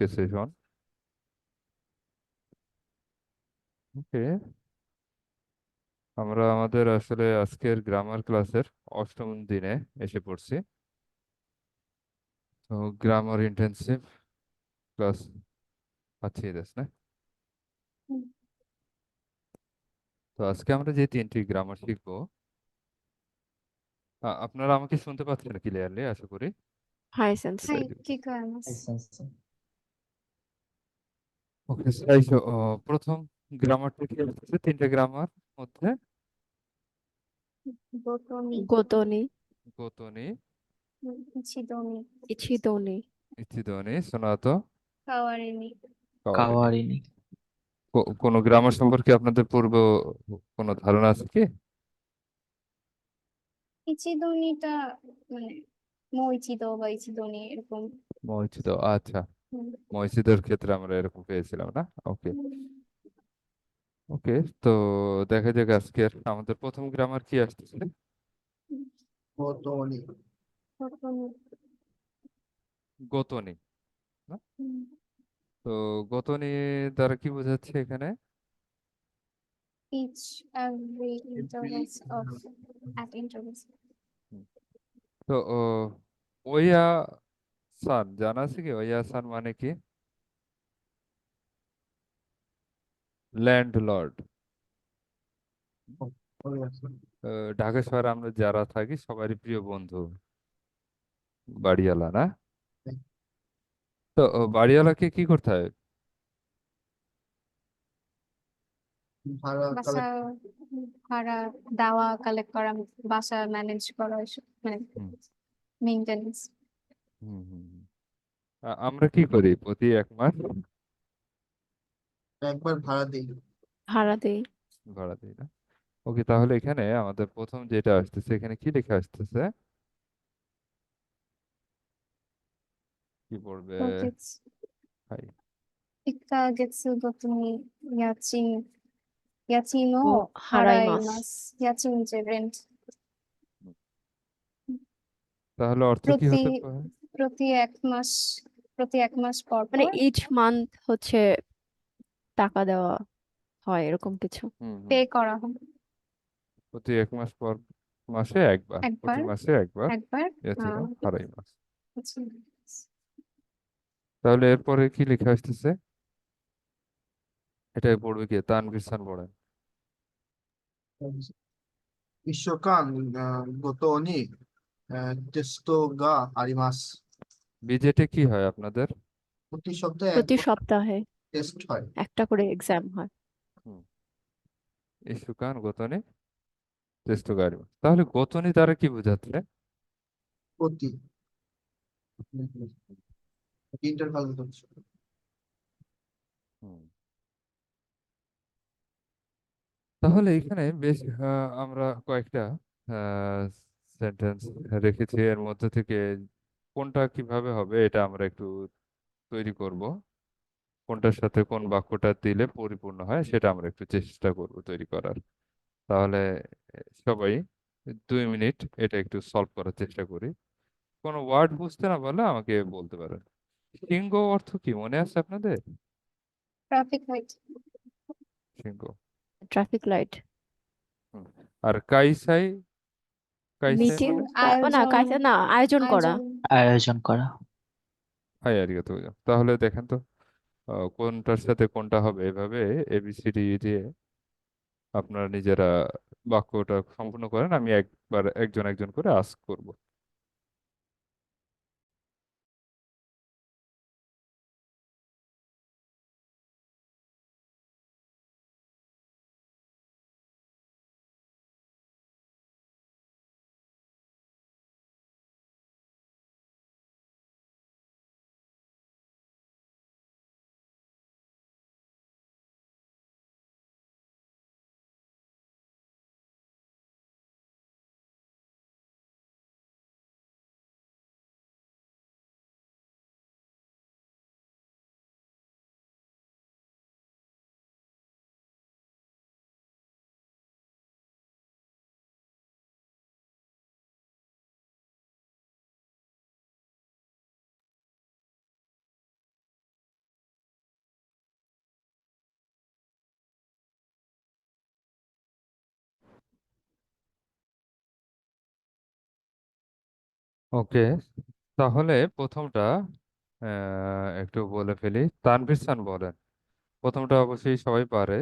আজকে সেশন। ওকে, আমরা আমাদের আসলে আজকের গ্রামার ক্লাসের অষ্টম দিনে এসে পড়ছি। তো গ্রামার ইন্টেন্সিভ ক্লাস আছে না। হুম, তো আজকে আমরা যে তিনটি গ্রামার শিখবো, আপনারা আমাকে শুনতে পাচ্ছেন ক্লিয়ারলি আশা করি। হাই সেন্স হাই, কি করেন? ওকে, প্রথম গ্রামারটা কি আসছে? তিনটে গ্রামার মধ্যে বতনি, গোতনি গতনি, ছিদনি, ইছিদনি ইচ্ছিদনি, শোনাতো, কাওয়ারিনি। কাওয়ারিনি। কাওয়ারিনি। কোনো গ্রামার সম্পর্কে আপনাদের পূর্ব কোনো ধারণা আছে কি? ইচিদনিটা মানে মইচিদ বা ইচিদনি এরকম। মহিচিত, আচ্ছা। হুম, মহিষিদের ক্ষেত্রে আমরা এরকম পেয়েছিলাম না। ওকে হুম, ওকে, তো দেখা যাক আজকের আমাদের প্রথম গ্রামার কি আসতেছে। বতনি। বতনি, গতনি না? হুম, তো গতনি দ্বারা কি বোঝাচ্ছে এখানে? each every intervals of at intervals. হুম, তো ওয়া সান জানা আছে কি? ওয়া সান মানে কি? ল্যান্ডলর্ড। ঢাকা শহরে আমরা যারা থাকি সবারই প্রিয় বন্ধু বাড়িওয়ালা না? তো বাড়িওয়ালাকে কি করতে হয়? বাসা ভাড়া দেওয়া, কালেক্ট করা, বাসা ম্যানেজ করা, এসব মানে হুম মেইনটেনেন্স। হুম হুম হুম। আমরা কি করি প্রতি এক মাস একবার ভাড়া দিই। ভাড়া দেই। ভাড়া দিই না? ওকে, তাহলে এখানে আমাদের প্রথম যেটা আসতেছে এখানে কি লেখা আসতেছে? কি পড়বে ভাই? ইয়াচিন ইয়াচিনো ও হারাই হারাই মাস। মাস। ইয়াচিন যে রেন্ট। তাহলে অর্থ কি প্রতি হতে পারে? প্রতি এক মাস প্রতি এক মাস পর মানে পর ইচ মান্থ হচ্ছে টাকা দেওয়া হয় এরকম কিছু। হুম পে হুম। করা হয় প্রতি এক মাস পর, মাসে একবার, প্রতি একবার মাসে একবার। একবার এ ছিল আহ, আড়াই মাস। আচ্ছা, তাহলে এরপরে কি লেখা আসতেছে? এটা পড়বে কি? তানভীর খান পড়েন। ইশোকান গতনি টেস্টো গা আরিমাস। বিজেটে কি হয় আপনাদের? প্রতি সপ্তাহে প্রতি একবার সপ্তাহে টেস্ট হয়। একটা করে এক্সাম হয়। হুম, ইসুকান গতনি চেষ্ট গাড়ি। তাহলে গতনি দ্বারা কি বোঝাচ্ছে? প্রতি ইন্টারভাল হচ্ছে। হুম, তাহলে এখানে বেশ আমরা কয়েকটা সেন্টেন্স রেখেছি, এর মধ্যে থেকে কোনটা কিভাবে হবে এটা আমরা একটু তৈরি করব। কোনটার সাথে কোন বাক্যটা দিলে পরিপূর্ণ হয় সেটা আমরা একটু চেষ্টা করব তৈরি করার। তাহলে সবাই 2 মিনিট এটা একটু সলভ করার চেষ্টা করি। কোনো ওয়ার্ড বুঝতে না পারলে আমাকে বলতে পারেন। সিংহ অর্থ কি মনে আছে আপনাদের? ট্রাফিক লাইট, সিংহ। Traffic light. হুম। আর কাইসাই, কাইসাই মিটিং, মানে? না আয়োজন, কাজ না, আয়োজন করা। আয়োজন। আয়োজন করা। হাই আরিগাতো। তাহলে দেখেন তো কোনটার সাথে কোনটা হবে, এভাবে এবিসিডি দিয়ে আপনারা নিজেরা বাক্যটা সম্পূর্ণ করেন। আমি একবার একজন একজন করে আস্ক করব। ওকে, তাহলে প্রথমটা একটু বলে ফেলি। তানভীর খান বলেন। প্রথমটা অবশ্যই সবাই পারে,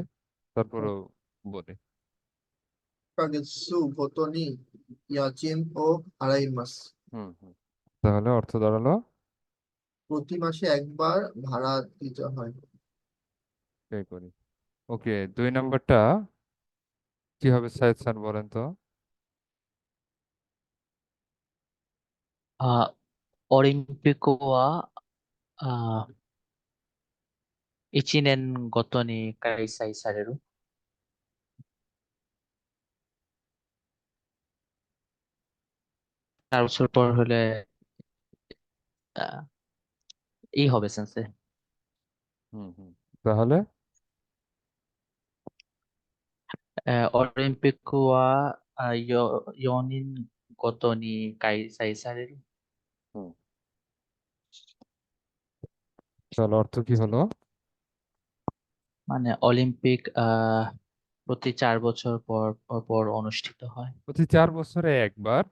তারপরেও বলি। কাগেতসু গতনি ইয়াচিন ও আড়াইমাস। হুম হুম। তাহলে অর্থ দাঁড়ালো, প্রতি মাসে একবার ভাড়া দিতে হয়। এই করি। ওকে, 2 নম্বরটা কি হবে সাইদ খান বলেন তো। 아, 올림픽과 아,1年ごとに開催される 4 বছর পর হলে আহ, এই হবে সেন্সে। হুম হুম। তাহলে 올림픽과 4년ごとに開催される হুম, তাহলে অর্থ কি হলো? মানে অলিম্পিক প্রতি 4 বছর পর পর পর অনুষ্ঠিত হয়। প্রতি 4 বছরে একবার,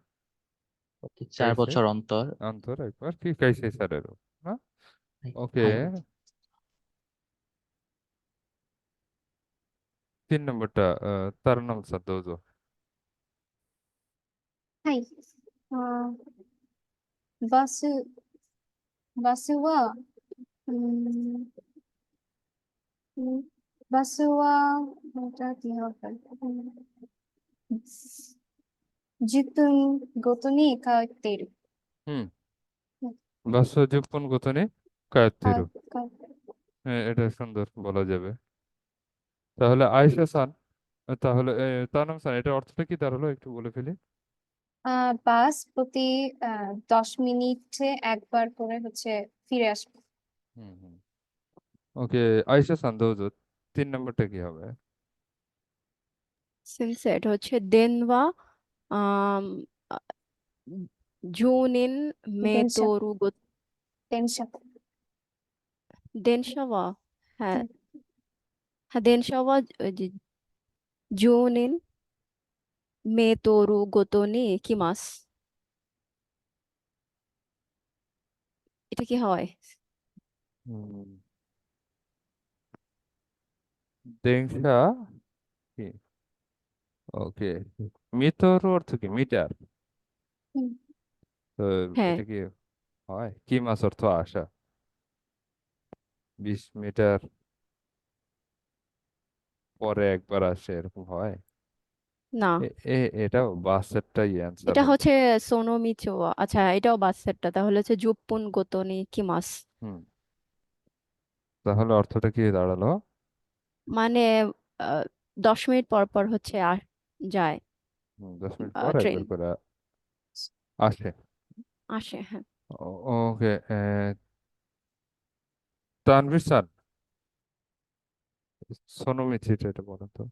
প্রতি চার কাইসে বছর অন্তর। অন্তর একবার কি কাইসে স্যারেরও না। ওকে, হাই। 3 নম্বরটা তার নাম সাদ্দৌজো। はい。バス、バスは、うーん、うんバスは、何て言うのかな10分ごとに変わっている。 হুম, うん বাস জীবন গতনে কায়াত্তিরু। 変わってる。হ্যাঁ, এটা সুন্দর বলা যাবে। তাহলে আয়েশা সান, তাহলে তানম সান, এটা অর্থটা কি দাঁড়ালো একটু বলে ফেলি। বাস প্রতি 10 মিনিটে একবার করে হচ্ছে ফিরে আসবে। হুম হুম। ওকে, আয়েশা সান দৌজো, 3 নম্বরটা কি হবে? সেন্সে এটা হচ্ছে দেনওয়া আম জুনিন টেনশন মেতোরু টেনশন দেনশাওয়া। হ্যাঁ হ্যাঁ, দেনশাওয়া জুনিন মেতোরু গোতনি কিমাস। এটা কি হয়? হুম, দেংসা কি? ওকে, মিতর অর্থ কি? মিটার। তো হ্যাঁ এটা কি হয়? কি মাস অর্থ আসা, 20 মিটার পরে একবার আসে, এরকম হয়? না, এটাও বাসেরটাই অ্যান্সার এটা হবে। হচ্ছে সোনোমিচোয়া। আচ্ছা, এটাও বাচ্চাটা, তাহলে হচ্ছে জুপ্পুন গোতনি কিমাস। হুম, তাহলে অর্থটা কি দাঁড়ালো? মানে 10 মিনিট পর পর হচ্ছে যায় 10 মিনিট পর ট্রেন একবার করে আসে। আসে। হ্যাঁ ওকে, তানভীর স্যার, সোনোমিচিটা এটা বলো তো।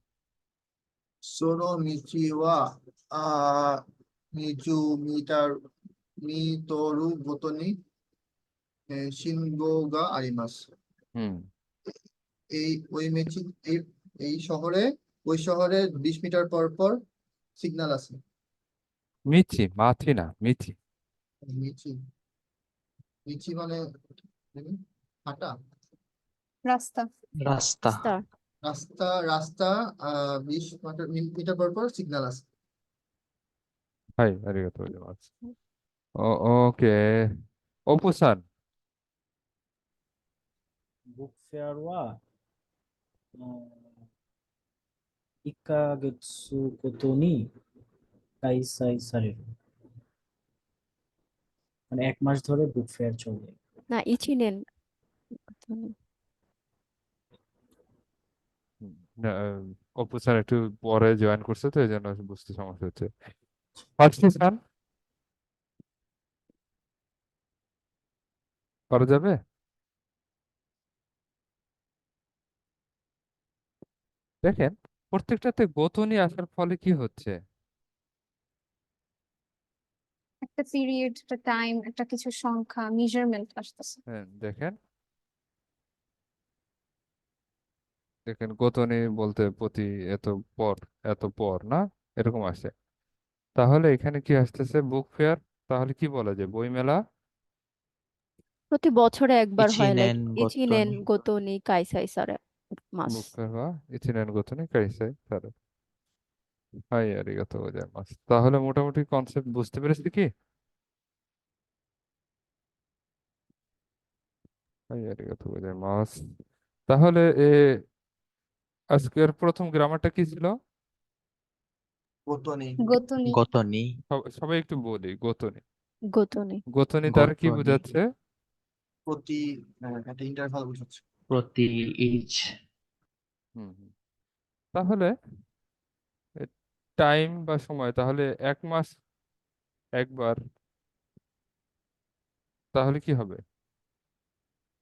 その道は、20ミトルごとに、信号があります。হুম, এই ওই মেচি এই এই শহরে ওই শহরে 20 মিটার পর পর সিগন্যাল আছে। মিচি মাথি না মিচি। মিচি মিচি মানে হাঁটা। রাস্তা। রাস্তা। স্টার। রাস্তা 20 মিটার পর পর সিগন্যাল আছে। হাই আরিগাতো গোজাইমাসু। ওকে, অপু স্যার। ブックフェアは、1ヶ月ごとに開催される。মানে 1 মাস ধরে বুক ফেয়ার চলে। না, ইচিনেন। না, অপু স্যার একটু পরে জয়েন করছে তো এই জন্য বুঝতে সমস্যা হচ্ছে। ফার্স্ট স্যার, করা যাবে? দেখেন, প্রত্যেকটাতে গোতনী আসার ফলে কি হচ্ছে? একটা পিরিয়ড, একটা টাইম, একটা কিছু সংখ্যা, মেজারমেন্ট আসতেছে। হ্যাঁ, দেখেন দেখেন গোতনী বলতে প্রতি এত পর, এত পর না, এরকম আসে। তাহলে এখানে কি আসতেছে? বুক ফেয়ার তাহলে কি বলা যায়, বইমেলা? প্রতি বছরে একবার হয়, লাইক 이치넨 ইচিনেন 고토니 গোতনি কাইসাইসারে মাস। বুকমেলা ইচিনেন গোতনে কাইসাই তারে। হাই আরিগাতো গোজাইমাসু। তাহলে মোটামুটি কনসেপ্ট বুঝতে পেরেছি কি? হাই আরিগাতো গোজাইমাসু। তাহলে আজকের প্রথম গ্রামারটা কি ছিল? গোতনি গতনি 고토니 সবাই একটু বলি, গোতনি। গোতনি গোতনি দ্বারা কি গোতনি বোঝাচ্ছে? প্রতি একটা ইন্টারভাল বোঝাচ্ছে। প্রতি ইচ হুম হুম। তাহলে টাইম বা সময়, তাহলে 1 মাস একবার, তাহলে কি হবে?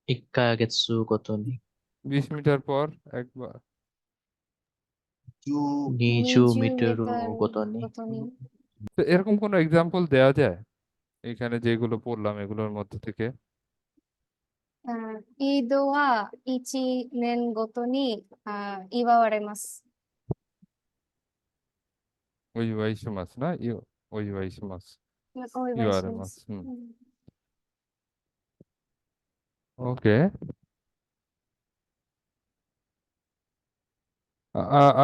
1ヶ月 고토니 20 মিটার পর একবার। জু 20 মিটার 미터로 고토니 গতনি তো এরকম কোনো এক্সাম্পল দেওয়া যায় এখানে যেগুলো পড়লাম এগুলোর মধ্যে থেকে? 井戸は一年ごとに祝われます。 ওই ওয়াইশ মাস না, ওই ওয়াইশ মাস, お祝いしま মাস। す。 হুম, うん ওকে।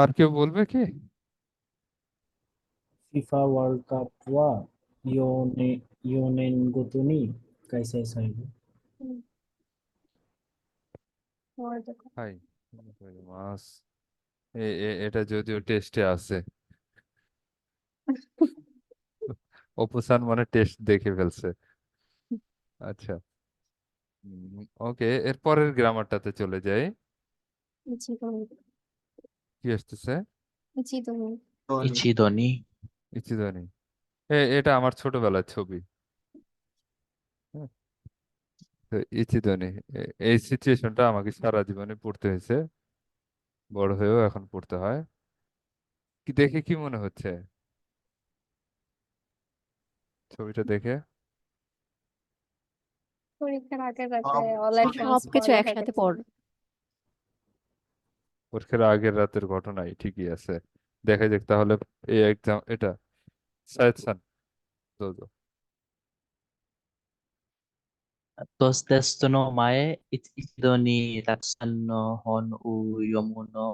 আর কেউ বলবে কি? FIFA World Cup wa 4年ごとに開催される。うん、ワールドカッ high মাস। এটা যদিও টেস্টে আছে।プ。অপুসান মানে টেস্ট দেখে ফেলছে। আচ্ছা, ওকে, এর পরের গ্রামারটাতে চলে যাই। 一度に、 কি আসতেছে? 一度に。 이치더니 ইচিদানি। এটা আমার ছোটবেলার ছবি। হ্যাঁ, তো ইচিদানি, এই সিচুয়েশনটা আমাকে সারা জীবনে পড়তে হয়েছে, বড় হয়েও এখন পড়তে হয়। কি দেখে কি মনে হচ্ছে ছবিটা দেখে? পরীক্ষার আগের রাতে অল অ্যাট ওয়ান্স সবকিছু পড়ালেখা একসাথে করছি। পড়। পরীক্ষার আগের রাতের ঘটনাই ঠিকই আছে। দেখা যাক তাহলে এই এক্সাম, এটা সায়েদসান দোজো। 도스테스토노 마에 이치더니 락산노 혼우 요무노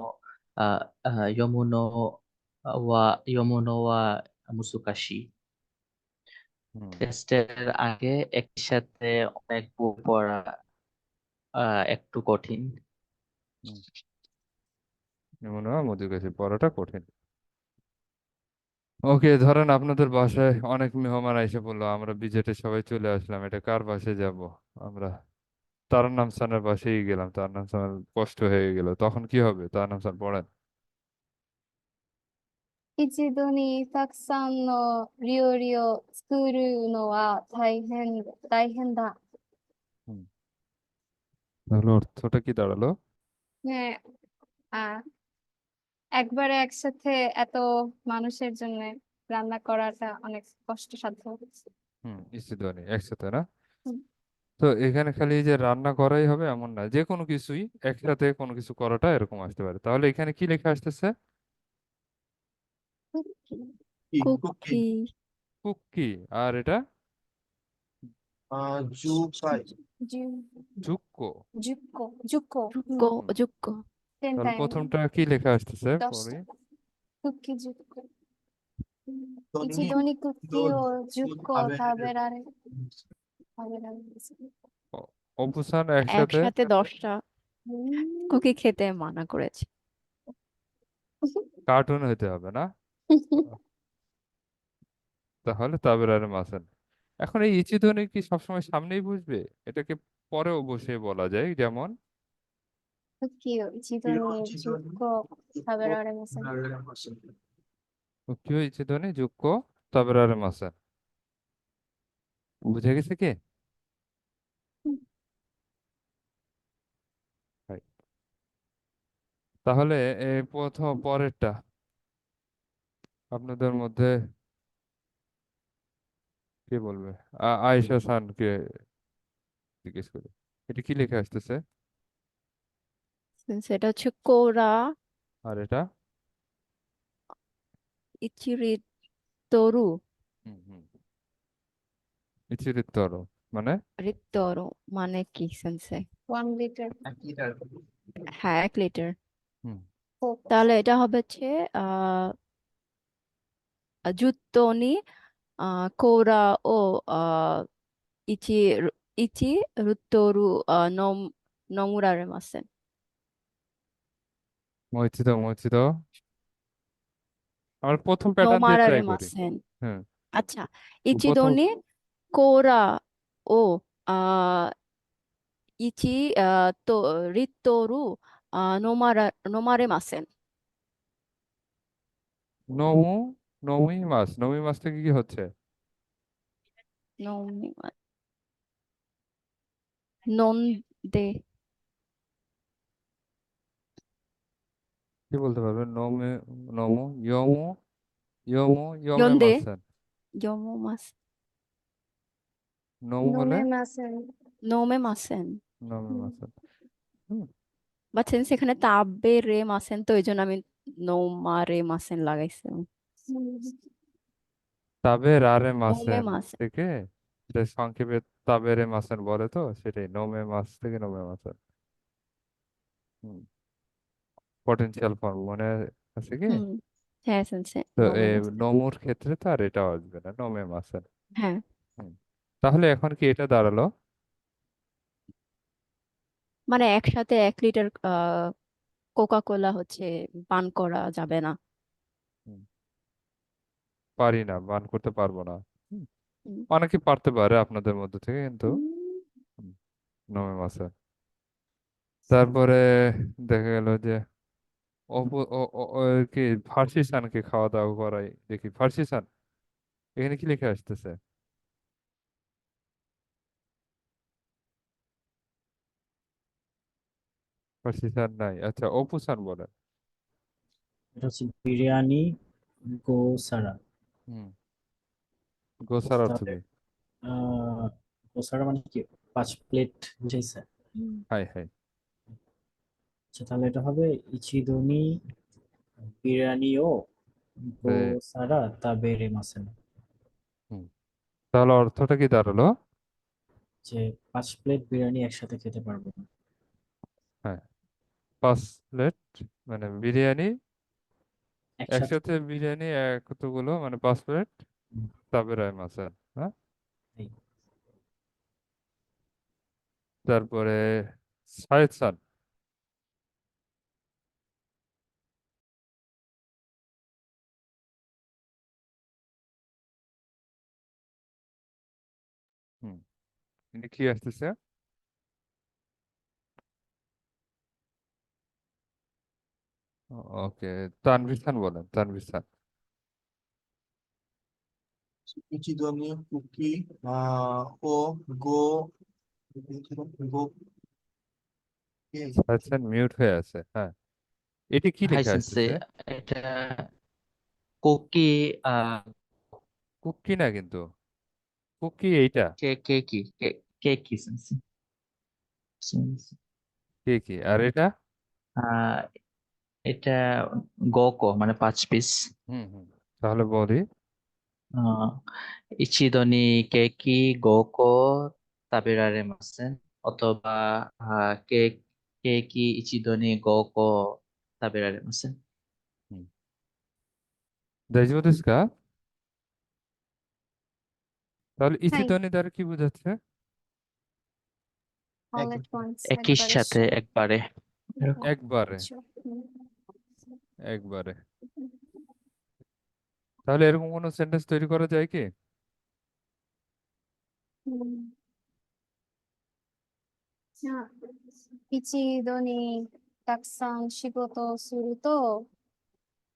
요무노와 মুসুকাশি। হুম টেস্টের আগে একই সাথে অনেক বই পড়া একটু কঠিন। হুম, মনে হয় মধু গেছে, পড়াটা কঠিন। ওকে, ধরেন আপনাদের বাসায় অনেক মেহমান এসে বললো, আমরা বিজেটে সবাই চলে আসলাম, এটা কার বাসায় যাব? আমরা তারান্নাম স্যারের বাসায় গেলাম, তারান্নাম স্যার কষ্ট হয়ে গেল, তখন কি হবে? তারান্নাম স্যার পড়েন। 一度にたくさんの料理を作るのは大変だ。 হুম, তাহলে অর্থটা কি দাঁড়ালো? হ্যাঁ, আহ একবারে একসাথে এত মানুষের জন্য রান্না করাটা অনেক কষ্টসাধ্য। ইসিদনি একসাথে না। হুম, তো এখানে খালি যে রান্না করাই হবে এমন না, যে কোনো কিছুই একসাথে কোনো কিছু করাটা এরকম আসতে পারে। তাহলে এখানে কি লেখা আসতেছে? Cookie cookie cookie. আর এটা জু পাই জু- জুক্কো। জুক্কো জুক্কো জুক্কো হুম, জুক্কো। 10 তাহলে টাইম প্রথমটা কি লেখা আসতেছে 10 পরে? টা কুকি জুক্কো। দনি 一度にクッキーを10個食べ食べられます。 অপুসান একসাথে একসাথে 10টা うん কুকি খেতে মানা করেছে। কার্টুন হতে হবে না? তাহলে তাবেরারে মাসান। এখন এই ইচিদনি কি সবসময় সামনেই বসবে? এটাকে পরেও বসে বলা যায়, যেমন クッキーを一度に10個食べられません。 উকিও ইচিদনি জুক্কো তাবেরারে মাসান। বুঝে গেছে কি? Right. তাহলে এই প্রথম পরেরটা আপনাদের মধ্যে কে বলবে? আয়েশা খানকে জিজ্ঞেস করি, এটা কি লেখা আসতেছে? সেটা হচ্ছে কোরা আর এটা? ইচিরি তরু। হুম হুম ইচিরিত্তর মানে রিত্তরো মানে কি সেন্সে? 1 লিটার হ্যাঁ 1 লিটার। হুম কোক। তাহলে এটা হবে হচ্ছে আহ জুত্তনি কোরা ও আহ ইচি ইচি রুত্তরু নমুরারে মাসেন। মহিচিত মহিচিত আমরা প্রথম প্যাটার্ন দিয়ে নোমারারে ট্রাই করি মাসেন। হ্যাঁ আচ্ছা, প্রথম ইচিদনি কোরা ও আহ ইচি তো রিত্তরু নোমারে মাসেন। নমু নমি মাস থেকে কি হচ্ছে নমি নন দে কি বলতে পারবেন নমু ইয়মে 연대 মাসেন 여모 마스 নমু হলে নোমে মাসেন। 노메 마센। নমে মাসেন হুম বা সেখানে তাবে রে মাসেন, তো এই জন্য আমি নোমা রে মাসেন লাগাইছি। তাবে রারে নোমে মাসেন মাসেন। থেকে যে সংক্ষেপে তাবেরে মাসেন বলে তো সেটাই নমে মাস থেকে নমে মাসেন হুম পটেনশিয়াল ফর্ম মনে আছে কি হুম, হ্যাঁ সেন্সে তো নোমে মাসেন। নমুর ক্ষেত্রে তো আর এটা আসবে না নমে মাসেন হ্যাঁ, হুম তাহলে এখন কি এটা দাঁড়ালো মানে একসাথে 1 লিটার কোকা কোলা হচ্ছে পান করা যাবে না। হুম, পারি না বান করতে পারবো না হুম, হুম, অনেকে পারতে পারে আপনাদের মধ্যে থেকে কিন্তু হুম। হুম, নমে মাসেন তারপরে দেখা গেল যে কি ফার্সি সানকে খাওয়া দাওয়া করাই দেখি ফার্সি সান এখানে কি লিখে আসতেছে ফার্সি সান নাই আচ্ছা অপু সান বলেন এটা হচ্ছে বিরিয়ানি গোসারা। হুম গোসার অর্থ তাহলে কি গোসারা মানে কি 5 প্লেট বুঝাইছে? হুম। হাই হাই আচ্ছা, তাহলে এটা হবে ইচিদনি বিরিয়ানি ও গোসারা তাবেরে মাসেন। হুম তাহলে অর্থটা কি দাঁড়ালো যে 5 প্লেট বিরিয়ানি একসাথে খেতে পারবো না। হ্যাঁ 5 প্লেট মানে বিরিয়ানি একসাথে। একসাথে বিরিয়ানি কতগুলো মানে 5 প্লেট হুম, তবে রায় মাসাল হ্যাঁ এই। তারপরে সাহেদ সান হুম এটা কি আসতেছে ওকে তানভীর খান বলেন তানভীর খান ইচিদনি কুকি ও গো গো কে সাহেদ খান মিউট হয়ে আছে হ্যাঁ এটি কি হাই লিখে সেন্সে আসতেছে এটা কুকি কুকি না কিন্তু কুকি এইটা কে কে কি কে কে কি সেন্সে কে কি আর এটা আহ এটা গোকো মানে 5 পিস হুম তাহলে বলি ইচিদনি কেকি গোকো তাবেরারে মাসেন অথবা কেক কেকি ইচিদনি গোকো তাবেরারে মাসেন। 大丈夫ですか তাহলে হাই। ইচিতনি দ্বারা কি বোঝাচ্ছে অল এক এট ওয়ান্স, একই একবারে সাথে একবারে এরকম। একবারে আচ্ছা, হুম। একবারে তাহলে এরকম কোনো সেন্টেন্স তৈরি করা যায় কি হুম।一度にたくさん仕事をすると、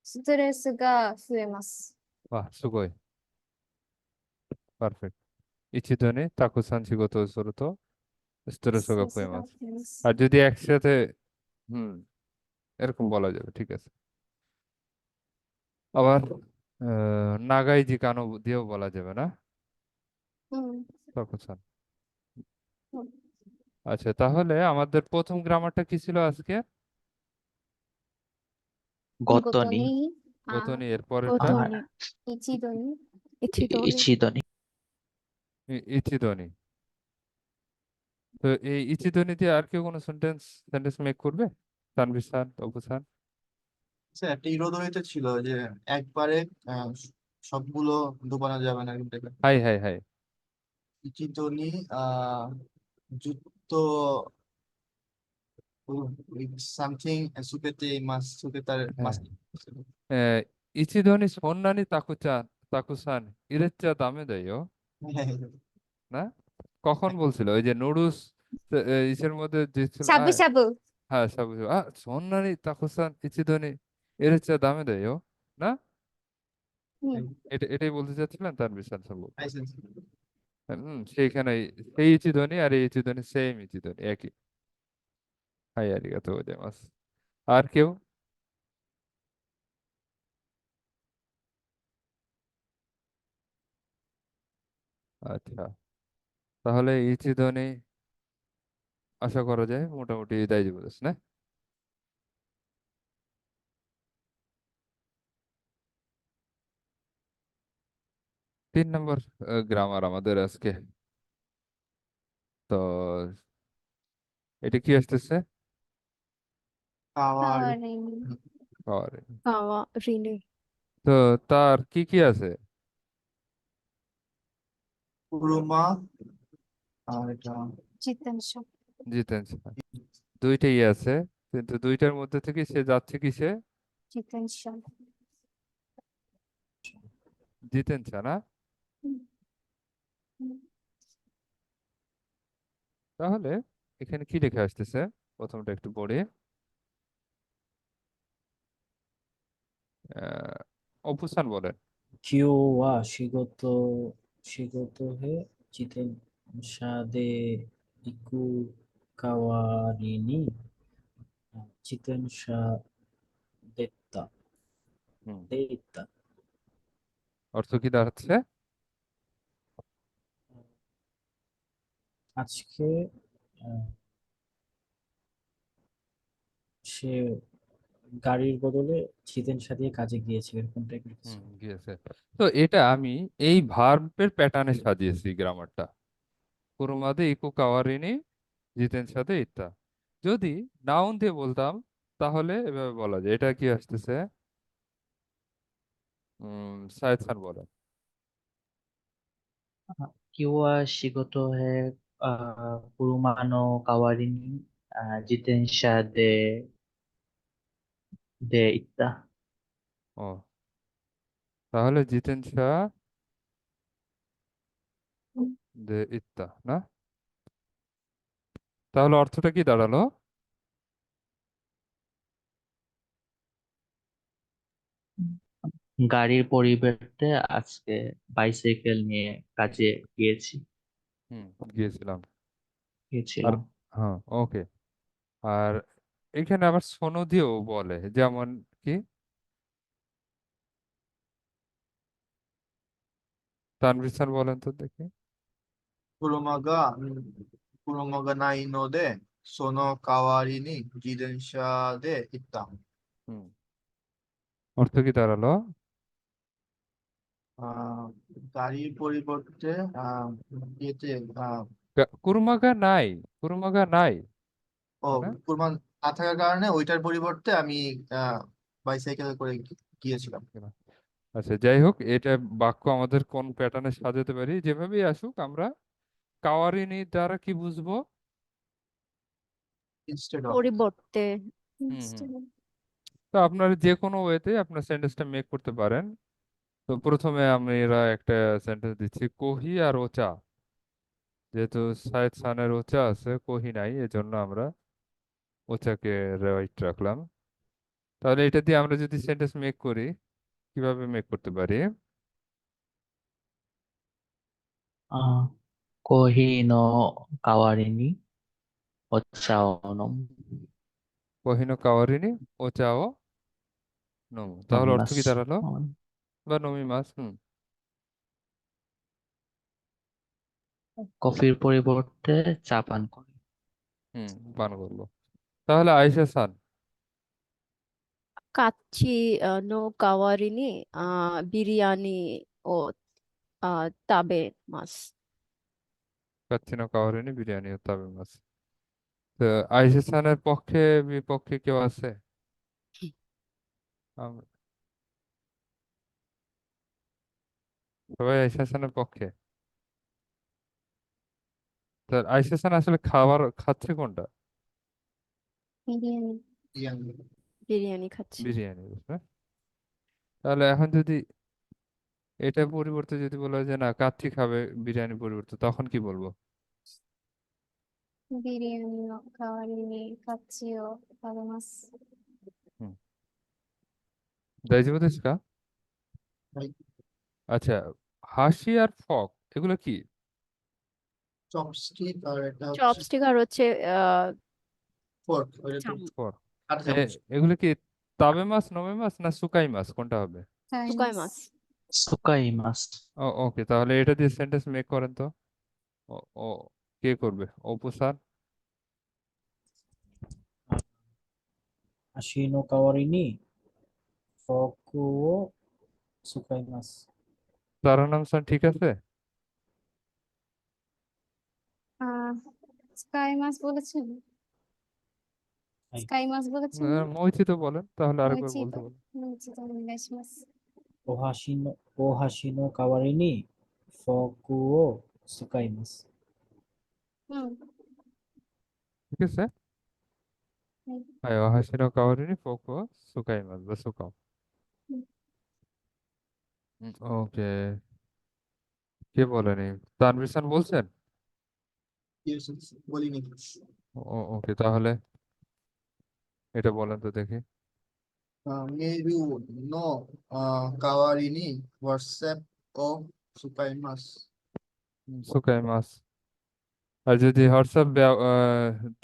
ストレスが増えます。 বাহ সুগই পারফেক্ট ইচিতনি তাকুসান শিগোতো সরুতো স্তরেসোগা ストレスが পোয়েমাস 増えます。 আর যদি একসাথে হুম এরকম বলা যাবে ঠিক আছে আবার নাগাই জি কানো দিয়েও বলা যাবে না うん。 তাকুসান うん আচ্ছা তাহলে আমাদের প্রথম গ্রামারটা কি ছিল আজকে 見事 গতনি に、গতনি এর পরেরটা 고토니 一度に、 이치도니 ইচিদনি ইচিদনি। তো এই ইচিদনি দিয়ে আর কেউ কোনো সেন্টেন্স মেক করবে? Tanvir sir, Apu sir? Sir একটা ইরোদরিতে ছিল যে একবারে সবগুলো ডুবানো যাবে না কিন্তু হাই হাই হাই। ইচিতনি যুক্ত সামথিং সুকেতে মাস সুকেতার মাস হ্যাঁ। ইচিদনি সন্নানি তাকুসান ইরেচ্চা দামে দেয় না? কখন বলছিল? ওই যে নুডলস ইসের মধ্যে যে ছিল, সাবু সাবু। হ্যাঁ সাবু সন্নানি তাকুসান ইচিদনি ইরেচ্চা দামে দেয় না? হুম, এটাই বলতে চাচ্ছিলেন তানভীর স্যার সাবু? সেইখানে সেই ইচিদনি আর এই ইচিদনি সেম ইচিদনি, একই। হাই আরিগাতো গোজাইমাস। আর কেউ? আচ্ছা, তাহলে ইচিদনি আশা করা যায় মোটামুটি দাই যাবে না? 3 নম্বর গ্রামার আমাদের আজকে। তো এটা কি আসতেছে? খাওয়ার কাওয়ারিনি। পাওয়ার। কাওয়া রিনে। তো তার কি কি আছে? কুরুমা আর এটা জিতেন্দ্র। জিতেন স্যার। দুইটাই আছে, কিন্তু দুইটার মধ্যে থেকে সে যাচ্ছে কিসে? জিতেন্দ্র। জিতেন স্যার না? হুম, হুম, তাহলে এখানে কি লেখা আসতেছে? প্রথমটা একটু পড়ি। আহ অবস্থান বলেন। 今日は仕事へ自転車で行く代わりに自転車でたহুম।で行った。অর্থ কি দাঁড়াচ্ছে? আজকে আহ, সে গাড়ির বদলে জিতেনশা দিয়ে কাজে গিয়েছে, এরকম টাইপের কিছু। গিয়েছে। তো এটা আমি এই ভার্বের প্যাটার্নে সাজিয়েছি গ্রামারটা। কুরুমাদে ইকু কাওয়ারিনি জিতেন সাথে ইত্তা। যদি নাউন দিয়ে বলতাম তাহলে এভাবে বলা যায়। এটা কি আসতেছে? সায়েদ খান বলেন। 今日は仕事へ、車の代わりに、自転車で行った。ও, তাহলে জিতেন শাহ হুম। দে ইত্তা না? তাহলে অর্থটা কি দাঁড়ালো? গাড়ির পরিবর্তে আজকে বাইসাইকেল নিয়ে কাজে গিয়েছি হুম, গিয়েছিলাম। আর গিয়েছিলাম। হ্যাঁ, ওকে। আর এখানে আবার সনদীও বলে, যেমন কি? তানভীর স্যার বলেন তো দেখি। কুরুমাগা কুরুমাগা নাই নোদে সোনো কাওয়ারিনি জিদেনশা দে ইত্তা। হুম, অর্থ কি দাঁড়ালো? আহ, গাড়ির পরিবর্তে ইয়েতে কুরুমাগা নাই, কুরুমাগা নাই ও না? কুরমা না থাকার কারণে ওইটার পরিবর্তে আমি বাইসাইকেল করে গিয়েছিলাম। আচ্ছা, যাই হোক, এটা বাক্য আমাদের কোন প্যাটার্নে সাজাতে পারি? যেভাবেই আসুক, আমরা কাওয়ারিনি দ্বারা কি বুঝবো? ইনস্টেড অফ পরিবর্তে। হুম হুম। তো আপনারা যে কোনো ওয়েতে আপনার সেন্টেন্সটা মেক করতে পারেন। তো প্রথমে আমরা একটা সেন্টেন্স দিচ্ছি, কোহি আর ওচা। যেহেতু সায়েদ খানের ওচা আছে, কোহি নাই, এজন্য আমরা ওচাকে রাইট রাখলাম। তাহলে এটা দিয়ে আমরা যদি সেন্টেন্স মেক করি, কিভাবে মেক করতে পারি? コーヒーの代わりにお茶をকোহিনো কাওয়ারিনি ওচাও নমু। 飲 তাহলে み অর্থ ま কি す。 দাঁড়ালো? বা নমি মাস। কফির পরিবর্তে চা পান করে। হুম, পান করবো। তাহলে আয়েশা সান। কাচ্চি নো কাওয়ারিনি বিরিয়ানি ও তাবে মাস। কাচ্চিনো কাওয়ারিনি বিরিয়ানি ও তাবে মাছ। তো আইসা খানের পক্ষে বিপক্ষে কেউ আছে? আম- সবাই আইসা খানের পক্ষে। তো আইসা খান আসলে খাবার খাচ্ছে কোনটা? বিরিয়ানি। বিরিয়ানি। বিরিয়ানি খাচ্ছি। বিরিয়ানি, বুঝলে? তাহলে এখন যদি এটা পরিবর্তে যদি বলা হয় যে না কাচ্চি খাবে বিরিয়ানি পরিবর্তে, তখন কি বলবো? বিরিয়ানি ও কাওয়ারিনি কাচ্চি ও তাবেমাস। হুম, দাইজিবো দেশু কা? ভাই, আচ্ছা, হাসি আর ফক এগুলো কি? চপস্টিক আর এটা হচ্ছে চপস্টিক আর হচ্ছে ফোর্ক, ওইটা তো চামচ। ফক। কাঁটা চামচ। এগুলো কি তাবে মাছ, নমে মাছ, না সুকাই মাছ, কোনটা হবে? শুকাই চাইনিজ। মাছ। সুকাই মাছ। ওকে, তাহলে এটা দিয়ে সেন্টেন্স মেক করেন তো। ও ও কে করবে? অপু স্যার। হাসি নো কাওয়ারি নি ফকু ও সুকাই মাস। তারানাম স্যার ঠিক আছে? আহ স্কাই মাছ বলেছেন? হাই। স্কাই মাছ বলেছেন না? মৈথি তো বলেন, তাহলে আরেকবার মইচিত। বলতে বলেন। মইচিত ইংলিশ মাছ। ও হাসি নো কাওয়ারি নি ফকু ও সুকাই মাস। হুম। ঠিক আছে। হুম, হ্যাঁ, হাসিনো কাওয়ারিনি ফোকো সুকাই মাছ বা সুকাও। হুম। ওকে, কে বলেনি? তানভীর স্যার বলছেন? Yes, বলিনি। ওকে, তাহলে এটা বলেন তো দেখি। মেরু নো কাওয়ারিনি হোয়াটসঅ্যাপ ও সুকাই মাস। সুকাই মাছ। আর যদি হোয়াটসঅ্যাপ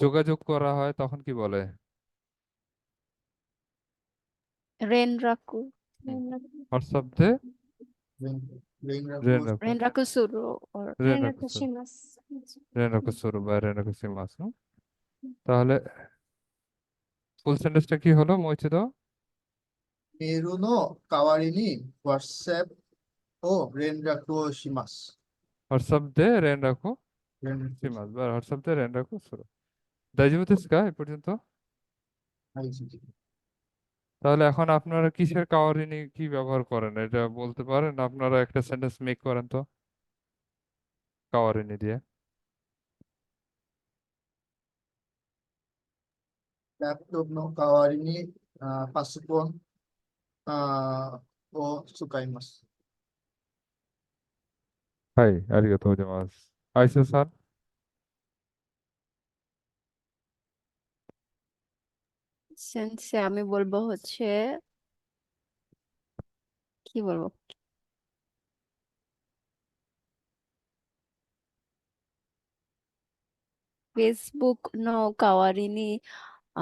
যোগাযোগ করা হয় তখন কি বলে? রেনরাকু। হোয়াটসঅ্যাপ দে রেইনরাকু রেনাকু, রেনরাকু সুরো ওর রেনাকু রেনাকুশি মাছ। আচ্ছা। রেনাকু সুরু বা রেনাকু সিমাস। তাহলে ফুল সেন্টেন্সটা কি হলো মইছে তো? মেরু নো কাওয়ারিনি হোয়াটসঅ্যাপ ও রেনরাকু শিমাস। হোয়াটসঅ্যাপ দে রেনাকু রেনরাকু সিমাস বা হোয়াটসঅ্যাপ দে রেনাকু সুরু। দাইজিবো দেশু কা এ পর্যন্ত? শিমাস। তাহলে এখন আপনারা কিসের কাওয়ারিনি কি ব্যবহার করেন এটা বলতে পারেন? আপনারা একটা সেন্টেন্স মেক করেন তো কাওয়ারিনি দিয়ে। ল্যাপটপ নো কাওয়ারিনি পাসপোন ও সুকাই মাস। はい、ありがとうございます。アイスさん。সেন্সে আমি বলবো হচ্ছে কি বলবো, ফেসবুক নো কাওয়ারিনি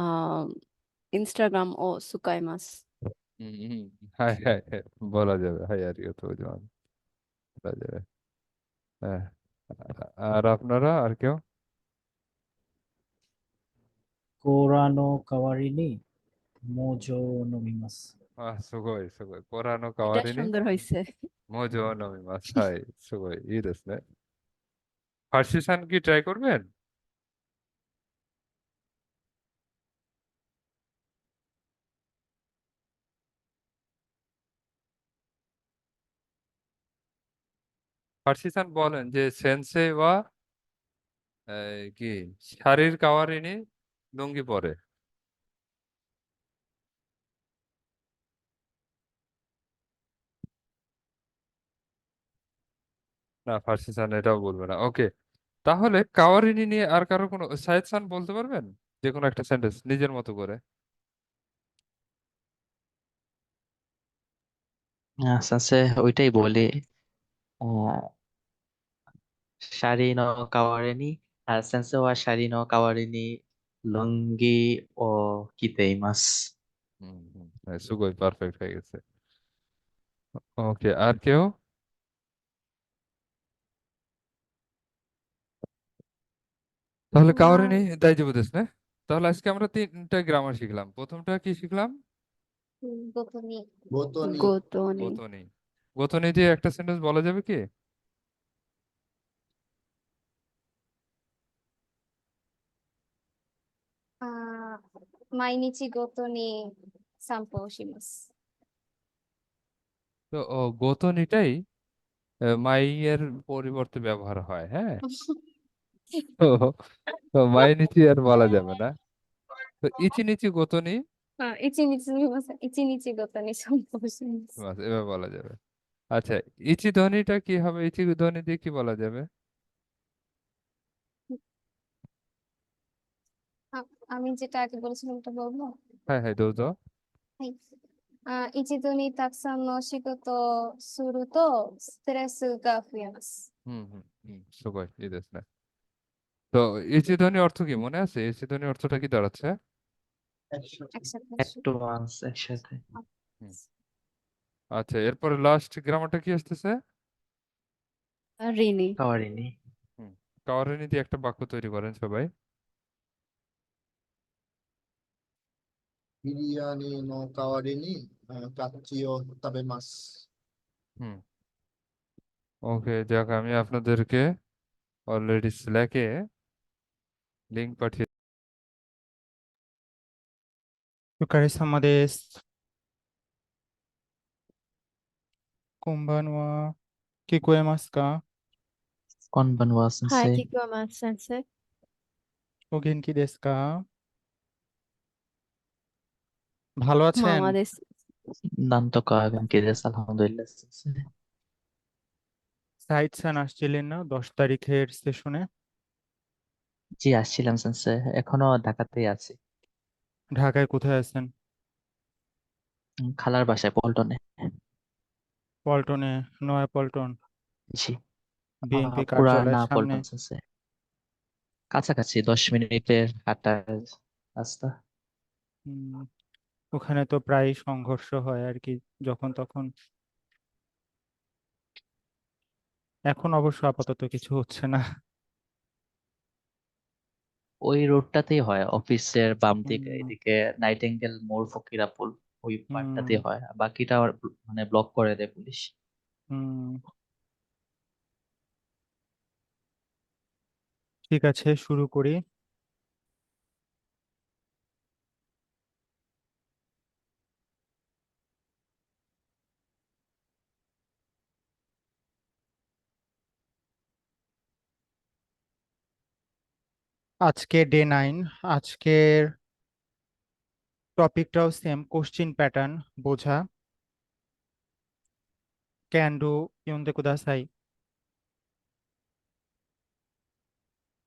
আহ ইনস্টাগ্রাম ও সুকাই মাছ। হ্যাঁ হ্যাঁ হ্যাঁ, বলা যাবে। হাই, আর ইয়ে তো জোয়ান বলা যাবে। হ্যাঁ, আর আপনারা আর কেউ? কোরানো কাওয়ারি নি মোজো নোমিমাস।すごい、すごい。コラの代わএটাりに、সুন্দর হয়েছে।もじを飲みます。はい、すごい、いいですね。ফার্সি সান কি ট্রাই করবেন? ফার্সি সান বলেন যে সেন্সে বা কি শাড়ির কাওয়ারিনি লুঙ্গি পরে। না, ফার্সি সান এটাও বলবে না। ওকে, তাহলে কাওয়ারিনি নিয়ে আর কারো কোনো সায়েদ খান বলতে পারবেন যে কোনো একটা সেন্টেন্স নিজের মতো করে? আচ্ছা ওইটাই বলি। আহ, শাড়ি ন কাওয়ারেনি আর সেন্সে ওয়া শাড়ি ন কাওয়ারেনি লুঙ্গি ও কিতেইমাস। হুম হুম, হ্যাঁ, সুগই পারফেক্ট হয়ে গেছে। ওকে, আর কেউ? তাহলে কাওয়ারিনি দাইজিবো দেশ না? তাহলে আজকে আমরা তিনটা গ্রামার শিখলাম। প্রথমটা কি শিখলাম? গোপনী। বোতনি। গোতনি। গোতনি। গোতনি দিয়ে একটা সেন্টেন্স বলা যাবে কি? মাইনিচি গোতনি সাম্পো শিমাস। তো গোতনিটাই মাইয়ের পরিবর্তে ব্যবহার হয়, হ্যাঁ। তো তো মাইনিচি আর বলা যাবে না। তো ইচিনিচি গোতনি ইচিনিচি গোতনি সাম্পো শিমাস। বাস, এভাবে বলা যাবে। আচ্ছা, ইচি ধ্বনিটা কি হবে? ইচি ধ্বনি দিয়ে কি বলা যাবে? আমি যেটা আগে বলেছিলাম ওটা বলবো। হ্যাঁ হ্যাঁ, দৌদ। はい。一度にたくさんの仕事をすると、ストレスが増えます。 হুম হুম হুম, সুগয় এই দেশ না। তো ইচি ধ্বনি অর্থ কি মনে আছে? ইচি ধ্বনি অর্থটা কি দাঁড়াচ্ছে? একসাথে। একসাথে একটু ওয়ান্স একসাথে। হুম। আচ্ছা, এরপরে লাস্ট গ্রামারটা কি আসতেছে? ঋণী। কাওয়ারিনি। হুম। কাওয়ারেনি দিয়ে একটা বাক্য তৈরি করেন সবাই। ビリヤニの代わりにカッチを食べます。 হুম। ওকে, যাক, আমি আপনাদেরকে অলরেডি স্ল্যাকে লিঙ্ক পাঠিয়ে। お疲れ様です。こんばんは。聞こえますか？ কনবানওয়া হাই সেন্সেই। কিকোমাস সেন্সে। お元気ですか？ভালো আছেন? মামা দেশ। নান্তকা বেনকি দেস, আলহামদুলিল্লাহ সেন্সেই। সাইদ সান আসছিলেন না 10 তারিখের সেশনে? জি আসছিলাম সেন্সেই, এখনো ঢাকাতেই আছি। ঢাকায় কোথায় আছেন? খালার বাসায় পল্টনে। পল্টনে, নয়া পল্টন, জি। বিএনপি পুরানা কার্যালয়ের সামনে। পল্টন সেন্সেই। কাছাকাছি 10 মিনিটের হাঁটার রাস্তা। হুম, ওখানে তো প্রায় সংঘর্ষ হয় আর কি, যখন তখন। এখন অবশ্য আপাতত কিছু হচ্ছে না। ওই রোডটাতেই হয়, অফিসের বাম দিকে, হুম, এদিকে নাইটিঙ্গেল মোড়, ফকিরাপুল, ওই হুম, পার্টটাতেই হয়। বাকিটা আবার মানে ব্লক করে দেয় পুলিশ। হুম। ঠিক আছে, শুরু করি। আজকে ডে 9। আজকের টপিকটাও সেম, কোশ্চিন প্যাটার্ন বোঝা। ক্যান ডু ইউনদে কুদাসাই।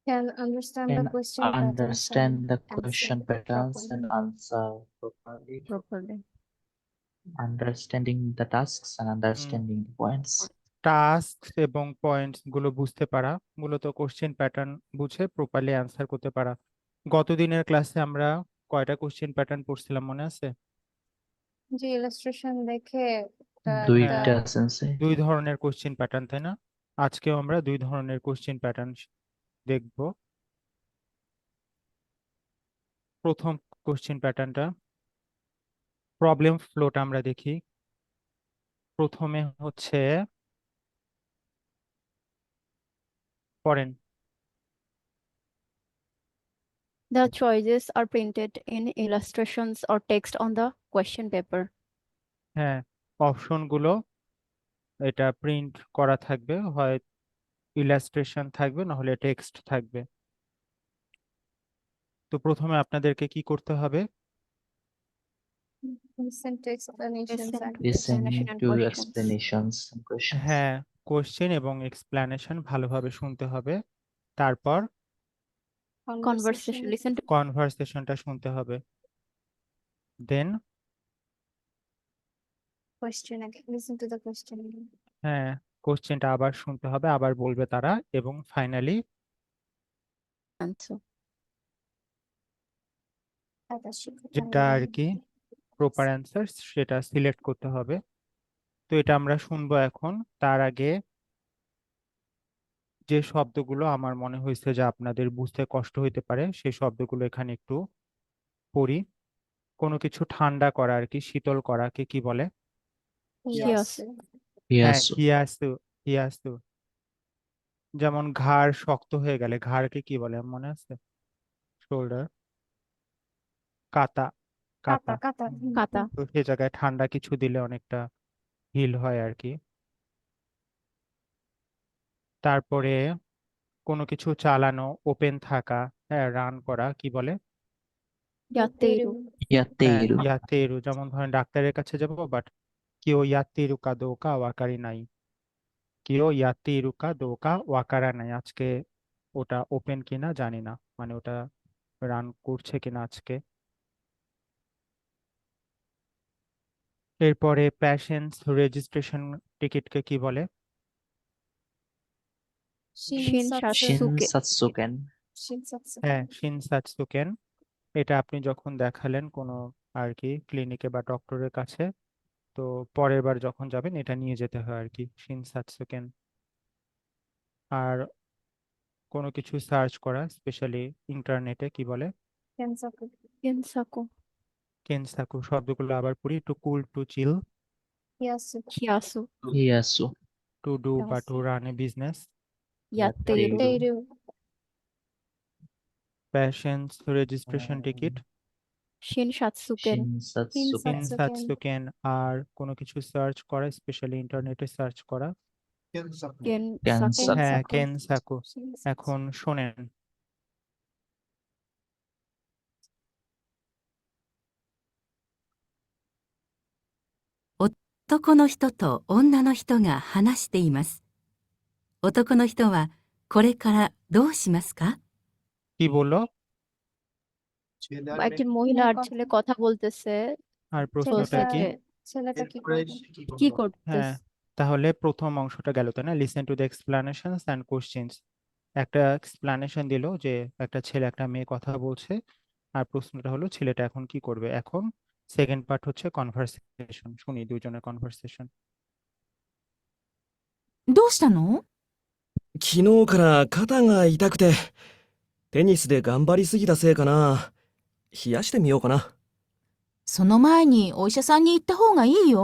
Can understand the Can question patterns understand and the answer question patterns and properly. answer properly. Properly. Understanding the tasks and understanding the points. Task এবং পয়েন্টস গুলো বুঝতে পারা, মূলত কোশ্চেন প্যাটার্ন বুঝে প্রপারলি অ্যান্সার করতে পারা। গতদিনের ক্লাসে আমরা কয়টা কোশ্চেন প্যাটার্ন পড়ছিলাম মনে আছে? যে ইলাস্ট্রেশন দেখে একটা দুইটা হ্যাঁ, সেন্সে। 2 ধরনের কোশ্চেন প্যাটার্ন, তাই না? আজকেও আমরা 2 ধরনের কোশ্চেন প্যাটার্ন দেখব। প্রথম কোশ্চেন প্যাটার্নটা, প্রবলেম ফ্লোটা আমরা দেখি। প্রথমে হচ্ছে, পড়েন। The choices are printed in illustrations or text on the question paper. হ্যাঁ, অপশনগুলো এটা প্রিন্ট করা থাকবে, হয় ইলাস্ট্রেশন থাকবে নাহলে টেক্সট থাকবে। তো প্রথমে আপনাদেরকে কি করতে হবে? listen to explanations Listen and to Listen explanation and to questions. explanations and questions. হ্যাঁ, কোশ্চেন এবং এক্সপ্লেনেশন ভালোভাবে শুনতে হবে। তারপর Conversation. Listen to কনভারসেশনটা শুনতে হবে। দেন question again. Listen to the question again. হ্যাঁ, কোশ্চেনটা আবার শুনতে হবে, আবার বলবে তারা, এবং ফাইনালি answer. যেটা আর কি প্রপার অ্যান্সার সেটা সিলেক্ট করতে হবে। তো এটা আমরা শুনবো এখন। তার আগে যে শব্দগুলো আমার মনে হয়েছে যে আপনাদের বুঝতে কষ্ট হইতে পারে, সেই শব্দগুলো এখানে একটু পড়ি। কোনো কিছু ঠান্ডা করা আর কি, শীতল করাকে কি বলে? Yes. হ্যাঁ, Yes. হিয়াসু। হিয়াসু। যেমন ঘাড় শক্ত হয়ে গেলে ঘাড়কে কি বলে মনে আছে? শোল্ডার। কাতা কাতা কাতা কাতা কাতা তো সে জায়গায় ঠান্ডা কিছু দিলে অনেকটা হিল হয় আর কি। তারপরে কোনো কিছু চালানো, ওপেন থাকা, হ্যাঁ, রান করা, কি বলে? ইয়াত্তেইরু やって হ্যাঁ いる。 ইয়াতেরু, যেমন ধরেন ডাক্তারের কাছে যাবো বাট কিও ইয়াতেরু কা দোকা ওয়াকারি নাই, কিও ইয়াতেরু কা দোকা ওয়াকারা নাই, আজকে ওটা ওপেন কিনা জানি না, মানে ওটা রান করছে কিনা আজকে। এরপরে প্যাশেন্স রেজিস্ট্রেশন টিকিটকে কি বলে? শিনসাৎসু 新 শিনসাৎসুকে 札券。 শিনসাৎসু হ্যাঁ, শিনসাৎসুকেন। এটা আপনি যখন দেখালেন কোনো আর কি ক্লিনিকে বা ডক্টরের কাছে, তো পরের বার যখন যাবেন এটা নিয়ে যেতে হয় আর কি, শিনসাৎসুকেন। আর কোনো কিছু সার্চ করা, স্পেশালি ইন্টারনেটে, কি বলে? কেনসাকু কেনসাকু কেনসাকু। শব্দগুলো আবার পড়ি, টু কুল, টু চিল, ইয়াসু কিয়াসু イヤス。 টু ডু বা ইয়াসু টু রান এ বিজনেস, ইয়াত্তেইরু তেইরু প্যাশেন্স রেজিস্ট্রেশন টিকিট, শিনসাৎসুকেন 新札券。 শিনসাৎসুকেন শিনসাৎসুকেন। আর কোনো কিছু সার্চ করা, স্পেশালি ইন্টারনেটে সার্চ করা, কেনসাকু। কেনসাকু হ্যাঁ, কেনসাকু কেনসাকু। শিনসাৎসু এখন শোনেন, 男の人と女の人が話しています。男の人はこれからどうしますか？ কি বললো? ছেলে আর একটি মেয়ে মহিলা আর কথা- ছেলে কথা বলতেছে, আর প্রশ্নটা ছেলেটা কি? ছেলেটা কি এরপরে করবে? কি কি করলো? হ্যাঁ, করতেছে? তাহলে প্রথম অংশটা গেল, তাই না? Listen to the explanations and questions. একটা এক্সপ্লানেশন দিল যে একটা ছেলে একটা মেয়ে কথা বলছে, আর প্রশ্নটা হলো ছেলেটা এখন কি করবে। এখন সেকেন্ড পার্ট হচ্ছে কনভারসেশন, শুনি দুজনের কনভারসেশন। どうしたの？昨日から肩が痛くて、テニスで頑張りすぎたせいかな。冷やしてみようかな。その前にお医者さんに行った方がいいよ。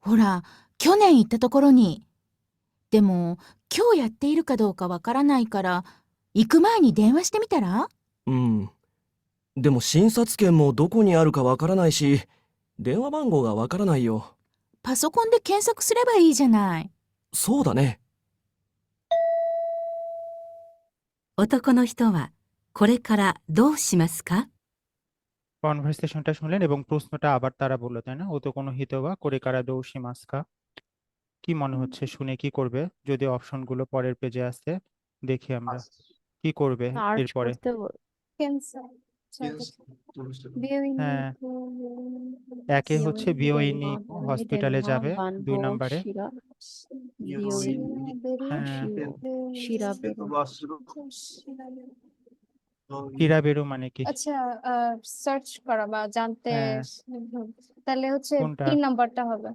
ほら、去年行ったところに。でも、今日やっているかどうかわからないから、行く前に電話してみたら？うん。でも診察券もどこにあるかわからないし、電話番号がわからないよ。パソコンで検索すればいいじゃない。そうだね。男の人はこれからどうしますか？ কনভারসেশনটা শুনলেন এবং প্রশ্নটা আবার তারা বললো, তাই না? ও তো কোনো হিতবা করে কারা দৌশি মাস্কা। কি মনে হচ্ছে, শুনে কি করবে? যদি অপশনগুলো পরের পেজে আসে দেখি আমরা কি করবে সার্চ এরপরে। করতে ক্যান্সার হ্যাঁ, একে হচ্ছে বিওইনি হসপিটালে যাবে, 2 নম্বরে হ্যাঁ কিরাবেরু মানে কি? আচ্ছা সার্চ করা বা জানতে হ্যাঁ, তাহলে হচ্ছে কোনটা? 3 নাম্বারটা হবে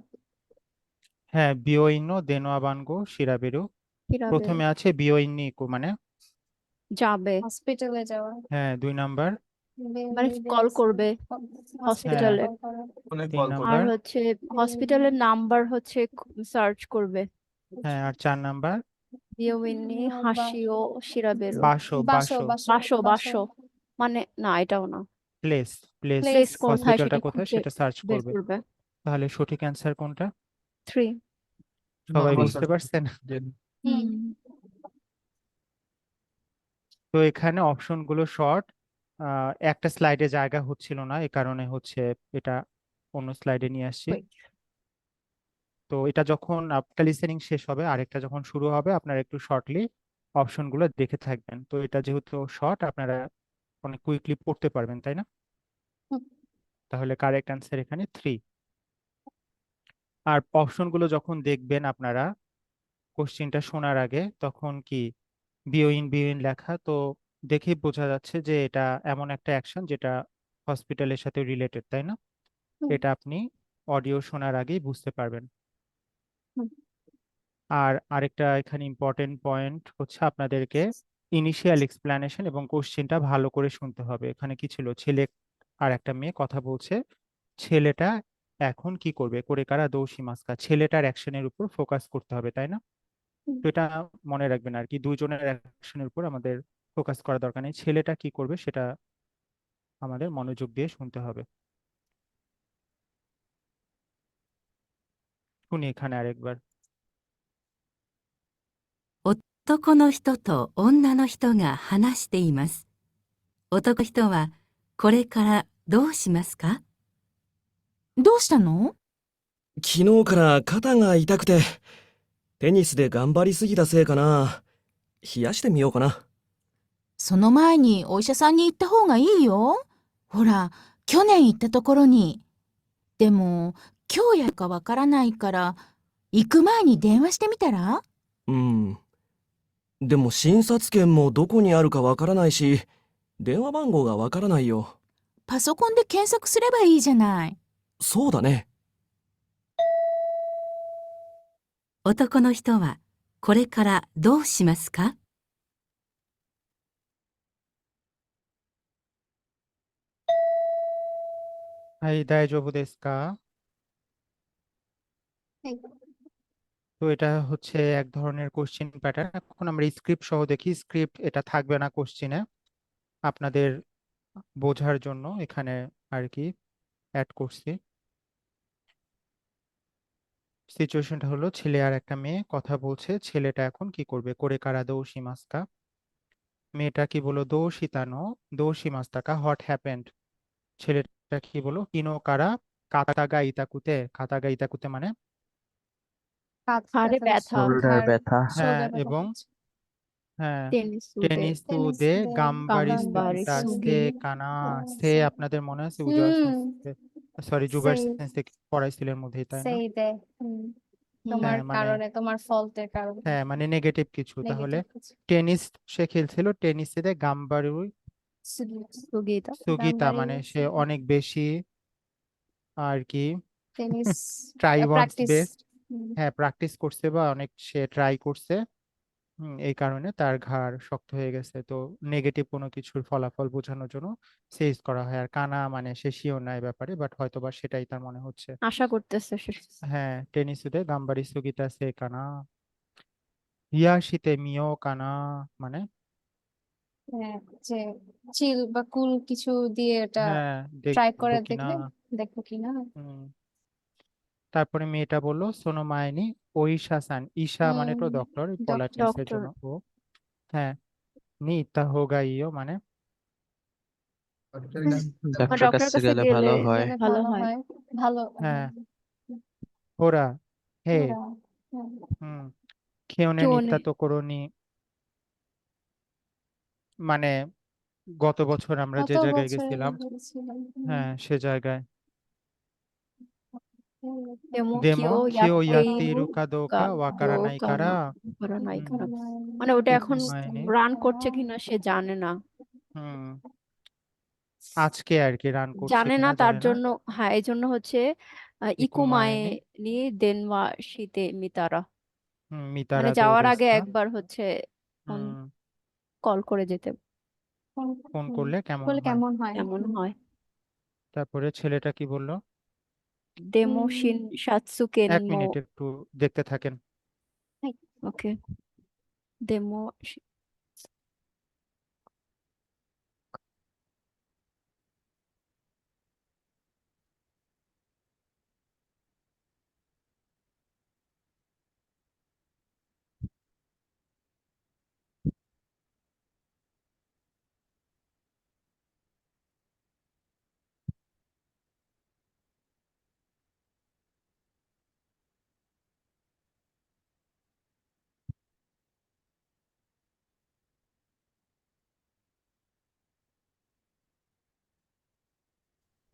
হ্যাঁ, বিওইনো দেনোয়াবানগো শিরাবেরু। কিরাবেরু প্রথমে আছে বিওইনি মানে যাবে, হসপিটালে যাওয়া হ্যাঁ 2 নাম্বার, মানে কল করবে হসপিটালে। ফোনে 3 কল আর নাম্বার, হচ্ছে হসপিটালের নাম্বার হচ্ছে সার্চ করবে। হ্যাঁ আর 4 নাম্বার বিওইনি হাসিও শিরাবেরু বাসো বাসো বাসো বাসো বাসো মানে না, এটাও না। প্লেস প্লেস প্লেস কোথায় হসপিটালটা সেটা কোথায় খুঁজে সেটা সার্চ বের করবে। করবে। তাহলে সঠিক অ্যান্সার কোনটা 3 সবাই Normal বুঝতে search পারছেন? হুম তো এখানে অপশনগুলো শর্ট, একটা স্লাইডে জায়গা হচ্ছিল না, এই কারণে হচ্ছে এটা অন্য স্লাইডে নিয়ে আসছি। তো এটা যখন আপনার লিসেনিং শেষ হবে, আরেকটা যখন শুরু হবে, আপনারা একটু শর্টলি অপশনগুলো দেখে থাকবেন। তো এটা যেহেতু শর্ট, আপনারা অনেক কুইকলি পড়তে পারবেন, তাই না? হুম। তাহলে কারেক্ট অ্যান্সার এখানে 3। আর অপশনগুলো যখন দেখবেন আপনারা কোশ্চেনটা শোনার আগে, তখন কি বিওইন লেখা, তো দেখেই বোঝা যাচ্ছে যে এটা এমন একটা অ্যাকশন যেটা হসপিটালের সাথে রিলেটেড, তাই না? হুম। এটা আপনি অডিও শোনার আগেই বুঝতে পারবেন। হুম। আর আরেকটা এখানে ইম্পর্টেন্ট পয়েন্ট হচ্ছে আপনাদেরকে ইনিশিয়াল এক্সপ্লানেশন এবং কোশ্চেনটা ভালো করে শুনতে হবে। এখানে কি ছিল, ছেলে আর একটা মেয়ে কথা বলছে, ছেলেটা এখন কি করবে, করে কারা দৌশি মাস্কা, ছেলেটার অ্যাকশনের উপর ফোকাস করতে হবে, তাই না? তো এটা মনে রাখবেন আর কি, দুজনের অ্যাকশনের উপর আমাদের ফোকাস করা দরকার নেই, ছেলেটা কি করবে সেটা আমাদের মনোযোগ দিয়ে শুনতে হবে। শুনি এখানে আরেকবার। 男の人と女の人が話しています。男の人はこれからどうしますか？どうしたの？昨日から肩が痛くて、テニスで頑張りすぎたせいかな。冷やしてみようかな。その前にお医者さんに行った方がいいよ。ほら、去年行ったところに。でも、今日やるかわからないから、行く前に電話してみたら？うん。でも診察券もどこにあるかわからないし、電話番号がわからないよ。パソコンで検索すればいいじゃない。そうだね。男の人はこれからどうしますか？はい、大丈夫ですか? এই, তো এটা হচ্ছে এক ধরনের কোশ্চেন প্যাটার্ন। এখন আমরা স্ক্রিপ্ট সহ দেখি। স্ক্রিপ্ট এটা থাকবে না কোশ্চেনে, আপনাদের বোঝার জন্য এখানে আর কি অ্যাড করছি। সিচুয়েশনটা হলো ছেলে আর একটা মেয়ে কথা বলছে। ছেলেটা এখন কি করবে? কোরে কারা দোষী মাস্কা। মেয়েটা কি বলো? দোষিতানো দোষী মাস্তাকা, হোয়াট হ্যাপেন্ড। ছেলেটা কি বলো? কিনো কারা কাতাগা ইতাকুতে। কাতাগা ইতাকুতে মানে কাঁধ ঘাড়ে ব্যথা, শোল্ডার ঘাড় ব্যথা। হ্যাঁ, শোল্ডার ব্যথা এবং হচ্ছে। হ্যাঁ, টেনিসুদে, টেনিস টেনিস তুদে দে গাম্বারি গাম্বারি সুগিতা সুগি। সে কানা। সে আপনাদের মনে আছে উজার হুম সরি জুবাইর সেই সেন্সে পড়াইছিলেন মধ্যেই, তাই না? সেই দে তোমার হ্যাঁ, মানে কারণে, তোমার ফল্টের কারণে হ্যাঁ মানে নেগেটিভ কিছু। তাহলে নেগেটিভ কিছু। টেনিস সে খেলছিল, টেনিসে গাম্বারি সুগিতা, সুগিতা গাম্বারি মানে সে অনেক বেশি আর কি tennis try wants practice. Best. হ্যাঁ, প্র্যাকটিস করছে বা অনেক সে ট্রাই করছে। এই কারণে তার ঘাড় শক্ত হয়ে গেছে। তো নেগেটিভ কোনো কিছুর ফলাফল বোঝানোর জন্য সে ইউজ করা হয়। আর কানা মানে সে শিওর না এই ব্যাপারে, বাট হয়তোবা সেটাই তার মনে হচ্ছে। আশা করতেছে সে। হ্যাঁ, টেনিসুদে গাম্বারি সুগিতা সে কানা। হিয়াশিতে মিও কানা মানে হ্যাঁ, যে চিল বা কুল কিছু দিয়ে এটা হ্যাঁ ট্রাই দেখবো করে কিনা। দেখবো কিনা। হুম, তারপরে মেয়েটা বললো সোনো মাইনি ওইশা সান। ঈশা মানে তো ডক্টর, পলাইটনেসের ডক্টর, জন্য ও। হ্যাঁ, নি ইত্তা হোগা ইও মানে ডাক্তারের ডক্টরের কাছে কাছে গেলে গেলে ভালো হয়। গেলে ভালো ভালো হয়। হয়। ভালো হ্যাঁ ওরা হে ওরা, হ্যাঁ, হুম খেওনে কেউ নিত্তা নেই। তো করোনি মানে গত বছর আমরা কত যে জায়গায় বছর গেছিলাম, গেছিলাম। হ্যাঁ সে জায়গায়। দেমো দেমো কিও কিও ইয়াত্তে ইয়াত্তেইরু ইরুকা কা দোকা ওয়াকারা দো নাই কানা কারা। করা নাই হুম, কারা, মানে ওটা এখন মাইনে রান করছে কিনা সে জানে না। হুম আজকে আর কি রান করছে জানে না, কিনা তার জানে না। জন্য হ্যাঁ এই জন্য হচ্ছে ইকুমায়ে ইকুমায়নি নি দেনওয়া শীতে মিতারা, মানে মিতারা দো যাওয়ার আগে দেস্কা। একবার হচ্ছে ফোন হুম কল করে যেতে ফোন করলে কেমন বলে হয়। কেমন হয়। কেমন হয়। তারপরে ছেলেটা কি বললো? দেমো শিন সাতসুকেন 1 মিনিট একটু দেখতে থাকেন। ওকে। দেমো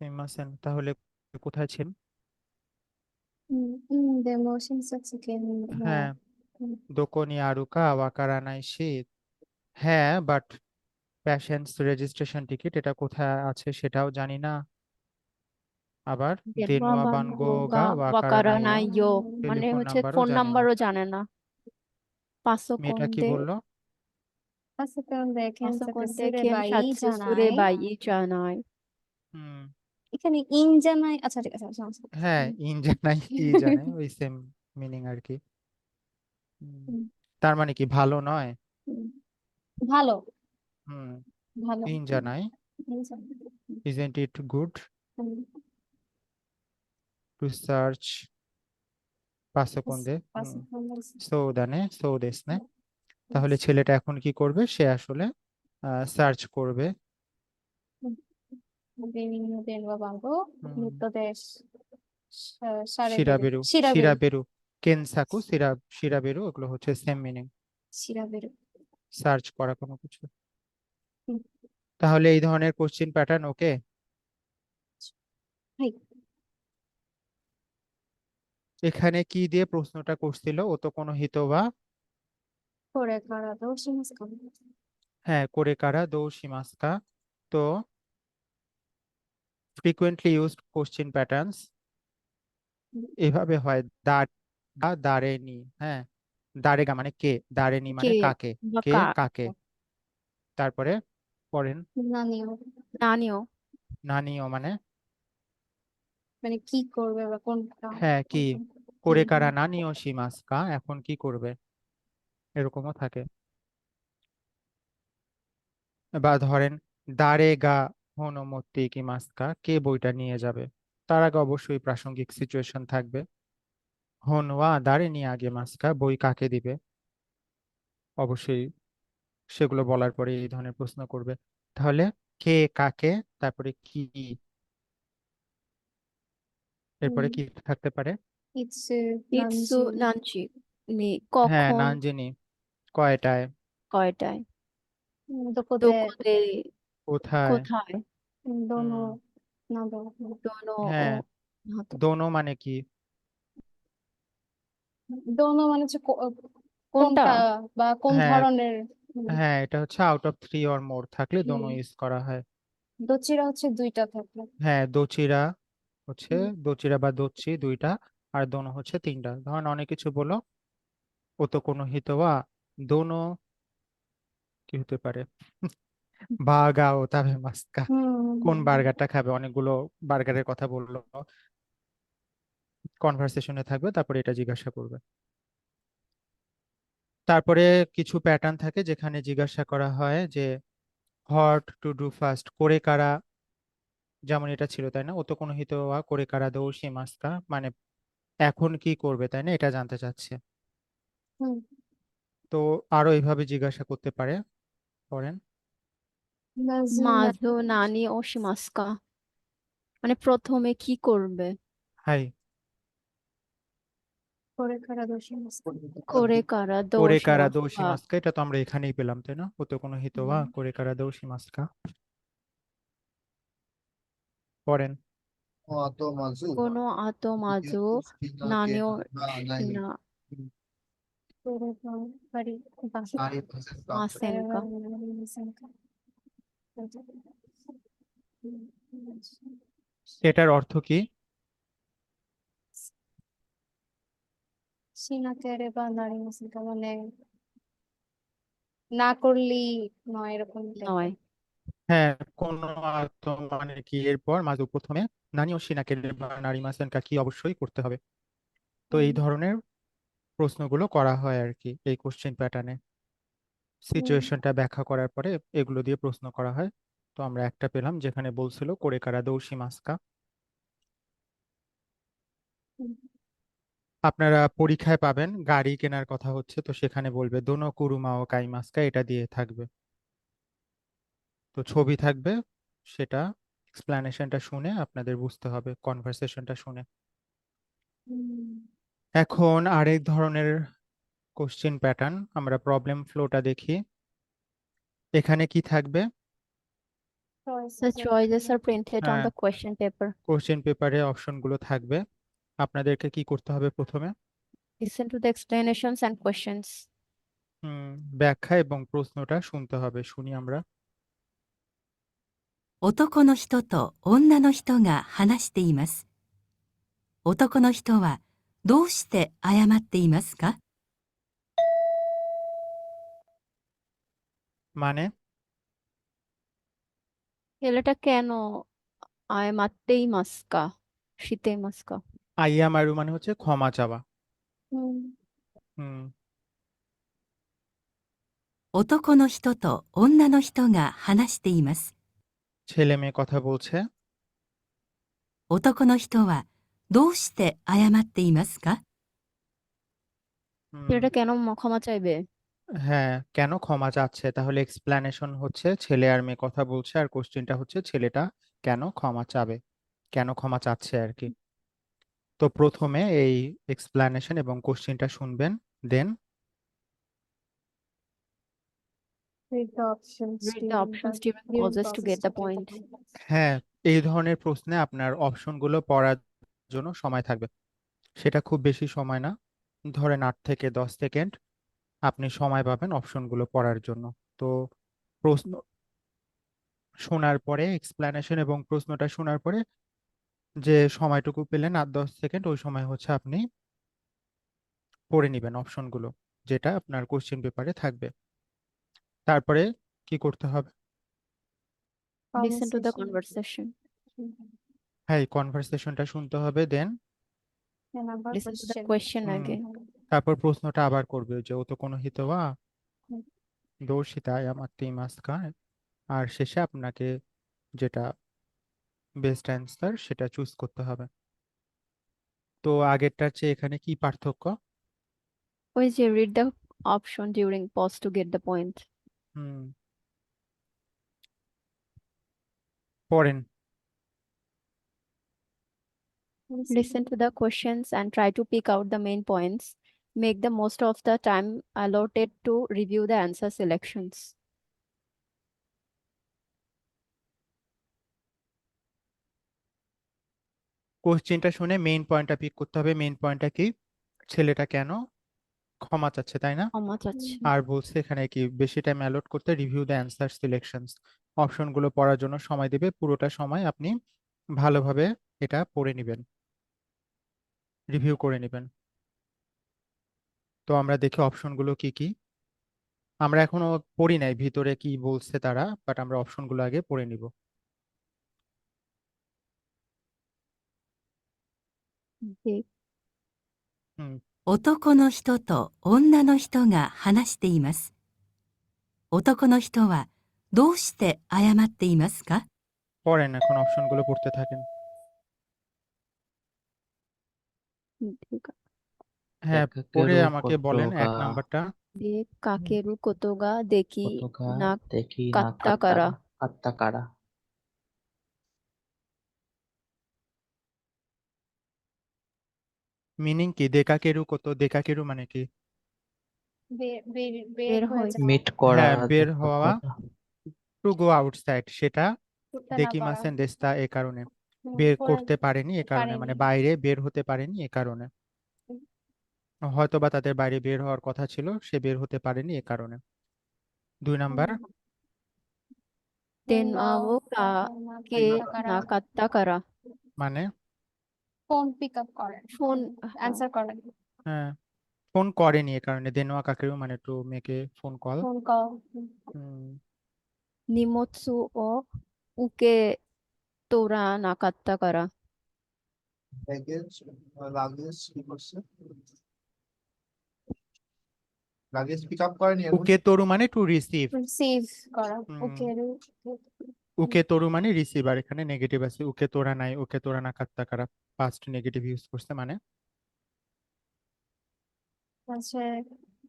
すみません, তাহলে কোথায় ছিলেন? でも診察券 হ্যাঁ, の、 দোকো নি আরুকা ওয়াকারা নাই শি। হ্যাঁ, বাট প্যাশেন্টস রেজিস্ট্রেশন টিকিট এটা কোথায় আছে সেটাও জানি না। আবার দেনওয়া দেনুয়া বানগো বানগো গা গা ওয়াকারা ওয়াকারা নাই নাই ইয়ো, মানে টেলিফোন হচ্ছে নাম্বারও ফোন জানি না। নাম্বারও জানে না। পাসো মেয়েটা কি কোনতে বললো? パソコンで পাসো 検索 কোনতে すれ কেন ばいいじ সাতসু ゃな সুরে い。 বাই ই জানাই। হুম এখানে ইন জানাই, আচ্ছা ঠিক আছে, সমস্যা নেই। হ্যাঁ, ইন জানাই ই জানে ওই সেম মিনিং আর কি। হুম, তার মানে কি ভালো নয়? হুম। ভালো হুম ভালো ইন জানাই ইন জানাই। Isn't it good 음, to search パソコンで 파스콘데스. そうだね、そうですね。তাহলে ছেলেটা এখন কি করবে? সে আসলে সার্চ করবে। বিভিন্ন 방법, হুম, метод의 সারেবেরু, শিরাবেরু, 시라베루, শিরাবেরু, কেনসাকু, শিরাবেরু, ওগুলো হচ্ছে সেম মিনিং, 시라베루. সার্চ করা কোনো কিছু। হুম, তাহলে এই ধরনের কোশ্চেন প্যাটার্ন ওকে। হাই, এখানে কি দিয়ে প্রশ্নটা করছিল? ও তো কোনো হিতবা, কোরেকারা도 시마스까? হ্যাঁ, করে কারা দো শিমাস্কা। তো ফ্রিকুয়েন্টলি ইউজড কোশ্চেন প্যাটার্নস এভাবে হয়, দারেনি, হ্যাঁ, দারেগা মানে কে, দারেনি মানে কে কাকে, বা কে কার, কাকে। তারপরে পড়েন, নানিও, নানিও, নানিও মানে মানে কি করবে বা কোনটা, হ্যাঁ কি, কোনটা, করে কি কারা হবে? নানিও শিমাস্কা, এখন কি করবে, এরকমও থাকে। বা ধরেন দারেগা হনোমোত্তি কিমাস্কা, কে বইটা নিয়ে যাবে। তার আগে অবশ্যই প্রাসঙ্গিক সিচুয়েশন থাকবে। হনওয়া দারে নিয়ে আগে মাস্কা, বই কাকে দিবে, অবশ্যই সেগুলো বলার পরে এই ধরনের প্রশ্ন করবে। তাহলে কে কাকে, তারপরে কি, এরপরে কি থাকতে পারে? ইটসু, ইৎসু নানজি, নানচি, হ্যাঁ, কখন, নানজিনি, কয়টায়, কয়টায়, দোকোতে, দোকোতে, কোথায়। কোথায়, দোনো, হুম, নাদো, দোনো ও হ্যাঁ, নাতো। দোনো মানে কি? দোনো মানে হচ্ছে কোনটা? কোনটা বা কোন হ্যাঁ, ধরনের, হ্যাঁ, এটা হচ্ছে আউট অফ 3 অর মোর থাকলে দোনো হুম, ইউজ করা হয়। দোচিরা হচ্ছে দুইটা থাকলে, হ্যাঁ, দোচিরা হচ্ছে, হুম, দোচিরা বা দোচ্চি দুইটা, আর দোনো হচ্ছে তিনটা। ধরেন অনেক কিছু বলো, ও তো কোনো হিতোয়া, দোনো কি হতে পারে? বাগা ও তাবে মাস্কা, কোন বার্গারটা খাবে, অনেকগুলো বার্গারের কথা বললো, কনভারসেশনে থাকবে, তারপরে এটা জিজ্ঞাসা করবে। তারপরে কিছু প্যাটার্ন থাকে যেখানে জিজ্ঞাসা করা হয় যে হোয়াট টু ডু ফার্স্ট, করে কারা, যেমন এটা ছিল তাই না, ও তো কোনো হিতোয়া করে কারা দো শিমাস্কা, মানে এখন কি করবে তাই না, এটা জানতে চাচ্ছে। হুম, তো আরো এইভাবে জিজ্ঞাসা করতে পারে, করেন। মাঝু, মাঝো নানি ও শিমাস্কা, মানে প্রথমে কি করবে, হাই, করে কারা দোষী করে কারা দো করে কারা দো শিমাস্কা, শিমাস্কা, এটা তো আমরা এখানেই পেলাম তাই না, ও তো কোনো হিতোয়া, করে কারা দো শিমাস্কা। পড়েন, この後まず、 কোনো আতো মাঝো 好きな নানিও ゲームがない শিনা করে বাড়ি বাসা, ありませんか মাসেনকা। এটার অর্থ কি? সিনাকেরে বা নারী মাসিকা মানে না করলেই নয় এরকম নয়, হ্যাঁ, কোন আতো মানে কি, এরপর মাজু প্রথমে নানি ও শিনাকে বা নারী মাসেনকা কি অবশ্যই করতে হবে। তো এই ধরনের প্রশ্নগুলো করা হয় আর কি এই কোশ্চেন প্যাটার্নে। সিচুয়েশনটা ব্যাখ্যা করার পরে এগুলো দিয়ে প্রশ্ন করা হয়। তো আমরা একটা পেলাম যেখানে বলছিল করে কারা দৌশি মাস্কা। আপনারা পরীক্ষায় পাবেন গাড়ি কেনার কথা হচ্ছে, তো সেখানে বলবে দোনো কুরুমা ও কাই মাস্কা, এটা দিয়ে থাকবে। তো ছবি থাকবে, সেটা এক্সপ্লানেশনটা শুনে আপনাদের বুঝতে হবে, কনভারসেশনটা শুনে। এখন আরেক ধরনের কোশ্চেন প্যাটার্ন, আমরা প্রবলেম ফ্লোটা দেখি। এখানে কি থাকবে? the choices are printed on হ্যাঁ, the question paper. কোশ্চেন পেপারে অপশনগুলো থাকবে। আপনাদেরকে কি করতে হবে প্রথমে? Listen to the explanations and questions. ব্যাখ্যা এবং প্রশ্নটা শুনতে হবে, শুনি আমরা। 男の人と女の人が話しています。男の人はどうして謝っていますか？ মানে ছেলেটা কেন আয় মাত্তেই মাস্কা, শীতেই মাস্কা, আইয়া মারু মানে হচ্ছে ক্ষমা চাওয়া। হুম 男の人と女の人が話しています。ছেলে মেয়ে কথা বলছে। 男の人はどうして謝っていますか？ হুম, ছেলেটা কেন ক্ষমা চাইবে? হ্যাঁ, কেন ক্ষমা চাচ্ছে? তাহলে এক্সপ্লানেশন হচ্ছে ছেলে আর মেয়ে কথা বলছে, আর কোশ্চেনটা হচ্ছে ছেলেটা কেন ক্ষমা চাবে, কেন ক্ষমা চাচ্ছে আর কি। তো প্রথমে এই এক্সপ্লানেশন এবং কোশ্চেনটা শুনবেন, দেন Read the options Read the during options the during during pauses to get the process point. হ্যাঁ, এই ধরনের প্রশ্নে আপনার অপশনগুলো পড়ার জন্য সময় থাকবে। সেটা খুব বেশি সময় না, ধরেন 8 থেকে 10 সেকেন্ড আপনি সময় পাবেন অপশনগুলো পড়ার জন্য। তো প্রশ্ন শোনার পরে, এক্সপ্লানেশন এবং প্রশ্নটা শোনার পরে যে সময়টুকু পেলেন 8-10 সেকেন্ড, ওই সময় হচ্ছে আপনি পড়ে নেবেন অপশনগুলো, যেটা আপনার কোশ্চেন পেপারে থাকবে। তারপরে কি করতে হবে? Listen to the conversation. conversation. হ্যাঁ, এই কনভারসেশনটা শুনতে হবে, দেন Then আবার Listen to the question. question hmm, again. তারপর প্রশ্নটা আবার করবে যে ওতো কোনো হিতোয়া হুম। দোষিতা ইয়ামাত্তি মাস্কা, আর শেষে আপনাকে যেটা বেস্ট অ্যান্সার সেটা চুজ করতে হবে। তো আগেরটার চেয়ে এখানে কি পার্থক্য? ওই যে read the option during pause to get the point. হুম, পড়েন। Listen to the questions and try to pick out the main points. Make the most of the time allotted to review the answer selections. কোশ্চেনটা শুনে main পয়েন্টটা pick করতে হবে। Main পয়েন্টটা কি? ছেলেটা কেন ক্ষমা চাচ্ছে, তাই না? ক্ষমা চাচ্ছে। আর বলছে এখানে কি বেশি টাইম অ্যালট করতে, রিভিউ দ্য অ্যান্সার সিলেকশনস, অপশনগুলো পড়ার জন্য সময় দিবে। পুরোটা সময় আপনি ভালোভাবে এটা পড়ে নেবেন, রিভিউ করে নেবেন। তো আমরা দেখি অপশনগুলো কি কি। আমরা এখনো পড়ি নাই ভিতরে কি বলছে তারা, বাট আমরা অপশনগুলো আগে পড়ে নিব। দেখ, হুম, 男の人と女の人が話しています。男の人はどうして謝っていますか？ পড়েন, এখন অপশনগুলো পড়তে থাকেন। দেখ, হ্যাঁ, পড়ে আমাকে বলেন এক কতগা নাম্বারটা। দেখ কাকেরু কোতোগা দেখি কতগা না দেখি না কাত্তাকারা। কাত্তাকারা। মিনিং কি? দেকাকেরু কত, দেকাকেরু মানে কি? বের বের হয়ে হয়ে যাওয়া, মিট করা, হ্যাঁ, বের দেখা হওয়া, করা। টু গো আউটসাইড, সেটা করতে না দেখি পারা, মাসেন দেস্তা এ কারণে, বের করে করতে পারেনি এ কারণে, মানে পারেনি। বাইরে বের হতে পারেনি এ কারণে। হয়তো বা তাদের বাইরে বের হওয়ার কথা ছিল, সে বের হতে পারেনি এ কারণে। 2 নাম্বার, দেন আও কাকে না কাত্তাকারা। মানে ফোন পিক আপ করেন, ফোন অ্যান্সার করেন, হ্যাঁ, ফোন করেনি এ কারণে। দেনোয়া কাকেরু মানে to make phone call. Phone call, নিমোৎসু ও উকে তোরা না কাত্তাকারা। লাগেজ কি করছে? লাগেজ পিক আপ করেনি এখন? উকে তোরু মানে টু রিসিভ, রিসিভ করা, হুম। ওকে উকে তোরু মানে রিসিভ, আর এখানে নেগেটিভ আছে, উকে তোরা নাই, উকে তোরা না কাত্তাকারা, পাস্ট নেগেটিভ ইউজ করছে, মানে হচ্ছে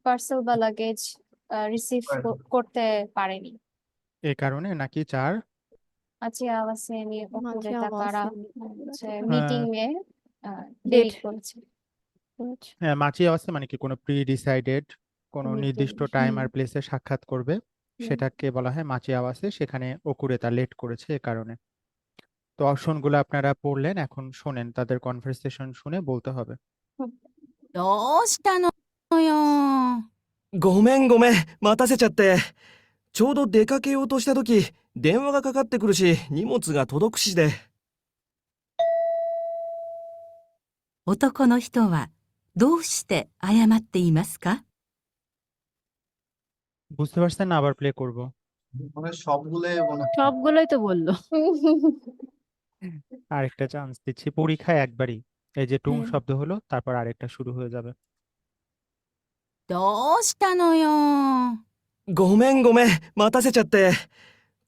পার্সেল বা লাগেজ রিসিভ করতে পারেনি। এ কারণে নাকি 4। আজকে আওয়াজে নিয়ে মাঝে ওপরে তাকারা হচ্ছে মিটিং এ দেরি করেছে। হ্যাঁ, মাছি আছে মানে কি কোনো প্রি ডিসাইডেড কোনো Meeting, নির্দিষ্ট টাইম আর প্লেসে সাক্ষাৎ করবে, সেটাকে বলা হয় মাছি আওয়াজে, সেখানে ওকুরেতা লেট করেছে এ কারণে। তো অপশনগুলো আপনারা পড়লেন, এখন শোনেন, তাদের কনভারসেশন শুনে বলতে হবে। どうしたのよ。ごめんごめん、待たせちゃって。ちょうど出かけようとした時、電話がかかってくるし、荷物が届くしで。男の人はどうして謝っていますか？ বুঝতে পারছেন না? আবার প্লে করব। মানে সবগুলোই মনে হয়। সবগুলোই তো বললো। আরেকটা চান্স দিচ্ছি, পরীক্ষায় একবারই এই যে টুং হ্যাঁ। শব্দ হলো, তারপর আরেকটা শুরু হয়ে যাবে। どうしたのよ。ごめんごめん、待たせちゃって。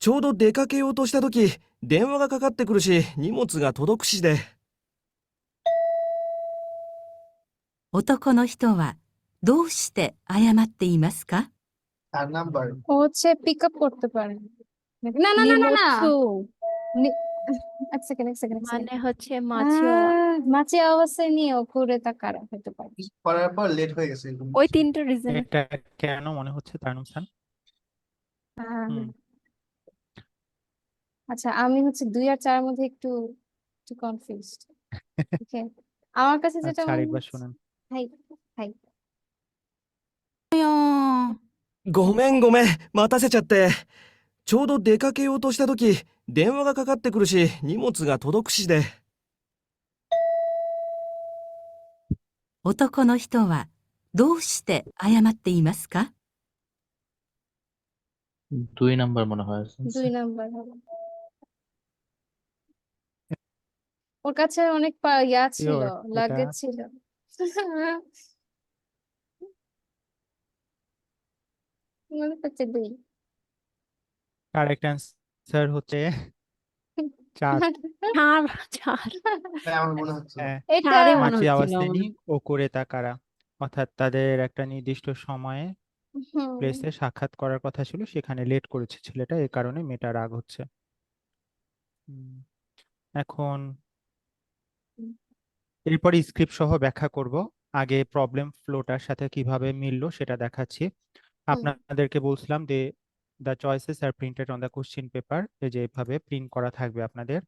ちょうど出かけようとしたとき、電話がかかってくるし、荷物が届くしで。男の人はどうして謝っていますか？ 4 নাম্বার ও হচ্ছে পিক আপ করতে পারে না না না না না নিমোৎসু এক সেকেন্ড এক সেকেন্ড মানে হচ্ছে মাচিও মাঝে অবস্থায় নিয়ে ঘুরে তাকারা হতে পারে করার পর লেট হয়ে গেছে এরকম ওই কিছু। তিনটা রিজন এটা কেন মনে হচ্ছে তানুম খান? আহ, হুম আচ্ছা আমি হচ্ছে 2 আর 4 এর মধ্যে একটু একটু কনফিউজড ওকে আমার কাছে যেটা আচ্ছা মনে আরেকবার হচ্ছে শুনুন। হাই হাই よー。ごめんごめん、待たせちゃって。ちょうど出かけようとしたとき、電話がかかってくるし、荷物が届くしで。男の人はどうして謝っていますか？ 2 নাম্বার মনে হয় 2 নাম্বার হবে ওর কাছে অনেক ইয়া ছিল Sure, লাগেজ এটা ছিল মনে হচ্ছে 2 কারেক্ট অ্যান্সার হচ্ছে 4। চার চার তাই আমার মনে হচ্ছে হ্যাঁ, এটা চারই মনে মাছি হচ্ছিল আওয়াজেনি আমার। ও করে তাকারা, অর্থাৎ তাদের একটা নির্দিষ্ট সময়ে হুম প্লেসে সাক্ষাৎ করার কথা ছিল, সেখানে লেট করেছে ছেলেটা, এই কারণে মেয়েটা রাগ হচ্ছে। হুম, এখন এরপরে স্ক্রিপ্ট সহ ব্যাখ্যা করব। আগে প্রবলেম ফ্লোটার সাথে কিভাবে মিললো সেটা দেখাচ্ছি। আপনাদেরকে বলছিলাম যে the choices are printed on the question paper, এই যে এভাবে প্রিন্ট করা থাকবে আপনাদের।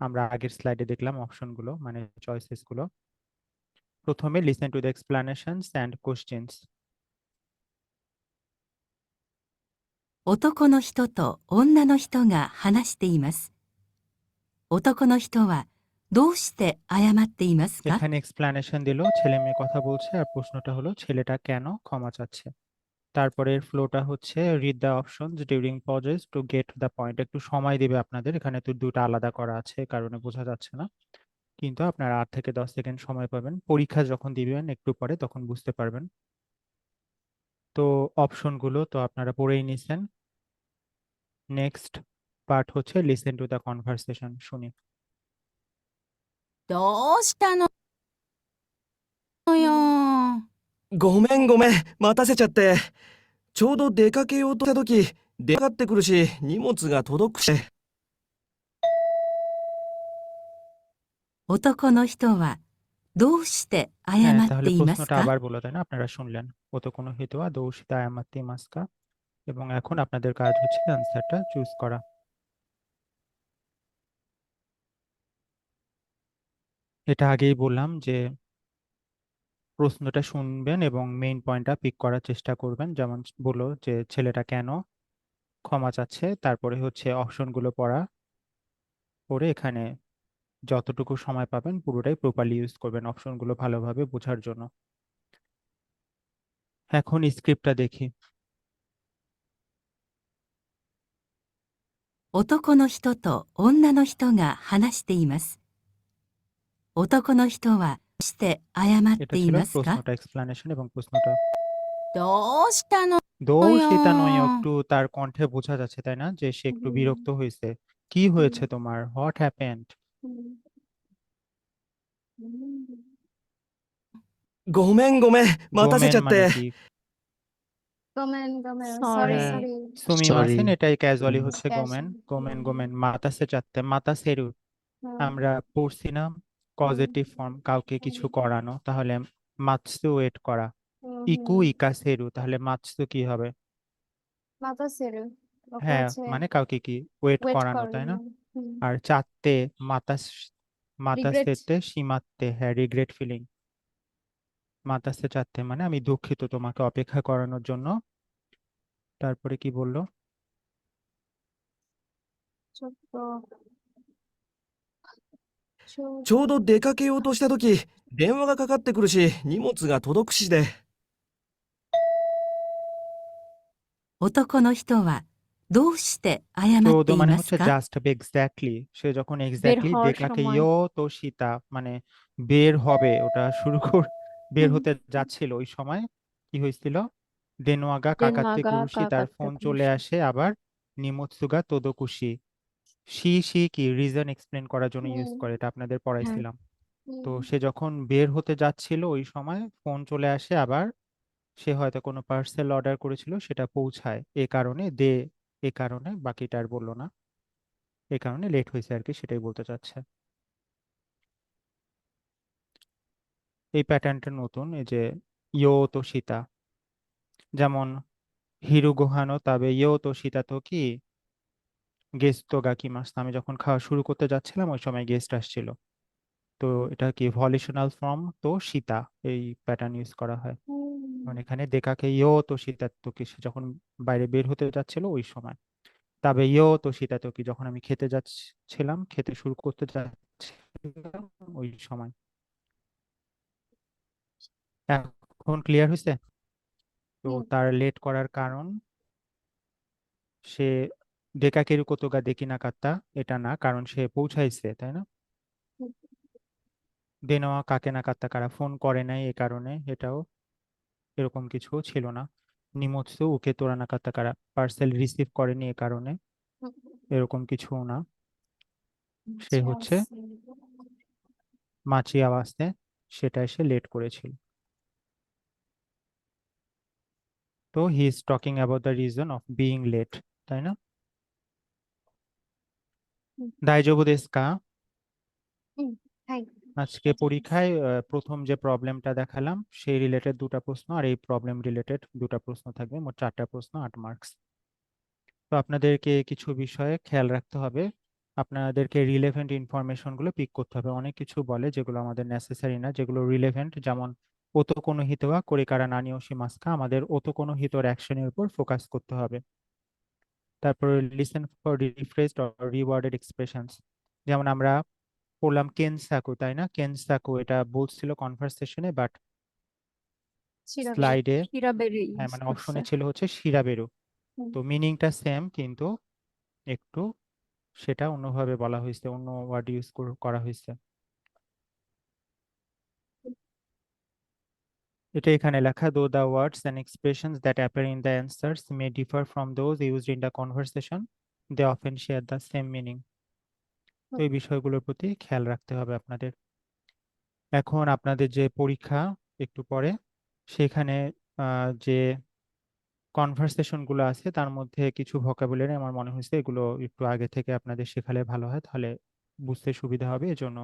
আমরা আগের স্লাইডে দেখলাম অপশনগুলো মানে চয়েসেস গুলো। প্রথমে listen to the explanations and questions. 男の人と女の人が話しています。男の人はどうして謝っていますか？ এখানে এক্সপ্লানেশন দিল, ছেলে মেয়ে কথা বলছে, আর প্রশ্নটা হলো ছেলেটা কেন ক্ষমা চাচ্ছে। তারপরে ফ্লোটা হচ্ছে read the options during pauses to get the point. একটু সময় দিবে আপনাদের, এখানে তো দুটো আলাদা করা আছে, এই কারণে বোঝা যাচ্ছে না, কিন্তু আপনারা 8 থেকে 10 সেকেন্ড সময় পাবেন। পরীক্ষা যখন দিবেন একটু পরে তখন বুঝতে পারবেন। তো অপশনগুলো তো আপনারা পড়েই নিছেন। নেক্সট পার্ট হচ্ছে লিসেন টু দ্য কনভারসেশন, শুনি। どうしたのよー。ごめんごめん、待たせちゃって。ちょうど出かけようとしたとき、出かかってくるし、荷物が届くし。男の人はどうして謝 হ্যাঁ っ তাহলে ています প্রশ্নটা か？ আবার বলো, তাই না? আপনারা শুনলেন ও তো কোনো হেতুয়া দৌশিতা আয়ামাতি মাস্কা, এবং এখন আপনাদের কাজ হচ্ছে অ্যান্সারটা চুজ করা। এটা আগেই বললাম যে প্রশ্নটা শুনবেন এবং মেইন পয়েন্টটা পিক করার চেষ্টা করবেন। যেমন বললো যে ছেলেটা কেন ক্ষমা চাচ্ছে, তারপরে হচ্ছে অপশনগুলো পড়া, পড়ে এখানে যতটুকু সময় পাবেন পুরোটাই প্রপারলি ইউজ করবেন অপশনগুলো ভালোভাবে বোঝার জন্য। এখন স্ক্রিপ্টটা দেখি। 男の人と女の人が話しています。男の人はどうして謝っ এটা てい ছিল ますか？ প্রশ্নটা, এক্সপ্লানেশন, এবং প্রশ্নটা どうしたの দৌশিতা নয়, よ একটু তার কণ্ঠে বোঝা যাচ্ছে তাই না যে সে একটু হুম, বিরক্ত হয়েছে। কি হয়েছে তোমার? What happened? うんうん ごめんごめん、待たせ গোমেন ちゃっ মানে て。 কি? গোমেন গোমেন Sorry. সরি হ্যাঁ, সরি সুমিমাসেন, এটাই ক্যাজুয়ালি হুম। হচ্ছে গোমেন। ক্যাশন গোমেন গোমেন, মাতাসে চাচ্ছে, মাতা সেরু আমরা পড়ছি না পজিটিভ ফর্ম, কাউকে কিছু করানো, তাহলে মাতসু ওয়েট করা। ইকু ইকা সেরু, তাহলে মাতসু কি হবে? মাতা সেরু ওকে হ্যাঁ, হচ্ছে মানে কাউকে কি ওয়েট ওয়েট করানো, তাই না? করানো আর চাতে মাতাস, রিগ্রেট মাতাসেতে সীমাতে, হ্যাঁ রিগ্রেট ফিলিং। মাতাসে চাতে মানে আমি দুঃখিত তোমাকে অপেক্ষা করানোর জন্য। তারপরে কি বললো? ちょっとちょちょうど出かけようとしたとき、電話がかかってくるし、荷物が届くしで。男の人はどうして謝 তো ってい মানে ま হচ্ছে すか？ জাস্ট এক্স্যাক্টলি, সে যখন বের এক্স্যাক্টলি হওয়ার দেখাকে সময় ইয়ো তো সীতা মানে বের হবে, ওটা শুরু বের হতে যাচ্ছিল, ওই সময় কি হয়েছিল? দেনোয়াগা কাকাত্তে দেনোয়াগা কুরুশি, তার কাকাত্তে ফোন চলে কুরুশি। আসে আবার নিমোৎসুগা তোদোকুশি। শি কি রিজন এক্সপ্লেন করার জন্য ইউজ হুম করে, এটা আপনাদের হ্যাঁ পড়াইছিলাম। তো হুম সে যখন বের হতে যাচ্ছিল ওই সময় ফোন চলে আসে, আবার সে হয়তো কোনো পার্সেল অর্ডার করেছিল সেটা পৌঁছায়, এ কারণে বাকিটা আর বললো না, এ কারণে লেট হয়েছে আর কি, সেটাই বলতে চাচ্ছে। এই প্যাটার্নটা নতুন, এই যে ইয়ো তো সীতা, যেমন হিরু গোহানো তবে ইয়ো তো সীতা তো কি গেস্ট তো গাকিমাস, আমি যখন খাওয়া শুরু করতে যাচ্ছিলাম ওই সময় গেস্ট আসছিল। তো এটা কি ভলিশনাল ফর্ম তো সীতা, এই প্যাটার্ন ইউজ করা হয়। মানে এখানে দেকাকে ইয়ো তো সীতা তো কি, সে যখন বাইরে বের হতে যাচ্ছিল ওই সময়। তবে ইয়ো তো সীতা তো কি, যখন আমি খেতে যাচ্ছিলাম, খেতে শুরু করতে যাচ্ছিলাম ওই সময়। এখন ক্লিয়ার হয়েছে? তো হুম তার লেট করার কারণ, সে ডেকাকেরু কোতোগা দেখি না কাত্তা, এটা না, কারণ সে পৌঁছাইছে, তাই না? হুম দেনোয়া কাকে না কাত্তা কারা, ফোন করে নাই এ কারণে, এটাও এরকম কিছু ছিল না। নিমোৎসু উকে তোরা না কাত্তা কারা, পার্সেল রিসিভ করেনি এ কারণে, হুম এরকম কিছু না। সে আচ্ছা হচ্ছে মাছি আওয়াজে, সেটা এসে লেট করেছিল। তো he is talking about the reason of being late, তাই না? হুম দাইজোবু দেসু কা? হুম হাই আজকে পরীক্ষায় প্রথম যে প্রবলেমটা দেখালাম সেই রিলেটেড দুটো প্রশ্ন, আর এই প্রবলেম রিলেটেড দুটো প্রশ্ন থাকবে, মোট 4টা প্রশ্ন, 8 মার্কস। তো আপনাদেরকে কিছু বিষয়ে খেয়াল রাখতে হবে, আপনাদেরকে রিলেভেন্ট ইনফরমেশনগুলো পিক করতে হবে। অনেক কিছু বলে যেগুলো আমাদের নেসেসারি না, যেগুলো রিলেভেন্ট, যেমন ওতো কোনো হিতোয়া কোরিকারা নানি ওশিমাস্কা, আমাদের ওতো কোনো হিতোর অ্যাকশনের উপর ফোকাস করতে হবে। তারপরে listen for refreshed or rewarded expressions, যেমন আমরা পড়লাম কেনসাকু, তাই না? কেনসাকু এটা বলছিল কনভারসেশনে, বাট শিরাবে স্লাইডে, হিরাবেরি হ্যাঁ ইউজ মানে করছে। অপশনে ছিল হচ্ছে শিরাবেরু। হুম তো মিনিংটা সেম, কিন্তু একটু সেটা অন্যভাবে বলা হয়েছে, অন্য ওয়ার্ড ইউজ করা হয়েছে। এটা এখানে লেখা, though the words and expressions that appear in the answers may differ from those used in the conversation, they often share the same meaning. তো এই বিষয়গুলোর প্রতি খেয়াল রাখতে হবে আপনাদের। এখন আপনাদের যে পরীক্ষা একটু পরে, সেখানে যে কনভারসেশন গুলো আছে তার মধ্যে কিছু ভোকাবুলারি আমার মনে হয়েছে এগুলো একটু আগে থেকে আপনাদের শেখালে ভালো হয়, তাহলে বুঝতে সুবিধা হবে, এজন্য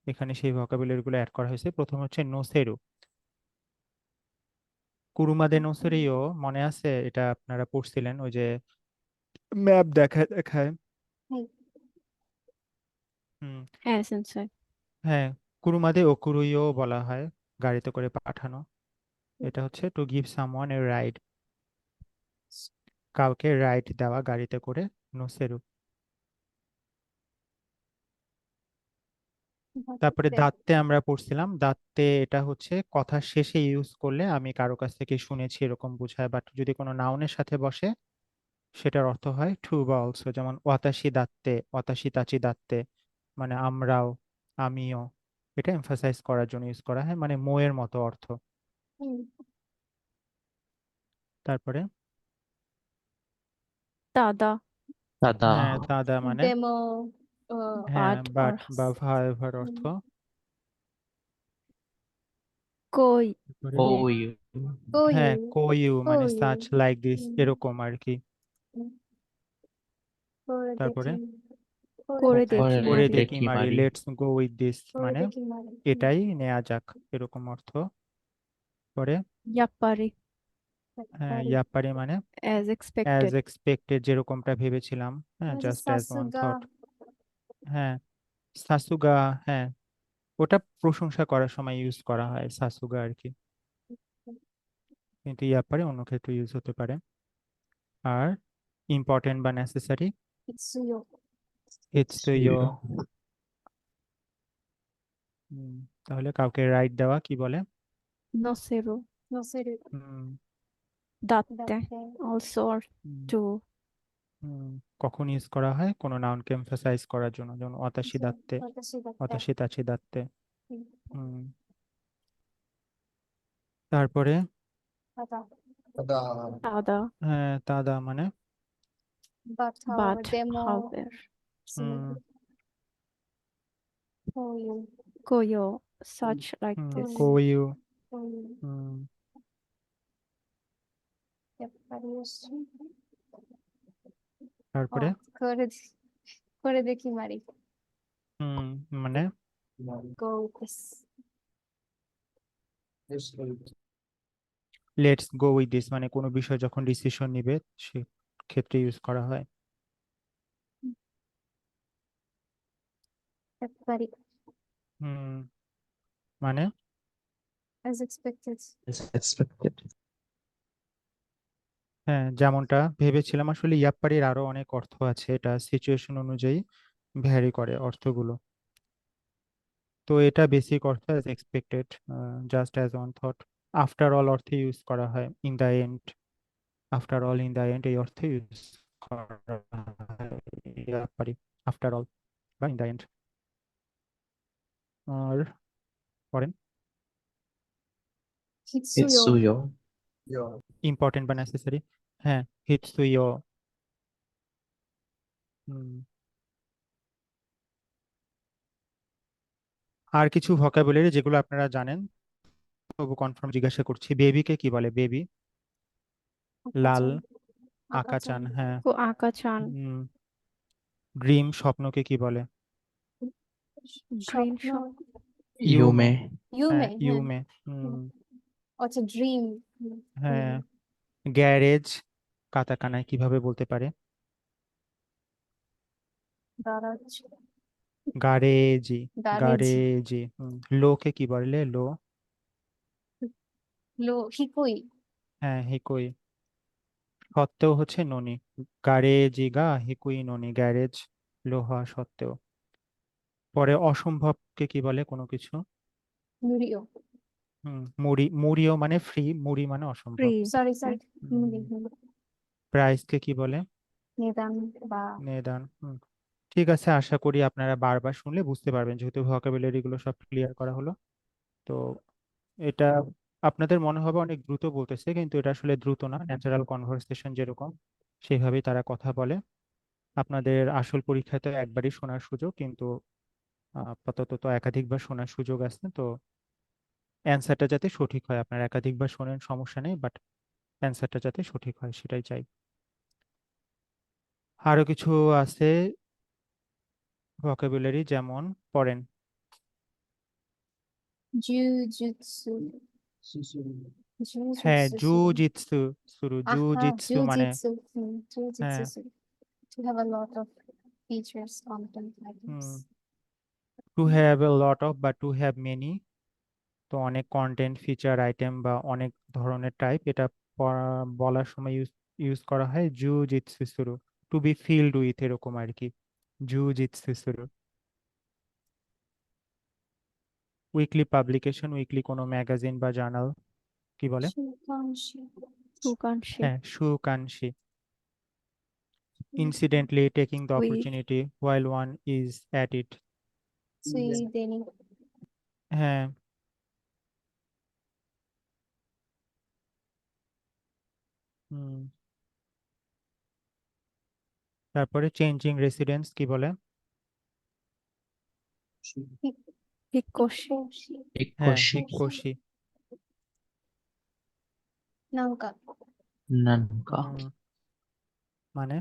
এখানে সেই ভোকাবুলারি গুলো অ্যাড করা হয়েছে। প্রথম হচ্ছে নোসেরু, কুরুমাদে নোসেরিও, মনে আছে? এটা আপনারা পড়ছিলেন, ওই যে ম্যাপ দেখায় দেখায়। হাই হুম, হ্যাঁ সেন্সর। হ্যাঁ, কুরুমাদে ও কুরুইও বলা হয়, গাড়িতে করে পাঠানো। এটা হচ্ছে to give someone A ride, কাউকে রাইড দেওয়া গাড়িতে করে, নোসেরু। তারপরে দাত্তে আমরা পড়ছিলাম, দাত্তে এটা হচ্ছে কথা শেষে ইউজ করলে আমি কারো কাছ থেকে শুনেছি এরকম বোঝায়, বাট যদি কোনো নাউনের সাথে বসে সেটার অর্থ হয় টু বা অলসো, যেমন ওয়াতাশি দাত্তে, ওয়াতাশি তাচি দাত্তে, মানে আমরাও, আমিও, এটা এমফাসাইজ করার জন্য ইউজ করা হয়, মানে মোয়ের মতো অর্থ। হুম তারপরে দাদা, দাদা, হ্যাঁ তাদা মানে, ডেমো হ্যাঁ বাট বাট অর বা ভার অর্থ। কই, তারপরে ওই, কোয়ু হ্যাঁ কোয়ু মানে কোয়ু সাচ লাইক দিস, হুম এরকম আর কি। হুম, করে তারপরে দেখি করে হ্যাঁ, দেখি করে মারি। দেখি দেখি মারি, মারি। লেটস গো উইথ দিস, করে মানে দেখি মারে এটাই নেওয়া যাক, এরকম অর্থ। পরে ইয়াপ্পারি, হ্যাঁ পারি ইয়াপারি মানে অ্যাজ অ্যাজ এক্সপেক্টেড। এক্সপেক্টেড, যেরকমটা ভেবেছিলাম, হ্যাঁ মানে জাস্ট অ্যাজ ওয়ান সাসুগা থট। হ্যাঁ সাসুগা, হ্যাঁ ওটা প্রশংসা করার সময় ইউজ করা হয় সাসুগা আর কি, কিন্তু ইয়াপারি অন্য ক্ষেত্রে ইউজ হতে পারে। আর ইম্পর্টেন্ট বা নেসেসারি, ইৎসুয়ো ইটস তো ইয়ো। তাহলে কাউকে রাইট দেওয়া কি বলে? নসেরো, নোসেরু হুম, দাত্তে, দাতে অলসো অর হুম, টু। হুম, কখন ইউজ করা হয়? কোনো নাউনকে এমফাসাইজ করার জন্য, যেমন ওয়াতাশি দাত্তে, ওতাশি দাতে ওয়াতাশি তাচি দাত্তে। হুম, হুম, তারপরে দাদা দাদা দাদা, হ্যাঁ তাদা মানে But however, but demo. however, hmm Koyu. koyo, such like hmm this. কোইউ Koyu. Hmm Yapariyorsun. তারপরে করে দেখি মারি। হুম মানে Go with this. Let's go with this মানে কোনো বিষয় যখন ডিসিশন নিবে সে ক্ষেত্রে ইউজ করা হয় Yapari. হুম মানে As expected. As expected. হ্যাঁ যেমনটা ভেবেছিলাম আসলে ইয়াপ্পারির আরো অনেক অর্থ আছে এটা সিচুয়েশন অনুযায়ী ভ্যারি করে অর্থগুলো তো এটা বেসিক অর্থ as expected just as on thought after all অর্থে ইউজ করা হয় in the end after all in the end এই অর্থে ইউজ করা হয় ইয়াপ্পারি আফটার অল বা ইন দ্য এন্ড আর পরেন Hitsuyo. Hitsuyo. ইম্পর্টেন্ট বা নেসেসারি হ্যাঁ হিতসুইও আর কিছু ভোকাবুলারি যেগুলো আপনারা জানেন তবু কনফার্ম জিজ্ঞাসা করছি বেবিকে কি বলে বেবি লাল Akacan. আকাচান হ্যাঁ Ko akachan, ড্রিম স্বপ্নকে কি বলে green স্বপ্ন। shop, ইউমে Yume. Yume. হ্যাঁ ইউমে Oh, it's a dream. হ্যাঁ গ্যারেজ কাতাকানায় কিভাবে বলতে পারে Garage. গারেজি Garage. গারেজি লোকে কি বলে লো Hikoi. হ্যাঁ হিকুই সত্ত্বেও হচ্ছে ননি গারেজি গা হিকুই ননি গ্যারেজ লোহা সত্ত্বেও পরে অসম্ভবকে কি বলে কোনো কিছু Murio. মুড়ি মুড়িও মানে ফ্রি মুড়ি মানে অসম্ভব free, Sorry, sorry. প্রাইসকে কি বলে নিদান বা নেদান ঠিক আছে আশা করি আপনারা বারবার শুনলে বুঝতে পারবেন যেহেতু ভোকাবুলারি গুলো সব ক্লিয়ার করা হলো তো এটা আপনাদের মনে হবে অনেক দ্রুত বলতেছে কিন্তু এটা আসলে দ্রুত না ন্যাচারাল কনভারসেশন যেরকম সেভাবেই তারা কথা বলে আপনাদের আসল পরীক্ষায় তো একবারই শোনার সুযোগ কিন্তু আপাতত তো একাধিকবার শোনার সুযোগ আছে তো অ্যান্সারটা যাতে সঠিক হয় আপনারা একাধিকবার শোনেন সমস্যা নেই বাট অ্যান্সারটা যাতে সঠিক হয় সেটাই চাই আরো কিছু আছে ভোকাবুলারি যেমন পড়েন জুজুৎসু। হ্যাঁ Jujutsu. জুজিৎসু শুরু জুজিৎসু মানে Jujutsu. হ্যাঁ Jujutsu. To have a lot of features, content items. To have a lot of বা টু হ্যাভ মেনি তো অনেক কন্টেন্ট ফিচার আইটেম বা অনেক ধরনের টাইপ এটা বলার সময় ইউজ করা হয় জুজিৎসু শুরু টু বি ফিল্ড উইথ এরকম আর কি জুজিৎসু শুরু উইকলি পাবলিকেশন উইকলি কোনো ম্যাগাজিন বা জার্নাল কি বলে Shukanshi. sukanshi, হ্যাঁ সুকানশি incidentally taking the We- opportunity while one is at it Suideni. হ্যাঁ তারপরে চেঞ্জিং রেসিডেন্স কি বলে hikoshi, হ্যাঁ Hikoshi. হিকোশি Nanka. Nanka. মানে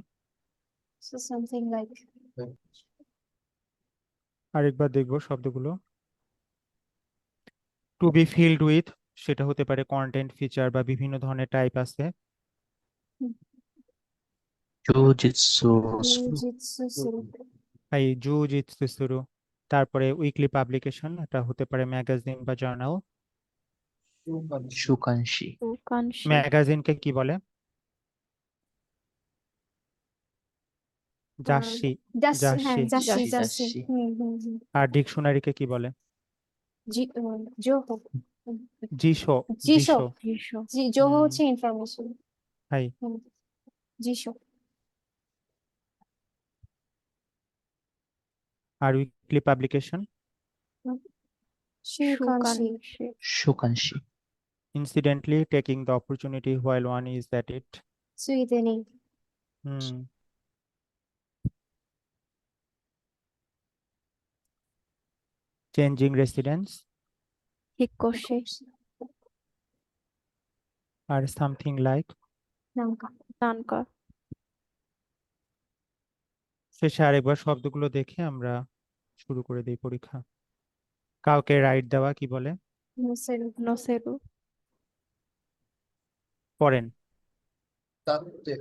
So something like আরেকবার দেখবো শব্দগুলো টু বি ফিল্ড উইথ সেটা হতে পারে কন্টেন্ট ফিচার বা বিভিন্ন ধরনের টাইপ আছে Jujutsu. Jujutsu. এই জুজিৎসু শুরু তারপরে উইকলি পাবলিকেশন এটা হতে পারে ম্যাগাজিন বা জার্নাল Shukanshi. sukanshi, ম্যাগাজিনকে কি বলে জার্সি হ্যাঁ জার্সি জার্সি। আর ডিকশনারিকে কি বলে জোহো। জিশো জিশো। jisho, জোহো হচ্ছে ইনফরমেশন। হাই জিশো। আর উইকলি পাবলিকেশন শুকানশি। sukanshi, Shukanshi. incidentally taking the opportunity while one is at it সুইদেনি। changing residence, Hikoshi. or something like. Nanka. Nanka. শেষে আরেকবার শব্দগুলো দেখে আমরা শুরু করে দিই পরীক্ষা। কাউকে রাইট দেওয়া কি বলে? Noseru. Noseru. পড়েন। তাতে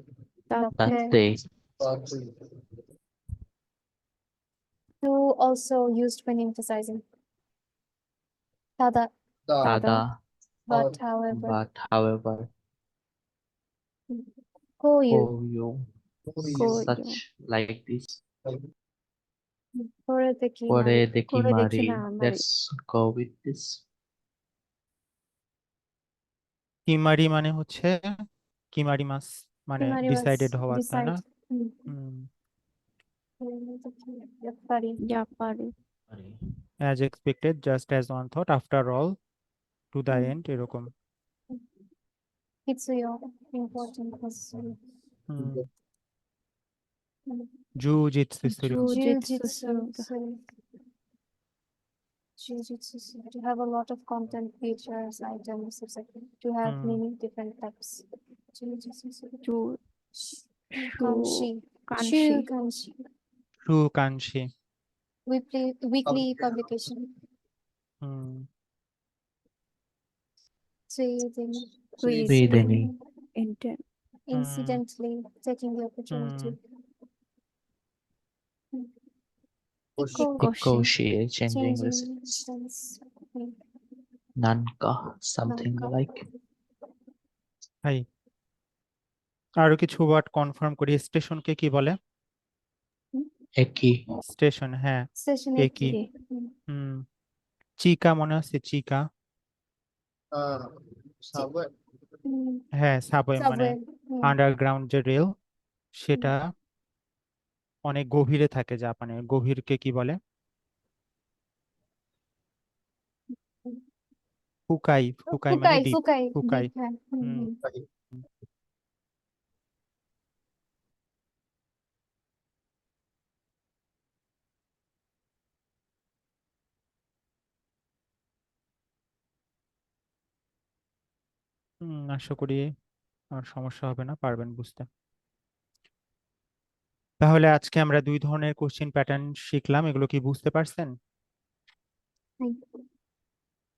Tate. তাতে To also used when emphasizing. Tada. তা Tada. But however. But however, Koyu. Koyu. Koyu. Such like this. Koredeki Kore mari. deki Kore deki mari. na mari. Let's go with this. কিমারি মানে হচ্ছে কিমারি মাস মানে Kimari was decided হওয়া, তাই না? decide. Hmm. Yappari. Yapari. As expected, just as one thought, after all, to the hmm. end, এরকম। Kitsuyo. Important necessary. Hmm. জুজিৎসু সুরু। Jujitsu. Jujitsu. To have a lot of content, features, items, etc. To have Hmm. many different types. Jujitsu. Ju. Kanshi. Kanshi. Kanshi. সুকাঞ্শী। Weekly publication. Hmm. Suideni. Suideni. Intent. Incidentally taking the opportunity. Hikoshi. Changing residence. Sense. Nanka. Something Nanka. like. হাই আরো কিছু word confirm করি। স্টেশনকে কি বলে? Eki. Station, হ্যাঁ। Session একই। হুম। চিকা মনে আছে? চিকা, সাবওয়ে হ্যাঁ সাবওয়ে মানে Subway. আন্ডারগ্রাউন্ড যে রেল, সেটা অনেক গভীরে থাকে জাপানে। গভীরকে কি বলে? ফুকাই। ফুকাই মানে ডিপ। Fukai. ফুকাই। Deep, হ্যাঁ। হুম। আশা করি আর সমস্যা হবে না, পারবেন বুঝতে। তাহলে আজকে আমরা দুই ধরনের কোশ্চেন প্যাটার্ন শিখলাম, এগুলো কি বুঝতে পারছেন?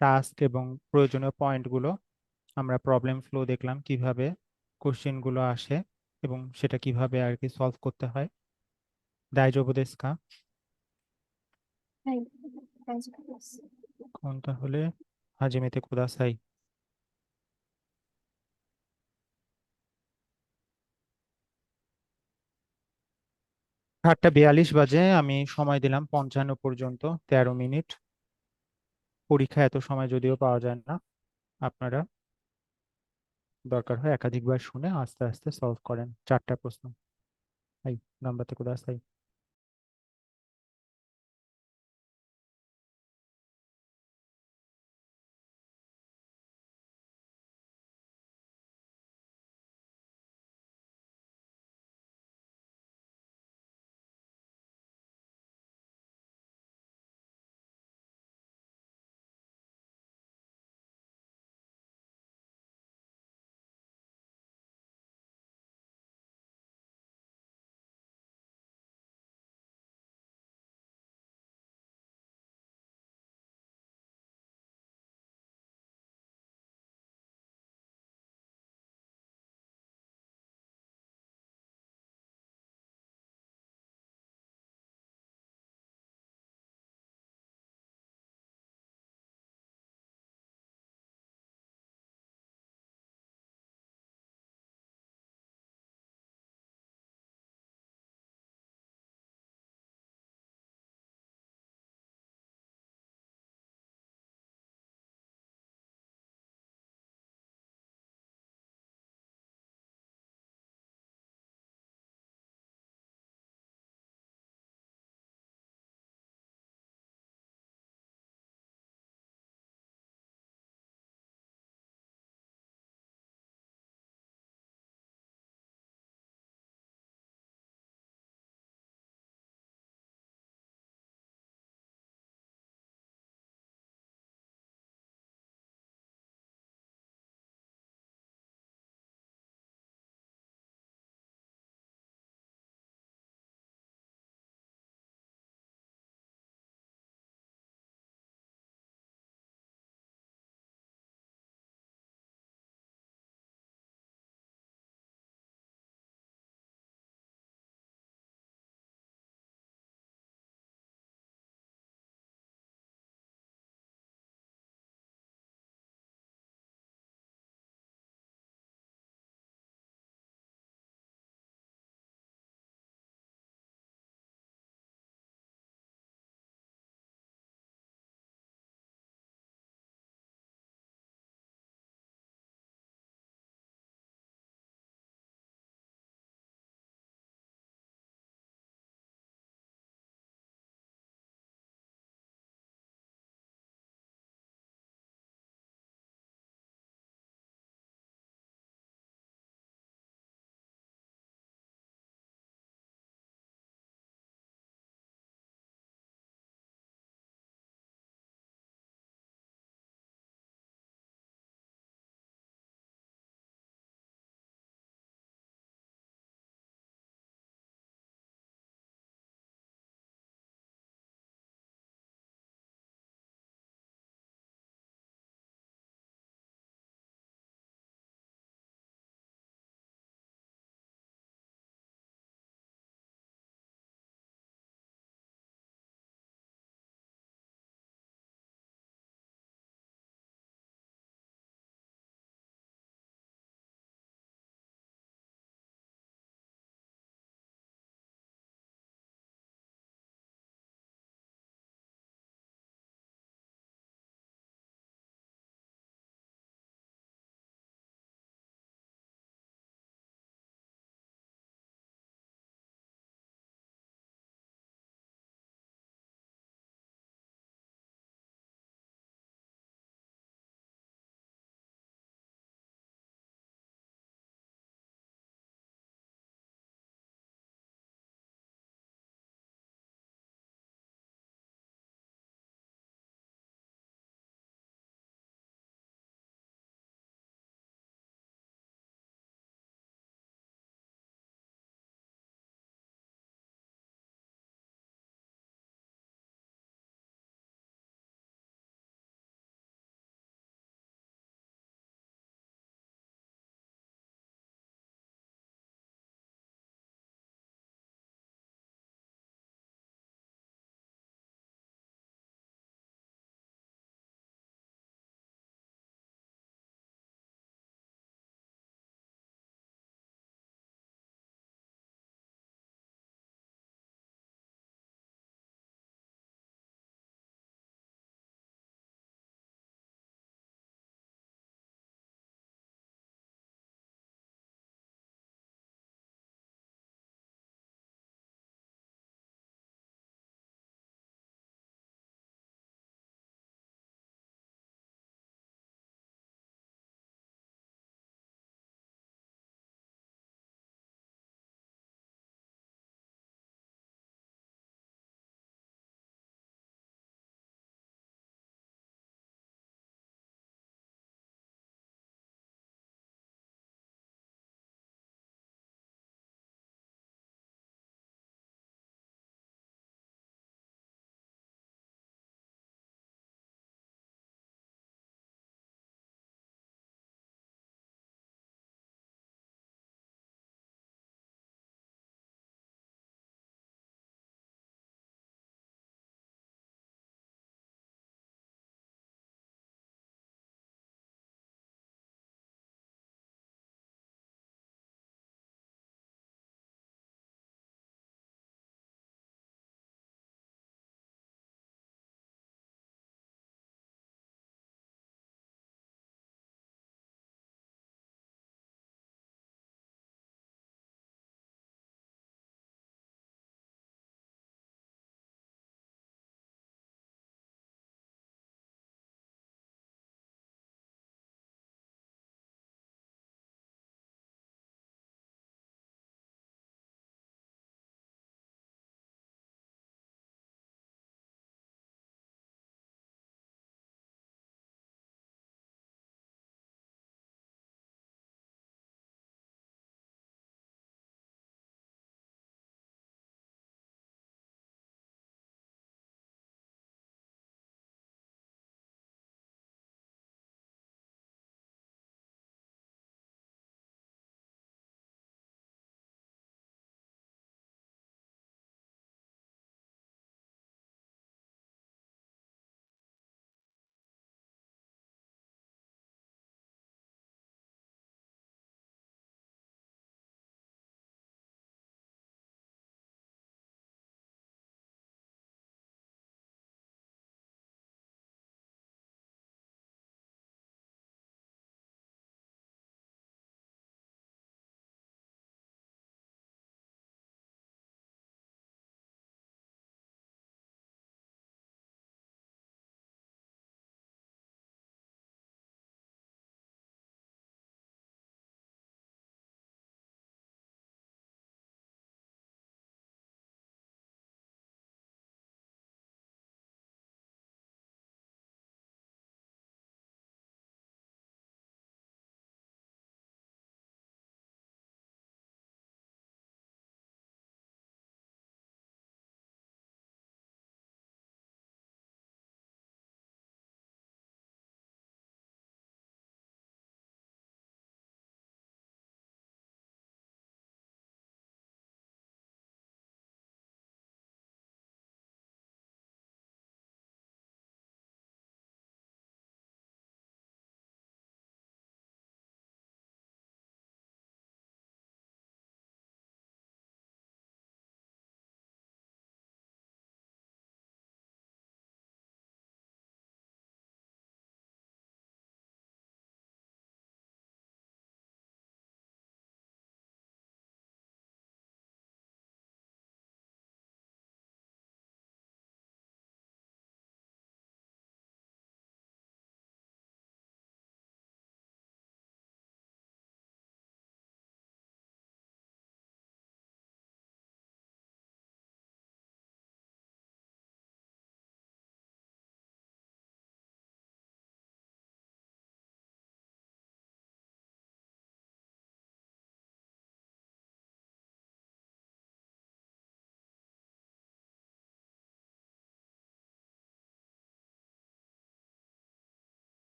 টাস্ক এবং প্রয়োজনীয় পয়েন্টগুলো, আমরা প্রবলেম ফ্লো দেখলাম কিভাবে কোশ্চেন গুলো আসে এবং সেটা কিভাবে আর কি সলভ করতে হয়। দাইজোবু দেসু কা? কোন তাহলে হাজিমেতে কুদাসাই। 8:42 বাজে, আমি সময় দিলাম 55 পর্যন্ত, 13 মিনিট। পরীক্ষা এত সময় যদিও পাওয়া যায় না, আপনারা দরকার হয় একাধিকবার শুনে আস্তে আস্তে সলভ করেন। 4টা প্রশ্ন। হাই নাম্বারতে কুদাসাই।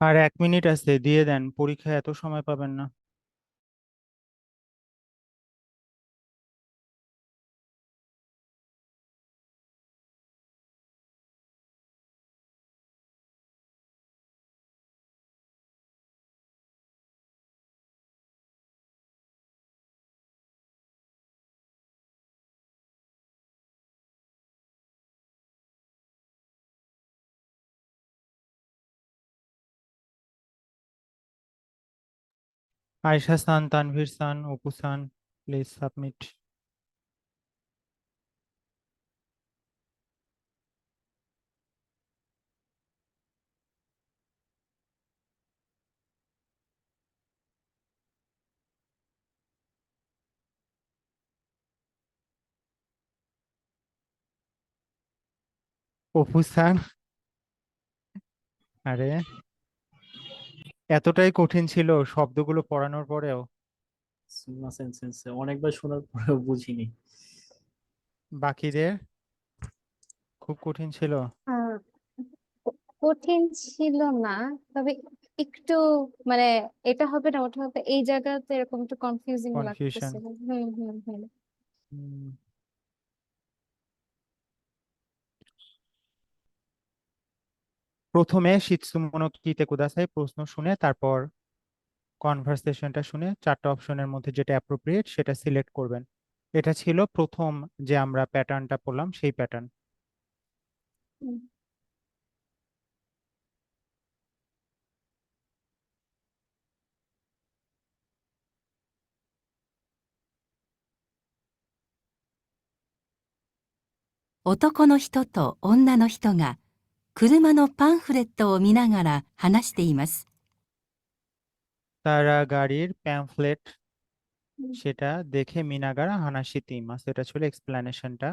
আর 1 মিনিট আছে, দিয়ে দেন, পরীক্ষায় এত সময় পাবেন না। আয়েশা সান, তানভীর সান, অপু সান, প্লিজ সাবমিট। অপু সান, আরে এতটাই কঠিন ছিল শব্দগুলো পড়ানোর পরেও? সুমিমাসেন সেন্সে, অনেকবার শোনার পরেও বুঝিনি। বাকিদের খুব কঠিন ছিল? আহ, কঠিন ছিল না, তবে একটু মানে এটা হবে না ওটা হবে এই জায়গাতে এরকম একটু কনফিউজিং কনফিউশন। লাগতেছিল। হুম। প্রথমে শিৎসুমোনো কিতে কুদাসাই প্রশ্ন শুনে, তারপর কনভারসেশনটা শুনে 4টা অপশনের মধ্যে যেটা অ্যাপ্রোপ্রিয়েট সেটা সিলেক্ট করবেন। এটা ছিল প্রথম যে আমরা প্যাটার্নটা পড়লাম, সেই প্যাটার্ন। হুম। 男の人と女の人が車のパンフレットを見ながら話しています。 তারা গাড়ির প্যাম্ফলেট হুম। সেটা দেখে মিনাগারা হানাশিতে ইমাস, এটা ছিল এক্সপ্লেনেশনটা।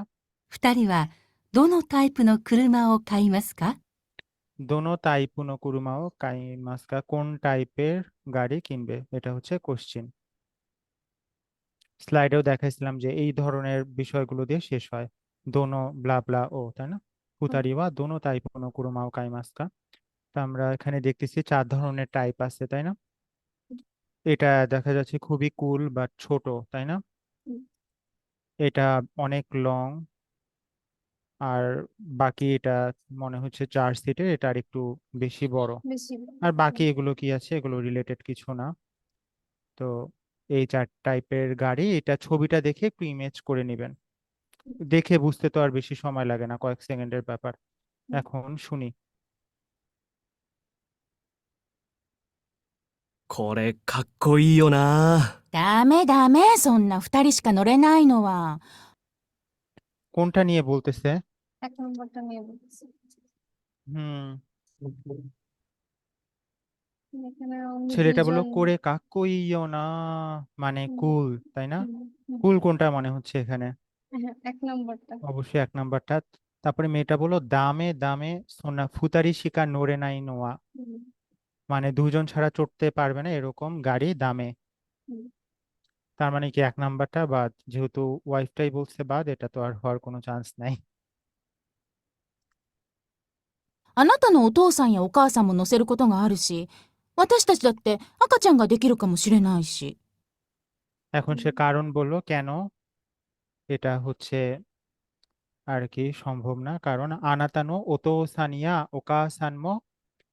二人はどのタイプの車を買いますか？ দোনো তাইপুনো কুরুমাও কাইমাসকা, কোন টাইপের গাড়ি কিনবে, এটা হচ্ছে কোশ্চিন। স্লাইডেও দেখাইছিলাম যে এই ধরনের বিষয়গুলো দিয়ে শেষ হয়, দোনো ব্লা ব্লা ও, তাই না? ফুতারিওয়া দোনো তাইপুনো কুরুমাও কাইমাসকা। তো আমরা এখানে দেখতেছি 4 ধরনের টাইপ আছে, তাই না? এটা দেখা যাচ্ছে খুবই কুল বাট ছোট, তাই না? হুম। এটা অনেক লং, আর বাকি এটা মনে হচ্ছে 4 সিটের, এটা আর একটু বেশি বড়। বেশি। আর বাকি এগুলো কি আছে, এগুলো রিলেটেড কিছু না। তো এই 4 টাইপের গাড়ি, এটা ছবিটা দেখে একটু ইমেজ করে নেবেন। দেখে বুঝতে তো আর বেশি সময় লাগে না, কয়েক সেকেন্ডের ব্যাপার। হুম। এখন শুনি। これかっこいいよな。ダメダメ、そんな二人しか乗れないのは。 কোনটা নিয়ে বলতেছে? 1 নম্বরটা নিয়ে বলছি। হুম, এখানে উনি ছেলেটা বললো দুইজন। করে কাক্কইও না, মানে হুম। কুল, তাই না? হুম। কুল কোনটা মনে হচ্ছে এখানে? হ্যাঁ, 1 নম্বরটা। অবশ্যই 1 নাম্বারটা। তারপরে মেয়েটা বললো দামে দামে সোনা ফুতারি শিকা নোরে নাই নোয়া, হুম। মানে 2জন ছাড়া চড়তে পারবে না এরকম গাড়ি দামে। হুম। তার মানে কি 1 নাম্বারটা বাদ, যেহেতু ওয়াইফটাই বলছে বাদ, এটা তো আর হওয়ার কোনো চান্স নাই। あなたのお父さんやお母さんも乗せることがあるし、私たちだって赤ちゃんができるかもしれないし。 এখন সে কারণ বললো কেন এটা হচ্ছে আর কি সম্ভব না, কারণ আনাতানো ওতো সানিয়া ওকা সানমো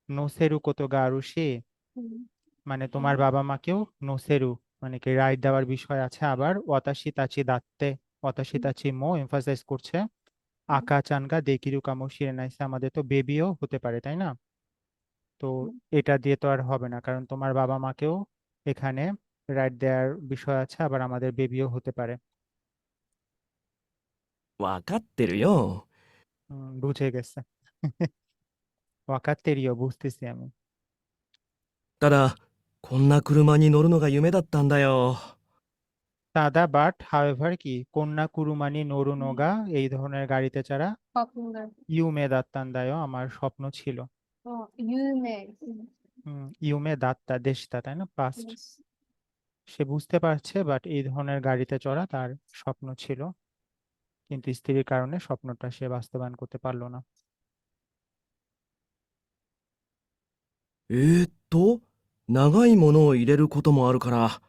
নোসেরু কোতো গারুশি, হুম। মানে তোমার বাবা মাকেও নোসেরু মানে কি রাইড দেওয়ার বিষয় আছে। আবার ওয়াতাশি তাচি দাত্তে, ওয়াতাশি তাচি মো এমফাসাইজ করছে আকা চানগা দেকিরু কামো শিরেনাইসে, আমাদের তো বেবিও হতে পারে, তাই না? তো এটা দিয়ে তো আর হবে না, কারণ তোমার বাবা মাকেও এখানে রাইড দেওয়ার বিষয় আছে, আবার আমাদের বেবিও হতে পারে। わかってるよ。 বুঝে গেছে। ওয়াকাত্তেরিও, বুঝতেছি আমি। ただ、こんな車に乗るのが夢だったんだよ。 তাদা বাট হাওয়েভার কি কন্যা কুরুমানি নরুনোগা, এই ধরনের গাড়িতে ছাড়া পপুলার। ইউমে দাত্তান্দায়, আমার স্বপ্ন ছিল। ও ইউমে। ইউমে দাত্তা দেশটা, তাই না? পাস্ট। Yes. সে বুঝতে পারছে বাট এই ধরনের গাড়িতে চড়া তার স্বপ্ন ছিল, কিন্তু স্ত্রীর কারণে স্বপ্নটা সে বাস্তবায়ন করতে পারলো না। 長いものを入れることもあるから、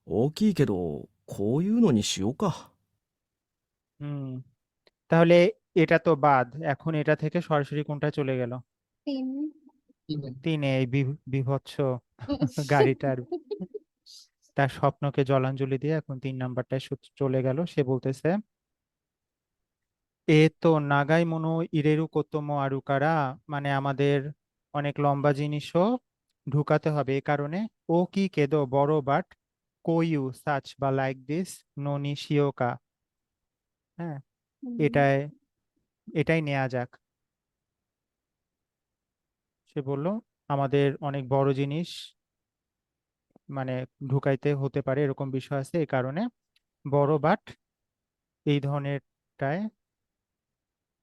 大きいけど、こういうのにしようか。 হুম তাহলে এটা তো বাদ, এখন এটা থেকে সরাসরি কোনটা চলে গেল? তিন। 3-এ এই বিভৎস গাড়িটার তার স্বপ্নকে জলাঞ্জলি দিয়ে এখন 3 নাম্বারটায় চলে গেল। সে বলতেছে এ তো নাগাই মনো ইরেরু কোতোমো আরুকারা, মানে আমাদের অনেক লম্বা জিনিসও ঢুকাতে হবে, এই কারণে ও কি কেদো বড় বাট কোইউ সাচ বা লাইক দিস ননি শিওকা। হ্যাঁ, এটাই এটাই নেওয়া যাক। সে বলল আমাদের অনেক বড় জিনিস মানে ঢুকাইতে হতে পারে, এরকম বিষয় আছে, এই কারণে বড় বাট এই ধরনেরটায়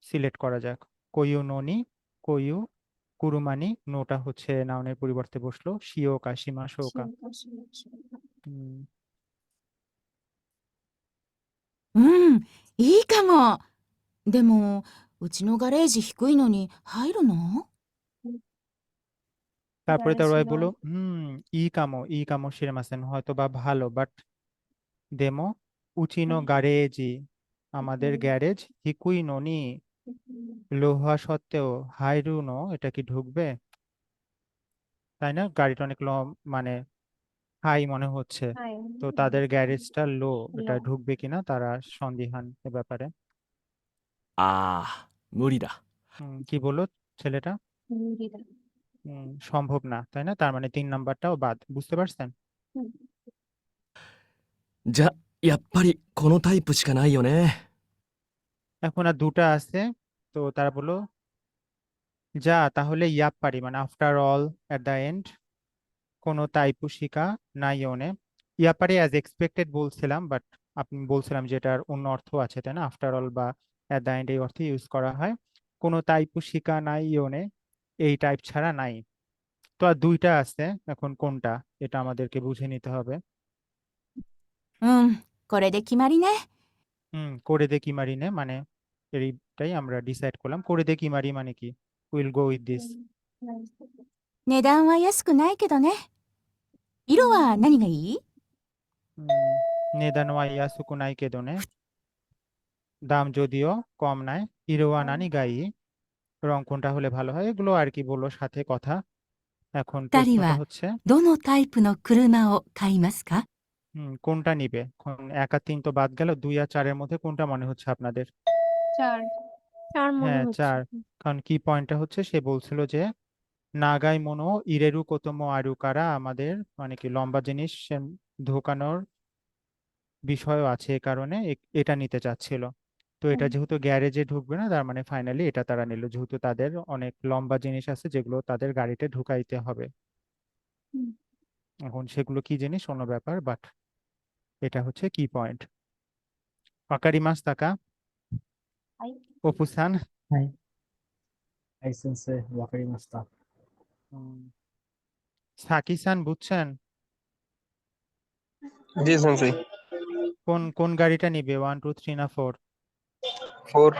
সিলেক্ট করা যাক। কোইউ ননি, কোইউ কুরুমানি, নোটা হচ্ছে নাউনের পরিবর্তে বসলো, শিওকা সীমা শোকা। হুম, うん、いいかも。でも、うちのガレージ低いのに入るの？ তারপরে তার ওয়াইফ গ্যারেজ বললো ই কামো শিরেমাসেন, হয়তো বা ভালো, বাট দেমো উচিনো গ্যারেজি, আমাদের গ্যারেজ হিকুই ননি, লোহা সত্ত্বেও হাইরুনো, এটা কি ঢুকবে? তাই না, গাড়িটা অনেক মানে হাই মনে হচ্ছে, তো তাদের গ্যারেজটা লো, এটা ঢুকবে কিনা তারা সন্দিহান এ ব্যাপারে। 無理だ。 কি বললো ছেলেটা? সম্ভব না, তাই না, তার মানে 3 নাম্বারটাও বাদ, বুঝতে পারছেন? じゃ、やっぱりこのタイプしかないよね。 এখন আর দুটা আছে, তো তারা বললো যা তাহলে ইয়াপ্পারি, মানে after all at the end কোনো তাইপুশিকা নাই ওনে। ইয়াপ্পারি অ্যাজ এক্সপেক্টেড বলছিলাম, বাট আপনি বলছিলাম যে এটার অন্য অর্থ আছে, তাই না, আফটার অল বা এট দ্য এন্ড এই অর্থে ইউজ করা হয়। কোনো তাইপুশিকা নাই ওনে, এই টাইপ ছাড়া নাই। তো আর দুইটা আছে, এখন কোনটা এটা আমাদেরকে বুঝে নিতে হবে। うん、これで決まりね。 করে দে কিমারি নে, মানে এইটাই আমরা ডিসাইড করলাম। করে দে কিমারি মানে কি? Will go with this. 値段は安くないけどね。色は何がいい？ নেদানো ইয়াসুকু নাই কেদোনে, দাম যদিও কম নাই। ইরোয়া নানি গাই, রং কোনটা হলে ভালো হয়, এগুলো আর কি বললো সাথে কথা। এখন 二人 প্রশ্নটা は হচ্ছে どのタイプの車を買いますか？ কোনটা নিবে। এখন 1 আর 3 তো বাদ গেল, 2 আর 4 এর মধ্যে কোনটা মনে হচ্ছে আপনাদের? 4। 4 মনে হ্যাঁ, হচ্ছে। 4। কারণ কি পয়েন্টটা হচ্ছে, সে বলছিল যে নাগাই মনো ইরেরু কোতোমো আরুকারা, আমাদের মানে কি লম্বা জিনিস ঢোকানোর বিষয়ও আছে, এ কারণে এটা নিতে চাচ্ছিল। তো এটা যেহেতু গ্যারেজে ঢুকবে না, তার মানে ফাইনালি এটা তারা নিল, যেহেতু তাদের অনেক লম্বা জিনিস আছে যেগুলো তাদের গাড়িতে ঢুকাইতে হবে। এখন সেগুলো কি জিনিস অন্য ব্যাপার, বাট এটা হচ্ছে কি পয়েন্ট। ওয়াকারিমাস তাকা はい。 অপুসান? はい。はい、先生、わかりました。 সাকিসান বুঝছেন? জি সেন্সেই। কোন কোন গাড়িটা নিবে, 1 2 3 না 4? 4।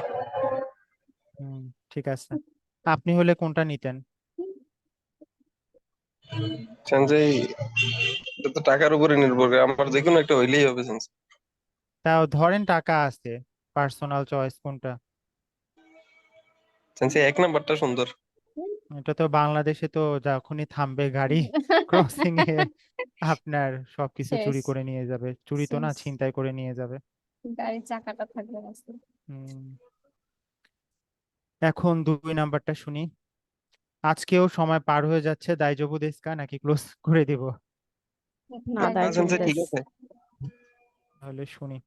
ঠিক আছে, আপনি হলে কোনটা নিতেন? সেন্সেই, এটা তো টাকার উপরে নির্ভর করে, আমার যে কোনো একটা হইলেই হবে সেন্সেই। তাও ধরেন টাকা আছে, পার্সোনাল চয়েস কোনটা? সেন্সেই 1 নাম্বারটা সুন্দর। এটা তো বাংলাদেশে তো যখনই থামবে গাড়ি ক্রসিং এ আপনার সবকিছু শেষ। চুরি করে নিয়ে যাবে, চুরি তো না, শেষ। ছিনতাই করে নিয়ে যাবে। গাড়ির চাকাটা থাকবে রাস্তায়। হুম, এখন 2 নাম্বারটা শুনি। আজকেও সময় পার হয়ে যাচ্ছে, দাইজবু দেশু কা, নাকি ক্লোজ করে দিব? না, তাই দাইজবু সেন্সেই ঠিক দেশু। আছে। তাহলে শুনি।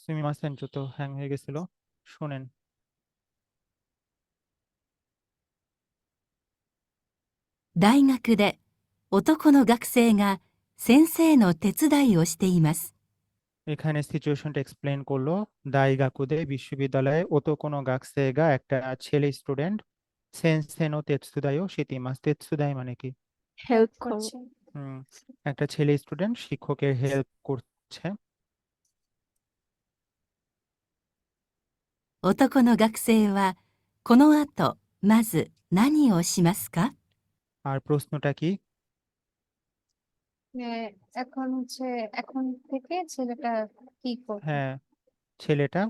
সুমিমাসেন, তো হ্যাং হয়ে গেছিল, শোনেন। 大学で男の学生が先生の手伝いをしています。 এখানে সিচুয়েশনটা এক্সপ্লেন করলো। দাইগাকুদে বিশ্ববিদ্যালয়ে ওতোকোনো গাকসেগা একটা ছেলে স্টুডেন্ট সেনসেনো তেতসুদাইও শিতিমাস। তেতসুদাই মানে কি? হেল্প করো। করছে। হুম, একটা ছেলে স্টুডেন্ট শিক্ষকের হেল্প করছে। 男の学生はこの後まず何をしますか？ আর প্রশ্নটা কি? এখন এখন থেকে ছেলেটা কি করবে? হ্যাঁ, ছেলেটা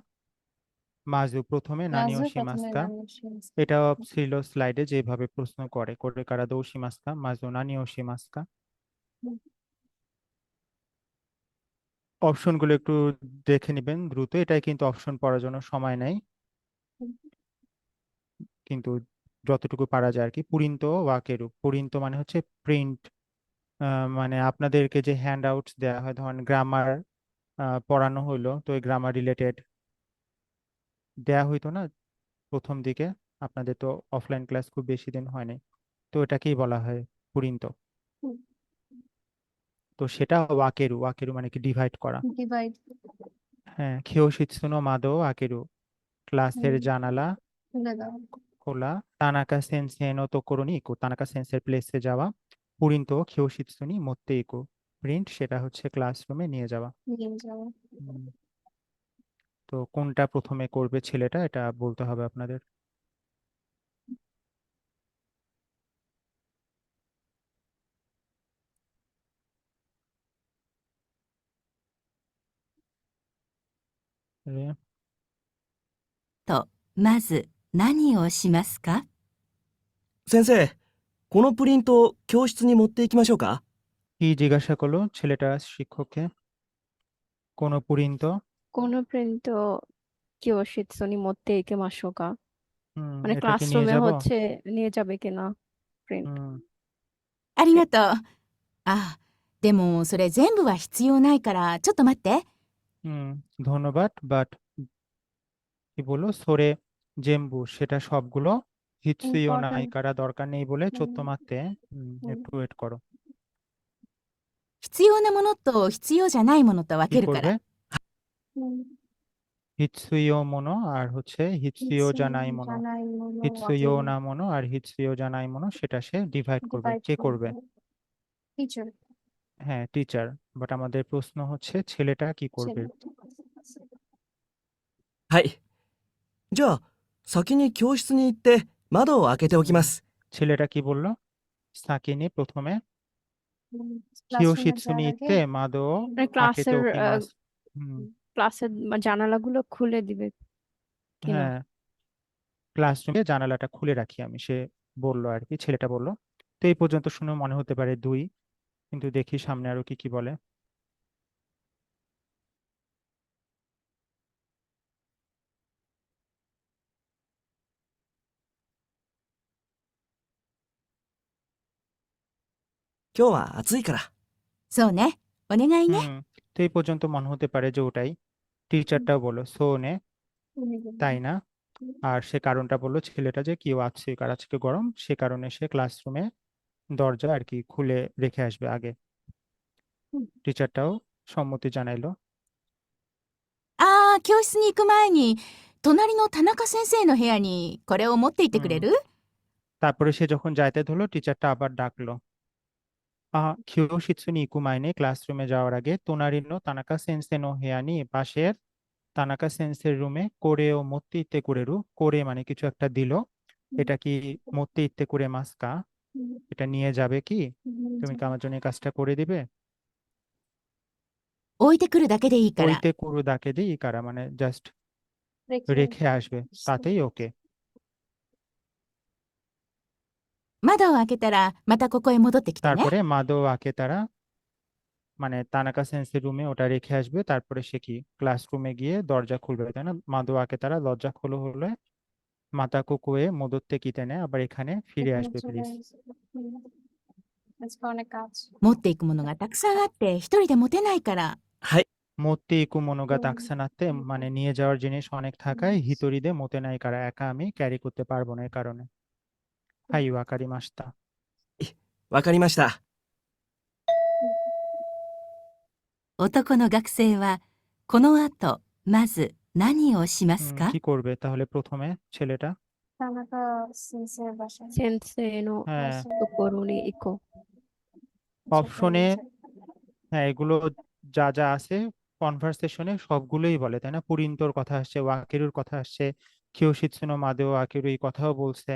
মাজু প্রথমে নানিও মাজু প্রথমে শিমাস্কা। নানিও শিমাস্কা। এটাও ছিল স্লাইডে যেভাবে প্রশ্ন করে কারা দৌ শিমাস্কা মাজু নানিও শিমাস্কা। হুম। অপশনগুলো একটু দেখে নেবেন দ্রুত। এটাই কিন্তু অপশন পড়ার জন্য সময় নেই, হুম। কিন্তু যতটুকু পারা যায় আর কি। পুরিন্ত ওয়াকেরু, পুরিন্ত মানে হচ্ছে প্রিন্ট, মানে আপনাদেরকে যে হ্যান্ড আউটস দেওয়া হয়, ধরেন গ্রামার পড়ানো হইলো, তো ওই গ্রামার রিলেটেড দেয়া হইতো না প্রথম দিকে। আপনাদের তো অফলাইন ক্লাস খুব বেশি দিন হয়নি, তো এটাকেই বলা হয় পুরিন্ত। হুম। তো সেটা ওয়াকেরু, ওয়াকেরু মানে কি ডিভাইড করা। ডিভাইড। হ্যাঁ, কিয়োশিৎসুনো মাদো আকেরু, ক্লাসের জানালা খুলে দাও। খোলা। Tanaka সেন্সেই no তোকোরো ni eco, Tanaka সেন্সের প্লেসে যাওয়া। পুরিন্ত কিয়োশিৎসু ni মোত্তে ইকো, প্রিন্ট সেটা হচ্ছে ক্লাসরুমে নিয়ে যাওয়া। নিয়ে যাও। হুম, তো কোনটা প্রথমে করবে ছেলেটা এটা বলতে হবে আপনাদের। রে, とまず何をしますか？ 先生、このプリント教室に持って行きましょうか？ কি জিজ্ঞাসা করলো ছেলেটা শিক্ষককে? কোনো পুরিন্ত? কোনো প্রিন্ট কিয়োশিৎসু ni motte ikemashouka, মানে এটাকে নিয়ে ক্লাসরুমে যাব। হচ্ছে নিয়ে যাবে কিনা প্রিন্ট। হুম, ありがとう。あ、でもそれ全部は必要ないからちょっと待って。 হুম, ধন্যবাদ, বাট কি বললো সোরে জেম্বু, সেটা সবগুলো হিতসুইও ইম্পর্টেন্ট। নাইকারা দরকার নেই বলে হুম। চোত্তো মারতে। হুম। একটু ওয়েট করো। 必要なものと必要じゃないものと分 কি けるか করবে? ら。 হুম। হিতসুইও মনো আর হচ্ছে হিতসুইও জানাই মনো। জানাই মনো হিতসুইও ওয়াকেরু। না মনো আর হিতসুইও জানাই মনো সেটা সে ডিভাইড করবে। ডিভাইড কে করবে? টিচার। হ্যাঁ, টিচার। বাট আমাদের প্রশ্ন হচ্ছে ছেলেটা কি করবে? はい。じゃあ、先に教室に行って窓を開けておきます。 ছেলেটা কি বললো? সাকিনি প্রথমে ক্লাসরুমে কিয়োশিৎসু যাওয়ার ni আগে itte mado মানে akete ক্লাসের okimasu। হুম, ক্লাসের জানালাগুলো খুলে দিবে কিনা। হ্যাঁ, ক্লাসরুমে জানালাটা খুলে রাখি আমি, সে বললো আর কি, ছেলেটা বললো। তো এই পর্যন্ত শুনে মনে হতে পারে 2, কিন্তু দেখি সামনে আরো কি কি বলে।今日は暑いから。そうね。お願いね。 হুম, তো এই পর্যন্ত মনে হতে পারে যে ওটাই। টিচারটাও বললো সোনে, তাই না? আর সে কারণটা বললো ছেলেটা যে কেউ আছে কার আজকে গরম, সে কারণে সে ক্লাসরুমে দরজা আর কি খুলে রেখে আসবে আগে। টিচারটাও সম্মতি জানাইলো। ああ、教室に行く前に隣の田中先生の部屋にこれを持って行ってくれる？ তারপরে সে যখন যাইতে ধরলো টিচারটা আবার ডাকলো। কিয়োশিৎসু ni iku mae ne, ক্লাসরুমে যাওয়ার আগে তোনারিনো তানাকা সেন্সে নো হেয়া ni পাশের তানাকা সেন্সের রুমে কোরে ও মোত্তে ইত্তে কুরেরু, কোরে মানে কিছু একটা দিল, এটা কি মোত্তে ইত্তে কুরে মাস্কা, এটা নিয়ে যাবে কি? তুমি কি আমার জন্য এই কাজটা করে দিবে? 置いてくるだけでいいから。 ওইতে কুরু দাকে দি ইকারা মানে জাস্ট রেখে আসবে, তাতেই ওকে। 窓を開けたらまたここへ戻ってきてね。 তারপরে মাদো আকে তারা মানে তানাকা সেন্সের রুমে ওটা রেখে আসবে, তারপরে সে কি ক্লাসরুমে গিয়ে দরজা খুলবে, তাই না? মাদো আকে তারা দরজা খোলো হলে মাতা কুকুয়ে মদতে কিতে নেয়, আবার এখানে ফিরে আসবে প্লিজ। আজকে অনেক কাজ। 持っていくものがたくさんあって一人で持てないから。はい。 মোত্তে ইকু মনোগা তাকসানাতে মানে নিয়ে যাওয়ার জিনিস অনেক থাকায় হিতরিদে মোতে নাই কারা, একা আমি ক্যারি করতে পারবো না এই কারণে। হাই ওয়াকারি মাস্তা। わかりました。男の学生はこの後まず何をしますか？ কি করবে তাহলে প্রথমে ছেলেটা? তানাকা সেন্সের বাসায় Sensei no হ্যাঁ, tokoro ni iko. অপশনে হ্যাঁ এগুলো যা যা আছে কনভারসেশনে সবগুলোই বলে, তাই না? পুরিন্তোর কথা আসছে, ওয়াকেরুর কথা আসছে, কিয়োশিৎসুনো মাদেও আকেরু এই কথাও বলছে,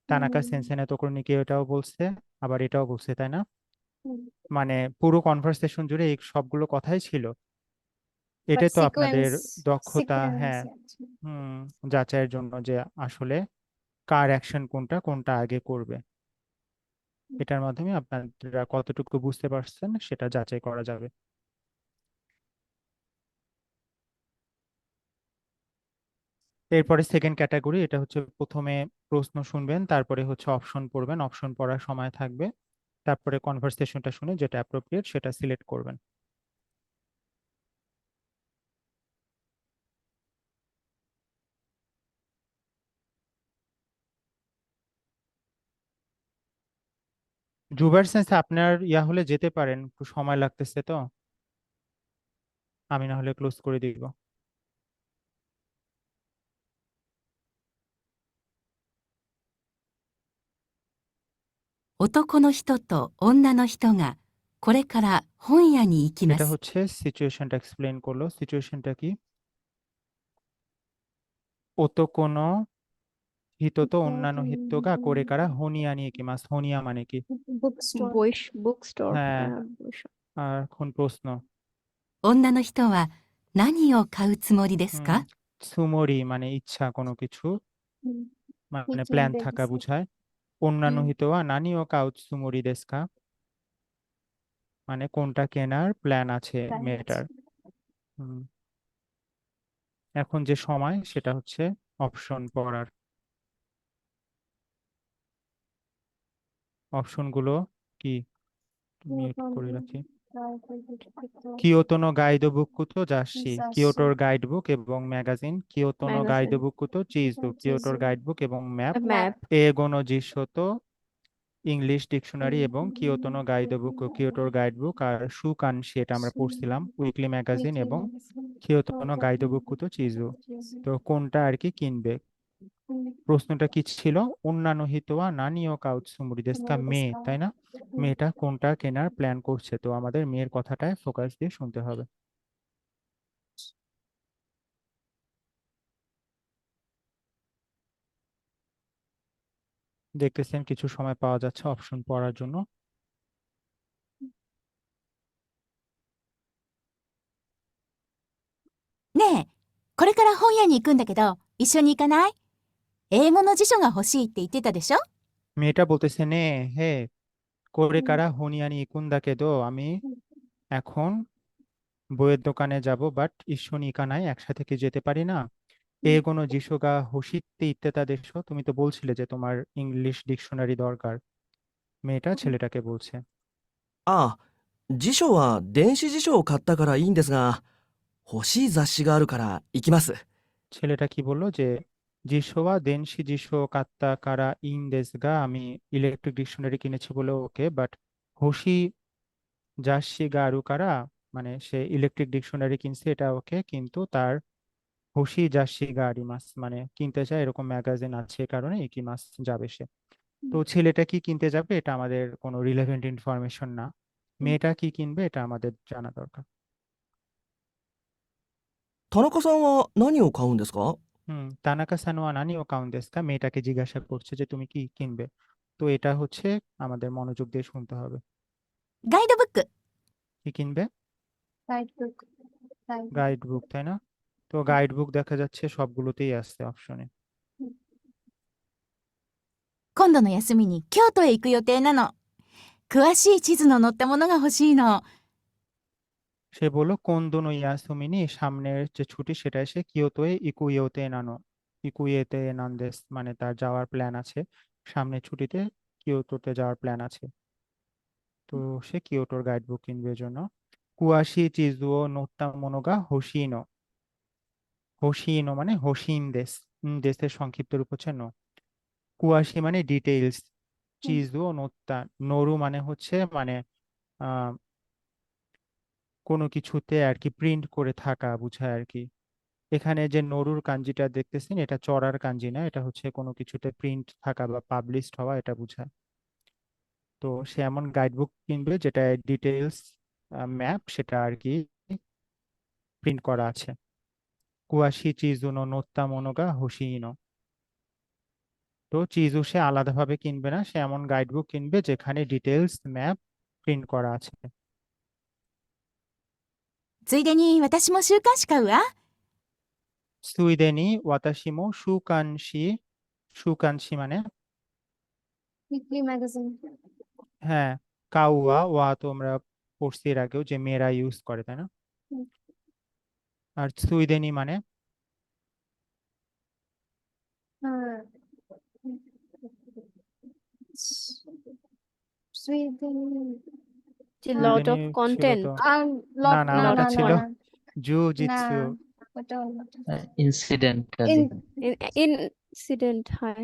তানাকা সেনসেনে তোকরনিকে এটাও বলছে, আবার এটাও বলছে, তাই না? মানে পুরো কনভারসেশন জুড়ে এই সবগুলো কথাই ছিল। বাট এটাই তো আপনাদের সিকোয়েন্স দক্ষতা, হ্যাঁ, যাচাইয়ের জন্য যে আসলে কার অ্যাকশন কোনটা কোনটা আগে করবে, এটার মাধ্যমে আপনারা কতটুকু বুঝতে পারছেন সেটা যাচাই করা যাবে। এরপরে সেকেন্ড ক্যাটাগরি, এটা হচ্ছে প্রথমে প্রশ্ন শুনবেন, তারপরে হচ্ছে অপশন পড়বেন, অপশন পড়ার সময় থাকবে, তারপরে কনভারসেশনটা শুনে যেটা অ্যাপ্রোপ্রিয়েট সেটা সিলেক্ট করবেন। জুবাইর সেন্স আপনার ইয়া হলে যেতে পারেন, একটু সময় লাগতেছে তো, আমি না হলে ক্লোজ করে দিব।男の人と女の人がこれから本屋に行きま এটা す。 হচ্ছে সিচুয়েশনটা এক্সপ্লেইন করলো। সিচুয়েশনটা কি? ওতোকোনো হিতোতো অন্যান্য হিতোগা করে কারা হোনিয়া নিয়ে কি মাস, হোনিয়া মানে কি? Book store Bookstore. হ্যাঁ, bookstore. আর এখন প্রশ্ন, 女の人は何を買うつもりですか？ সুমরি মানে ইচ্ছা কোনো কিছু, মানে কি প্ল্যান কিনবে থাকা দিছে? বুঝায়। অন্যান্য হিতোয়া নানি ও কাউচ সুমরি দেস্কা, মানে কোনটা কেনার প্ল্যান আছে প্ল্যান মেয়েটার। আছে। হুম, এখন যে সময় সেটা হচ্ছে অপশন পড়ার। অপশনগুলো কি মিউট করে রাখি। কিয়োতো নো গাইডবুক তো যাচ্ছি, কিয়োটোর গাইডবুক এবং ম্যাগাজিন, কিয়োতো নো Magazine. গাইডবুক তো চিজু, কিয়োটোর চিজু। গাইডবুক এবং ম্যাপ, A map. এগোনো জিশোতো ইংলিশ ডিকশনারি এবং কিয়োতো নো গাইডবুক, কিয়োটোর গাইডবুক, আর সুকানশি এটা আমরা পড়ছিলাম, উইকলি ম্যাগাজিন এবং কিয়োতো নো গাইডবুক তো চিজু। তো কোনটা আর কি কিনবে? প্রশ্নটা কি ছিল? অন্যান্য হিতোয়া নানি ও কাউৎসুমুরি দেস্কা, মেয়ে, তাই না? মেয়েটা কোনটা কেনার প্ল্যান করছে, তো আমাদের মেয়ের কথাটায় ফোকাস দিয়ে শুনতে হবে। দেখতেছেন কিছু সময় পাওয়া যাচ্ছে অপশন পড়ার জন্য। ねえ、これから本屋に行くんだけど、一緒に行かない？英語の辞書が欲しいって言ってたでしょ？ মেয়েটা বলতেছে, নে হে করে কারা হোনিয়ানি ইকুন্দা কেদো, আমি এখন বইয়ের দোকানে যাব, বাট ঈশ্বনী কানাই একসাথে কি যেতে পারি না? এগোনো যিশোগা হোসিতে ইত্তেতা দেশো, তুমি তো বলছিলে যে তোমার ইংলিশ ডিকশনারি দরকার, মেয়েটা ছেলেটাকে বলছে। ああ、辞書は電子辞書を買ったからいいんですが、欲しい雑誌があるから行きます。 ছেলেটা কি বললো যে জিশোয়া দেনশি জিশো কাত্তা কারা ইন দেসগা, আমি ইলেকট্রিক ডিকশনারি কিনেছি বলে ওকে, বাট হোসি জাসি গারু কারা, মানে সে ইলেকট্রিক ডিকশনারি কিনছে এটা ওকে, কিন্তু তার হোসি জাসি গারিমাস মানে কিনতে চায় এরকম ম্যাগাজিন আছে, এই কারণে ইকিমাস যাবে সে। তো ছেলেটা কি কিনতে যাবে এটা আমাদের কোনো রিলেভেন্ট ইনফরমেশন না, মেয়েটা কি কিনবে এটা আমাদের জানা দরকার। 田中さんは何を買うんですか？ তানাকা সানোয়া নানি ও কাউন্ট দেস্কা, মেয়েটাকে জিজ্ঞাসা করছে যে তুমি কি কিনবে, তো এটা হচ্ছে আমাদের মনোযোগ দিয়ে শুনতে হবে। ガイドブック。 কি কিনবে? গাইড বুক গাইড বুক, তাই না? তো গাইড বুক দেখা যাচ্ছে সবগুলোতেই আসছে অপশনে। 今度の休みに京都へ行く予定なの。詳しい地図の載ったものが欲しいの。 সে বললো কোন্দোনো ইয়াসুমিনি, সামনের যে ছুটি সেটা এসে কিয়োতোয়ে ইকুইয়োতে নানো, ইকুইয়েতে নান্দেস, মানে তার যাওয়ার প্ল্যান আছে, সামনের ছুটিতে কিয়োটোতে যাওয়ার প্ল্যান আছে, তো সে কিয়োটোর গাইড বুক কিনবে জন্য। কুয়াশি চিজুও নোত্তা মনোগা হোশিনো, হোশিনো মানে হোশিন দেশ, দেশের সংক্ষিপ্ত রূপ হচ্ছে নো। কুয়াশি মানে ডিটেইলস, চিজু ও নোত্তা। নরু মানে হচ্ছে মানে আহ কোনো কিছুতে আর কি প্রিন্ট করে থাকা বোঝায় আর কি। এখানে যে নরুর কাঞ্জিটা দেখতেছেন এটা চড়ার কাঞ্জি না, এটা হচ্ছে কোনো কিছুতে প্রিন্ট থাকা বা পাবলিশড হওয়া এটা বোঝায়। তো সে এমন গাইডবুক কিনবে যেটা ডিটেলস ম্যাপ সেটা আর কি প্রিন্ট করা আছে। কুয়াশি চিজু নো নোত্তা মনোগা হোশিনো। তো চিজু সে আলাদাভাবে কিনবে না, সে এমন গাইডবুক কিনবে যেখানে ডিটেলস ম্যাপ প্রিন্ট করা আছে। ついでに私も週刊誌買うわ。 সুইদেনি ওয়াতাশিমো সুকানশি। সুকানশি মানে উইকলি ম্যাগাজিন। হ্যাঁ, কাউয়া ওয়া তো আমরা পড়ছি এর আগেও যে মেয়েরা ইউজ করে, তাই না? আর সুইদেনি মানে সুইডেন lot সুইদেনি of ছিল content. তো আর না লট না না ওটা না না ছিল না না জুজিৎসু। ওটা হলো না। Incidentally Incident, hi.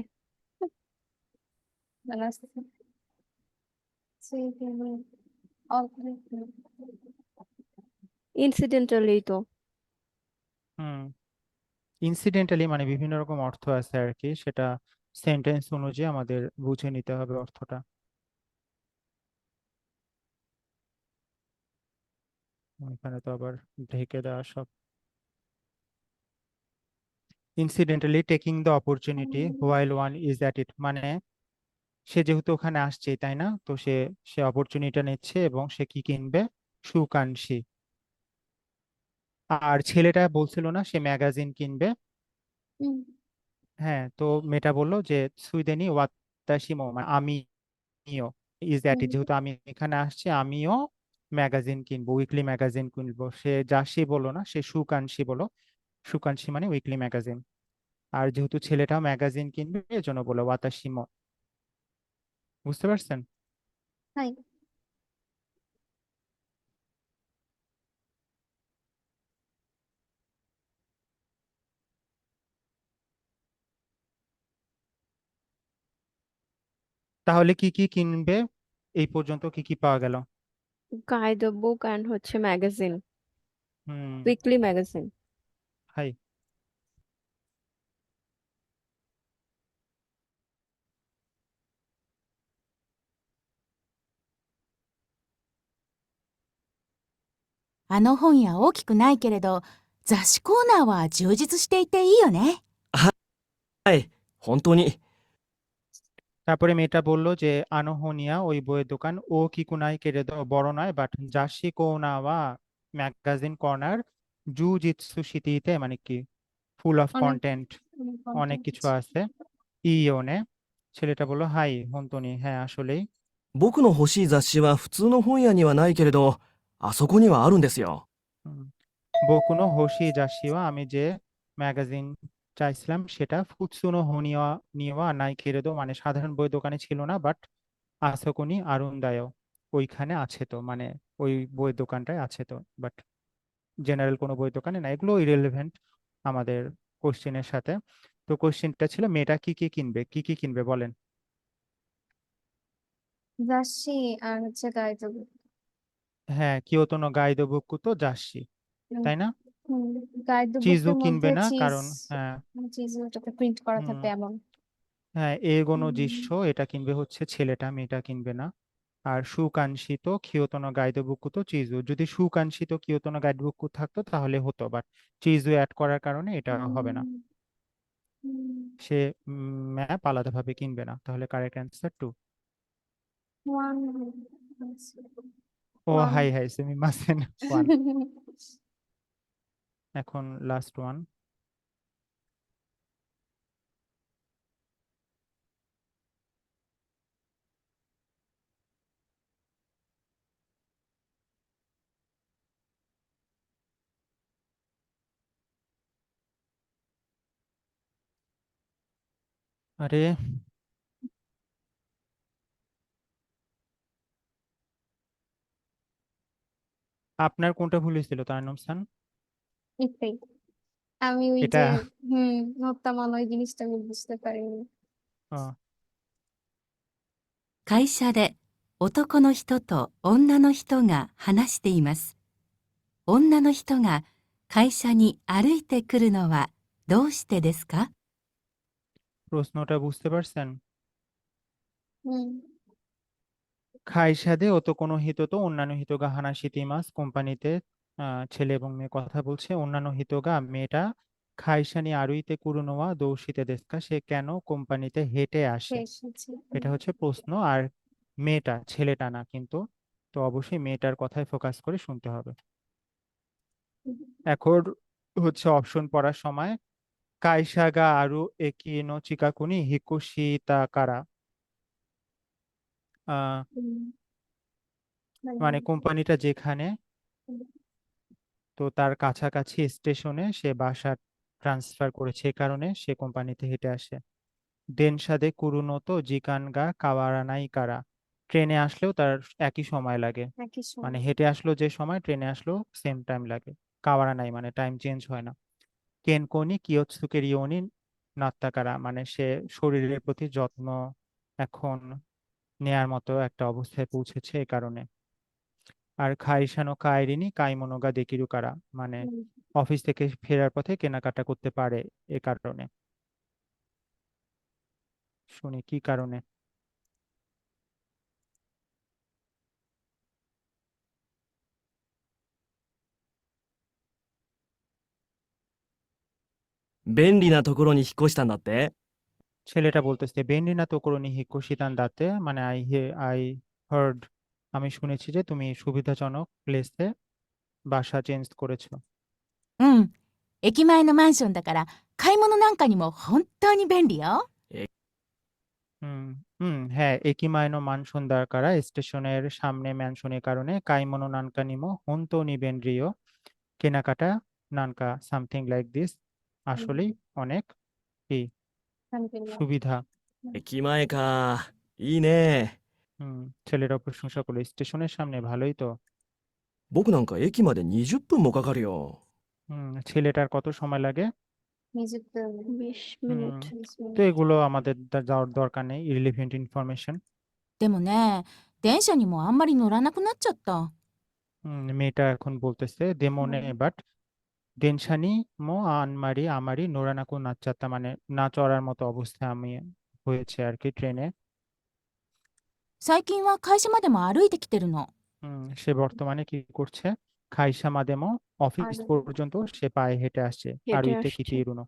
Incidentally তো। হুম, ইনসিডেন্টালি মানে বিভিন্ন রকম অর্থ আছে আর কি, সেটা সেন্টেন্স অনুযায়ী আমাদের বুঝে নিতে হবে অর্থটা। এখানে তো আবার ঢেকে দেওয়া সব। Incidentally taking the opportunity while one is at it মানে সে যেহেতু ওখানে আসছে তাই না, তো সে সে অপরচুনিটিটা নিচ্ছে এবং সে কি কিনবে? সুকানশি। আর ছেলেটা বলছিল না সে ম্যাগাজিন কিনবে? হ্যাঁ, তো মেয়েটা বললো যে সুইদেনি ওয়াতাশিমো মানে আমিও ইজ দ্যাট ইট, যেহেতু আমি এখানে আসছি আমিও ম্যাগাজিন কিনবো, উইকলি ম্যাগাজিন কিনবো। সে জাসি বলো না, সে সুকানশি বলো। সুকানশি মানে উইকলি ম্যাগাজিন। আর যেহেতু ছেলেটাও ম্যাগাজিন কিনবে এজন্য বলো ওয়াতাশিমো। বুঝতে পারছেন? হাই তাহলে কি কি কিনবে? এই পর্যন্ত কি কি পাওয়া গেল? guidebook and হচ্ছে magazine, হুম, weekly magazine. হাই।「あの本屋大きくないけれど、雑誌コーナーは充実していていいよね。」はい、本当に。 তারপরে মেয়েটা বলল যে আনোহনিয়া ওই বইয়ের দোকান ও কিকুনাই কেড়ে বড় নয়, বাট জাসি কোনাওয়া ম্যাগাজিন কর্নার জুজিৎসু শিতিতে মানে কি ফুল অফ অনেক কন্টেন্ট, অনেক content কিছু আছে। আছে। ইওনে। ছেলেটা বললো হাই হন্তনি, হ্যাঁ আসলেই। 僕の欲しい雑誌は普通の本屋にはないけれど、あそこにはあるんですよ。 বকুনো হোশি জাসিওয়া আমি যে ম্যাগাজিন চাইছিলাম সেটা ফুৎসুনো হোনিওয়া নিওয়া নাই কেরেদো মানে সাধারণ বই দোকানে ছিল না, বাট আসকুনি আরুনদায়ো ওইখানে আছে তো, মানে ওই বই দোকানটায় আছে তো, বাট জেনারেল কোনো বই দোকানে না। এগুলো ইরেলেভেন্ট আমাদের কোশ্চেনের সাথে। তো কোশ্চেনটা ছিল মেয়েটা কি কি কিনবে, কি কি কিনবে বলেন? জার্সি আর হচ্ছে গাইডবুক। হ্যাঁ, কিয়োতো গাইদো বুকু তো যাচ্ছি, তাই না? গাইডবুকের চিজু কিনবে মধ্যে না চিজ কারণ হ্যাঁ। চিজ ওটাতে প্রিন্ট করা হুম, থাকবে এমন। হ্যাঁ এগোনো দৃশ্য এটা কিনবে হচ্ছে ছেলেটা, মেয়েটা কিনবে না। আর সুকানশিত কিয়োতোনো গাইডবুকু তো চিজু, যদি সুকানশিত কিয়োতোনো গাইডবুকু থাকতো তাহলে হতো, বাট চিজু অ্যাড করার কারণে এটা হবে না। সে ম্যাপ আলাদাভাবে কিনবে না, তাহলে কারেক্ট অ্যান্সার 2। ওয়ান ও ওয়ান হাই হাই সুমি মাসেন 1। এখন লাস্ট ওয়ান। আরে আপনার কোনটা ভুল হয়েছিল তারনম খান? এটাই আমি ওই এটা যে হত্যা মানা ওই জিনিসটা আমি বুঝতে পারিনি। ও, 会社で男の人と女の人が話しています。女の人が会社に歩いてくるのはどうしてですか？ প্রশ্নটা বুঝতে পারছেন? হুম, খাইসাদে ওতোকোনো হিতোতো অন্যান্য হিতোগা হানাশিতিমাস কোম্পানিতে ছেলে এবং মেয়ে কথা বলছে অন্যান্য হিতোগা মেয়েটা খাইসানি আরুইতে কুরুনোয়া দৌশিতে দেস্কা সে কেন কোম্পানিতে হেঁটে আসে এসেছে। এটা হচ্ছে প্রশ্ন আর মেয়েটা ছেলেটা না কিন্তু তো অবশ্যই মেয়েটার কথায় ফোকাস করে শুনতে হবে এখন হচ্ছে অপশন পড়ার সময় কাইসাগা আরু একিনো চিকাকুনি হিকুশিতা কারা হুম, মানে কোম্পানিটা যেখানে হুম, তো তার কাছাকাছি স্টেশনে সে বাসা ট্রান্সফার করেছে এই কারণে সে কোম্পানিতে হেঁটে আসে দেনসাদে কুরুনোতো জিকানগা কাওয়ারানাই কারা ট্রেনে আসলেও তার একই সময় লাগে একই মানে সময়। হেঁটে আসলো যে সময় ট্রেনে আসলো সেম টাইম লাগে কাওয়ারানাই মানে টাইম চেঞ্জ হয় না কেনকোনি কিয়োৎসুকে রিওনি নাত্তাকারা মানে সে শরীরের প্রতি যত্ন এখন নেয়ার মতো একটা অবস্থায় পৌঁছেছে এই কারণে আর খাইসানো কায়রিনি কাইমনোগা দেকিরু কারা মানে হুম, অফিস থেকে ফেরার পথে কেনাকাটা করতে পারে এ কারণে শুনি কি কারণে 便利なところに引っ越したんだって。 ছেলেটা বলতেছে বেন্ডিনা তোকরোনি হিকোশিতান দাতে মানে আই হার্ড আমি শুনেছি যে তুমি সুবিধাজনক প্লেসে বাসা চেঞ্জ করেছো うん。駅前のマンションだから、買い物なんかにも本当に便利よ。 হুম হুম হ্যাঁ একই মাইনো মানসুন দারকারা স্টেশনের সামনে ম্যানশনের কারণে কাইমোনো নানকা নিমো হন্তো নিবেন রিও কেনাকাটা নানকা সামথিং লাইক দিস আসলেই অনেক কি কন্টিনিউ। সুবিধা 駅前か。いいね。 হুম ছেলেরা প্রশংসা করলো স্টেশনের সামনে ভালোই তো 僕なんか駅まで20分もかかるよ。 ছেলেটার কত সময় লাগে মিউজিক 20 হুম মিনিট তো এগুলো আমাদের যাওয়ার দরকার নেই ইরিলেভেন্ট ইনফরমেশন でもね、電車にもあんまり乗らなくなっちゃった。 মেয়েটা এখন বলতেছে দেমনে বাট দেনশানি মো আনমারি আমারি নোরানাকু নাচ্চাত্তা মানে না চড়ার মতো অবস্থা আমি হয়েছে আর কি ট্রেনে 最近は会社までも歩いてきてるの。 সে বর্তমানে কি করছে খাইসা মাদেমো অফিস আর পর্যন্ত সে পায়ে হেঁটে আসছে হেঁটে আরুইতে আসছে। কিতিরুনো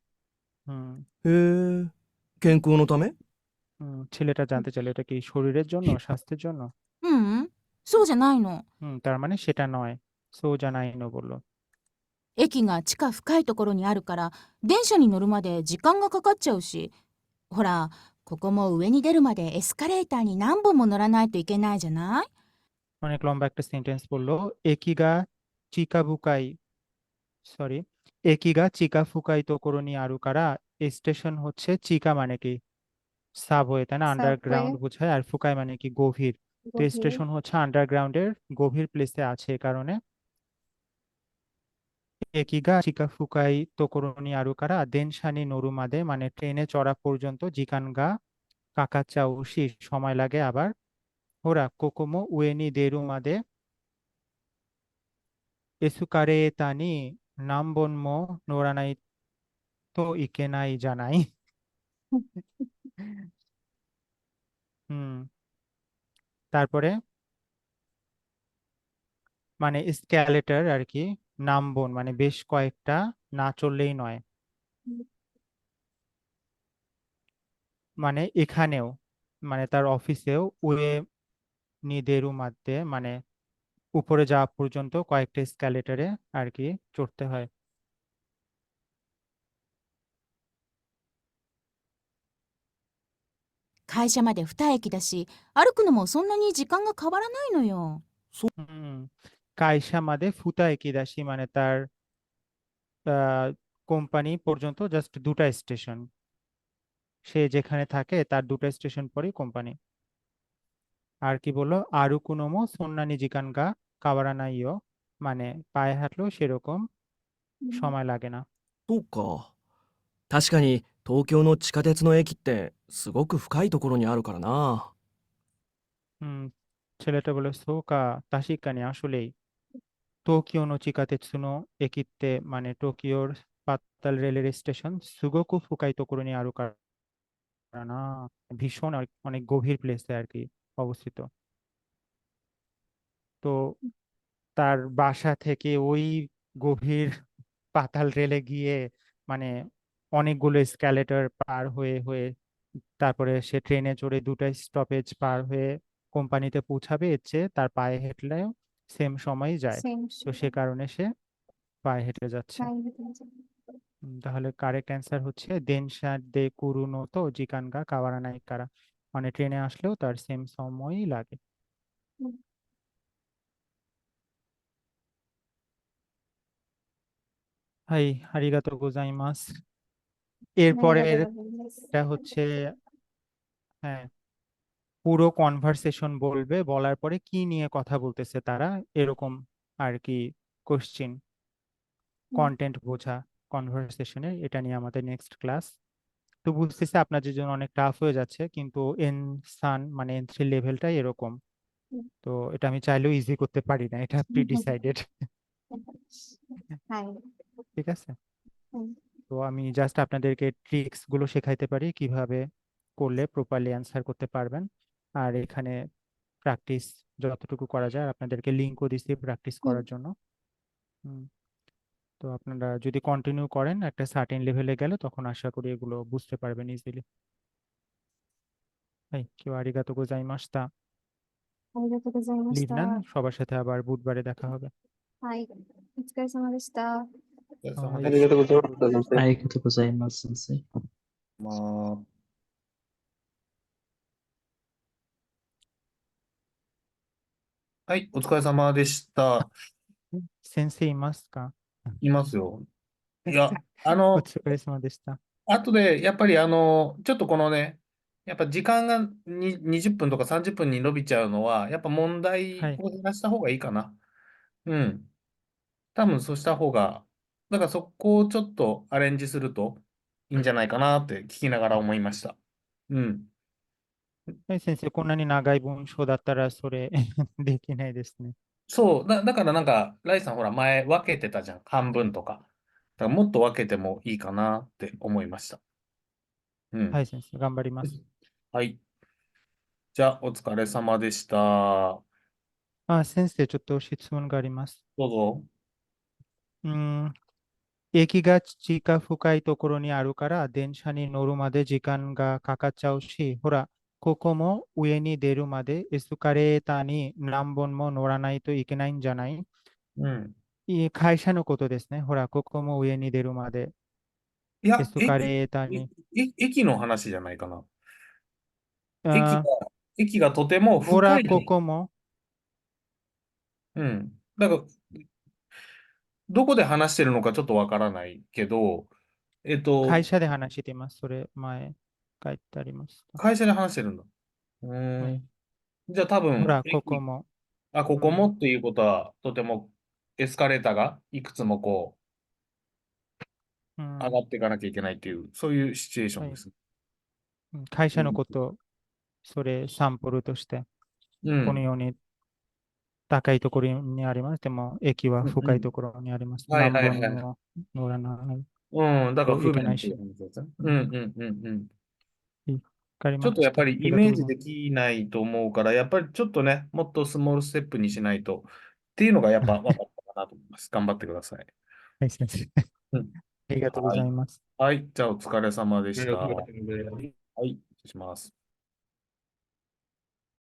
হুম へえ、健康のため？ ছেলেটা জানতে চাইলো এটা কি শরীরের জন্য স্বাস্থ্যের জন্য ううん、そうじゃないの。 তার মানে সেটা নয় সো জানাইনো বললো 駅が地下深いところにあるから、電車に乗るまで時間がかかっちゃうし。ほら、ここも上に出るまでエスカレーターに何本も乗らないといけないじゃない？ অনেক লম্বা একটা সেন্টেন্স বললো একিগা চিকাবুকাই সরি একিগা চিকাফুকাই তোকোরোনি আরুকারা স্টেশন হচ্ছে চিকা মানে কি সাবওয়ে তাই না সাবওয়ে আন্ডারগ্রাউন্ড বোঝায় আর ফুকাই মানে কি গভীর তো গভীর। স্টেশন হচ্ছে আন্ডারগ্রাউন্ডের গভীর প্লেসে আছে এই কারণে একিগা চিকাফুকাই তোকোরোনি আরুকারা দেনশানি নরুমাদে মানে ট্রেনে চড়া পর্যন্ত জিকানগা কাকাচা উশি সময় লাগে আবার ওরা কোকোমো উয়েনি দেরুমাদে এসুকারে তানি নামবনমো নোরানাই তো ইকেনাই জানাই হুম তারপরে মানে স্ক্যালেটার আর কি নামবন মানে বেশ কয়েকটা না চললেই নয় মানে এখানেও মানে তার অফিসেও উয়ে নিদেরু মাধ্যে মানে উপরে যাওয়া পর্যন্ত কয়েকটা স্ক্যালেটারে আর কি চড়তে হয় 会社まで2駅だし、歩くのもそんなに時間が変わらないのよ。 কাইসা মাদে ফুতা একিদাসি মানে তার কোম্পানি পর্যন্ত জাস্ট দুটা স্টেশন সে যেখানে থাকে তার দুটা স্টেশন পরেই কোম্পানি আর কি বললো আরু কুনোমো সন্নানি জিকানগা কাওয়ারানাইও মানে পায়ে হাঁটলেও সেরকম সময় লাগে না そうか。確かに東京の地下鉄の駅ってすごく深いところにあるからな。ছেলেটা বলে সোকা তাশিকানি আসলেই টোকিও নো চিকাতেৎসু নো একিতে মানে টোকিওর পাতাল রেলের স্টেশন সুগোকু ফুকাই তোকোরো নি আরু কারা না ভীষণ অনেক অনেক গভীর প্লেসে আর কি অবস্থিত। তো তার বাসা থেকে ওই গভীর পাতাল রেলে গিয়ে মানে অনেকগুলো স্ক্যালেটর পার হয়ে হয়ে তারপরে সে ট্রেনে চড়ে দুটো স্টপেজ পার হয়ে কোম্পানিতে পৌঁছাবে, এর চেয়ে তার পায়ে হেঁটলেও সেম সময়ই যায়। সেম তো সে কারণে সে পায়ে হেঁটে যাচ্ছে। প্রাইভেট তাহলে কারেক্ট অ্যান্সার হচ্ছে দেনশা দে কুরুনো তো জিকানগা কাওয়ারা নাই কারা, মানে ট্রেনে আসলেও তার সেম সময়ই লাগে। হাই আরিগাতো গোজাইমাস। এরপরের এটা হচ্ছে হ্যাঁ পুরো কনভারসেশন বলবে, বলার পরে কি নিয়ে কথা বলতেছে তারা এরকম আর কি কোশ্চিন কন্টেন্ট বোঝা কনভারসেশনের, এটা নিয়ে আমাদের নেক্সট ক্লাস। তো বুঝতেছি আপনাদের জন্য অনেক টাফ হয়ে যাচ্ছে, কিন্তু N3 মানে N3 লেভেলটাই এরকম। তো এটা আমি চাইলেও ইজি করতে পারি না, এটা প্রি ডিসাইডেড। হাই ঠিক আছে, তো আমি জাস্ট আপনাদেরকে ট্রিক্স গুলো শেখাইতে পারি কিভাবে করলে প্রপারলি অ্যান্সার করতে পারবেন। আর এখানে প্র্যাকটিস যতটুকু করা যায়, আপনাদেরকে লিঙ্কও দিচ্ছি প্র্যাকটিস করার জন্য। হুম, তো আপনারা যদি কন্টিনিউ করেন একটা সার্টেন লেভেলে গেলে তখন আশা করি এগুলো বুঝতে পারবেন ইজিলি। কেউ আরিগাতো গোজাইমাস্তা। আরিগাতো গোজাইমাস্তা। লিভ নেন, সবার সাথে আবার বুধবারে দেখা হবে। হাই ওৎকারে様でした。はいありがとうございました、先生。ありがとうございます、先生。まあ、はい、お疲れ様でした。先生いますか？いますよ。いや、お疲れ様でした。後で、やっぱりちょっとこのね、やっぱ時間が20分とか30分に伸びちゃうのは、やっぱ問題はいを減らした方がいいかな。うん。多分そうした方が、だからそこをちょっとアレンジするといいんじゃないかなって聞きながら思いました。うん。はい、先生、こんなに長い文章だったらそれできないですね。そう、だからなんか、ライさんほら前分けてたじゃん。半分とか。だからもっと分けてもいいかなって思いました。うん。はい、先生、頑張ります。はい。じゃあ、お疲れ様でした。先生、ちょっと質問があります。どうぞ。駅が近深いところにあるから電車に乗るまで時間がかかっちゃうし、ほら、ここも上に出るまでエスカレーターに何本も乗らないといけないんじゃない？うん。会社のことですね。ほら、ここも上に出るまでいやエ、スカレーターに。駅の話じゃないかな。あ駅がとてもほら、深い。ここも。うん。だから、どこで話してるのかちょっとわからないけど、会社で話しています。それ前書いてありました。会社で話してるんだ。はいじゃあ多分、ほら、ここも。ここもっていうことは、とてもエスカレーターがいくつもこう、上がっていかなきゃいけないっていう、そういうシチュエーションです。会社のこと、それサンプルとして、このように高いところにあります。でも、駅は深いところにあります。はいはいはい何本も乗らない。だから不いけないし。便っていう話ですね。わかりました。ちょっとやっぱりイメージでききないと思うから、やっぱりちょっとね、もっとスモールステップにしないとっていうのがやっぱ分かったかなと思います。頑張ってください。はい、先生。ありがとうございます。はい、じゃあお疲れ様でした。ありがとうはい、ございます。失礼します。